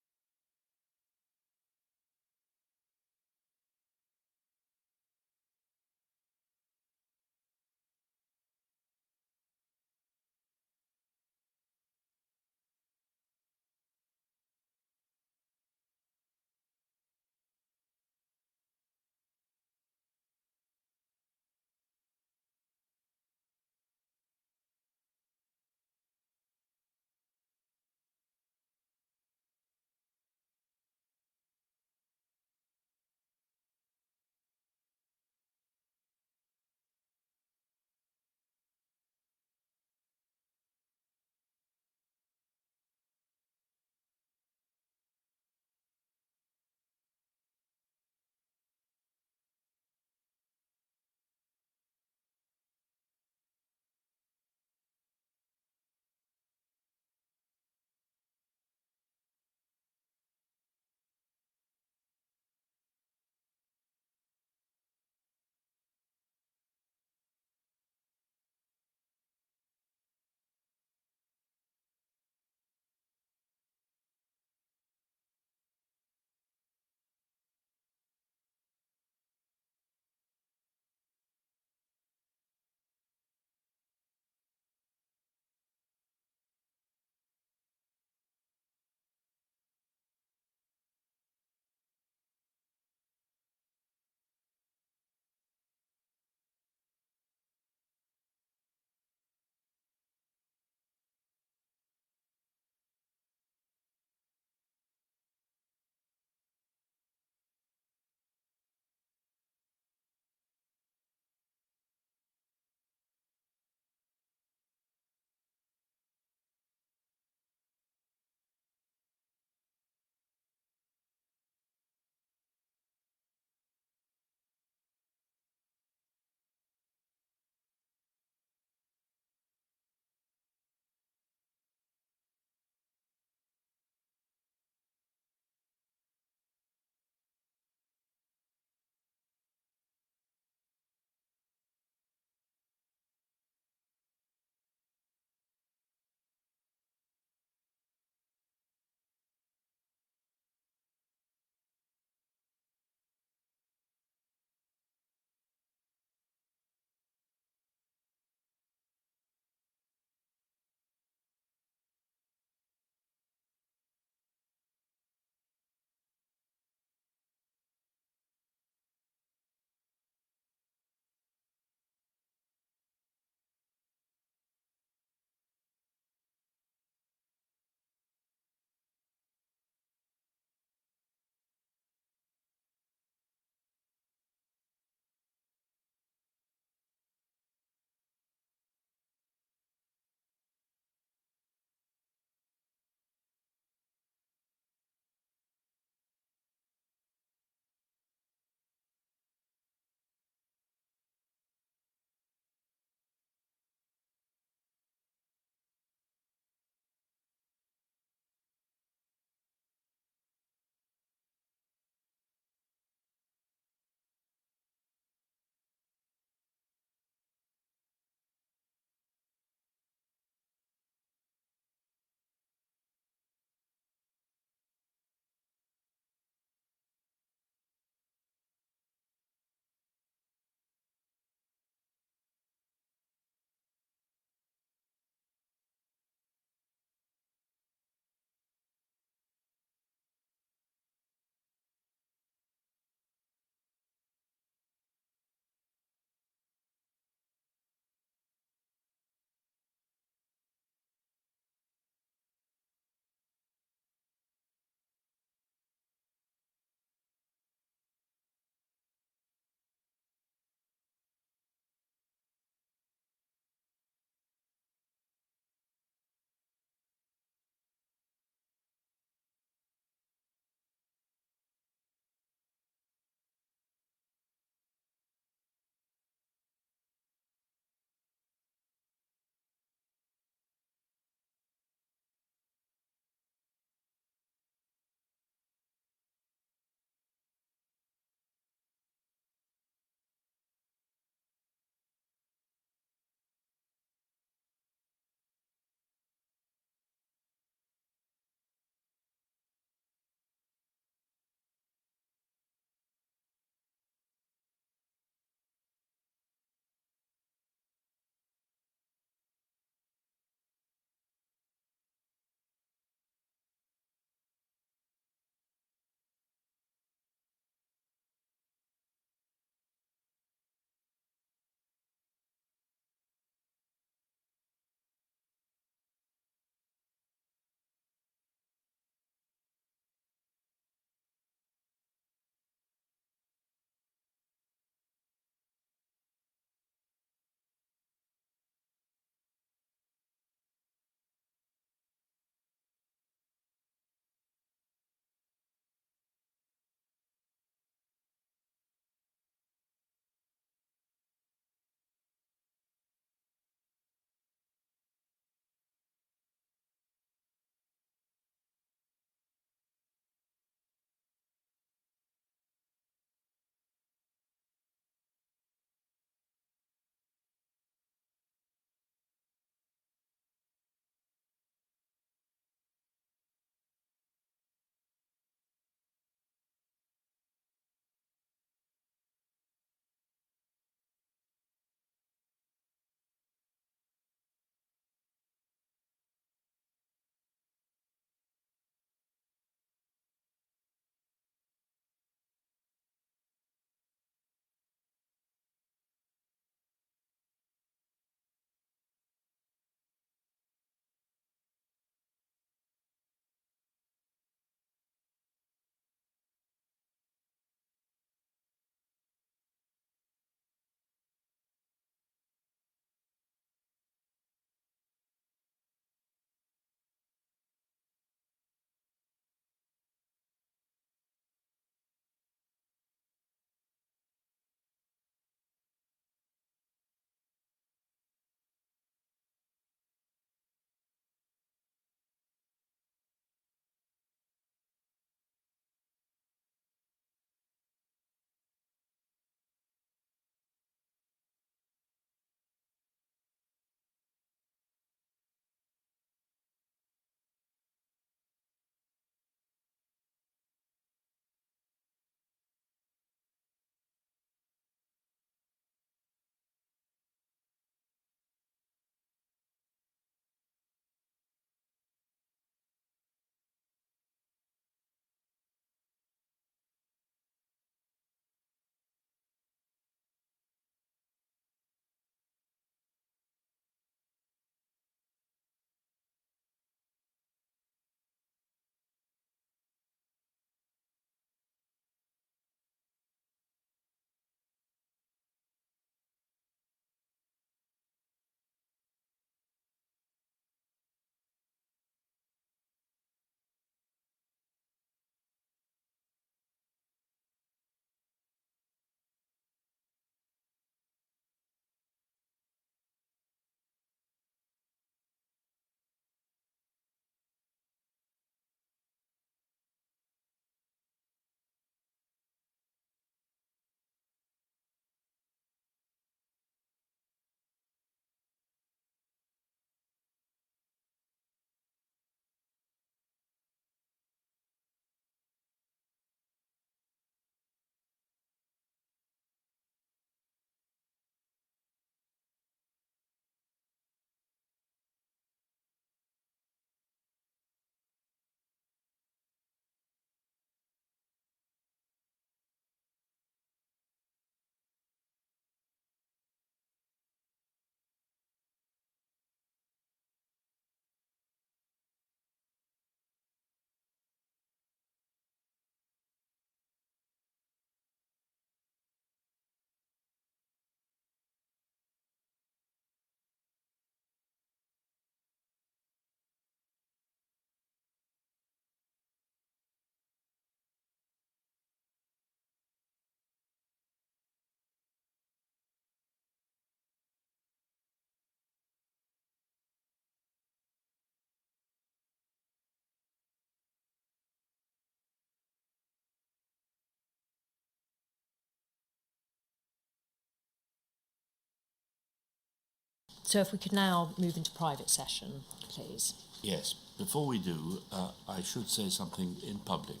So if we could now move into private session, please. Yes. Before we do, I should say something in public,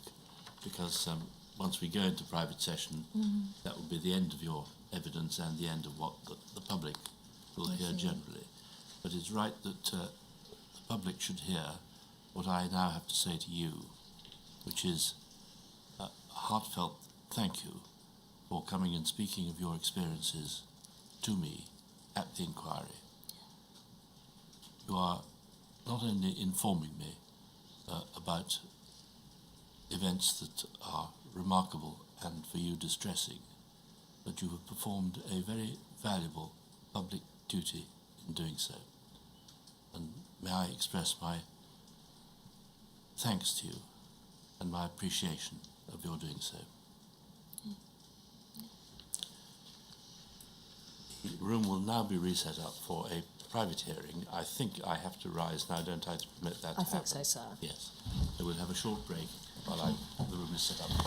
because once we go into private session, that will be the end of your evidence and the end of what the public will hear generally. But it's right that the public should hear what I now have to say to you, which is a heartfelt thank you for coming and speaking of your experiences to me at the inquiry. You are not only informing me about events that are remarkable and for you distressing, but you have performed a very valuable public duty in doing so. And may I express my thanks to you and my appreciation of your doing so. The room will now be reset up for a private hearing. I think I have to rise now, don't I, to permit that to happen? I think so, sir. Yes. So we'll have a short break while the room is set up.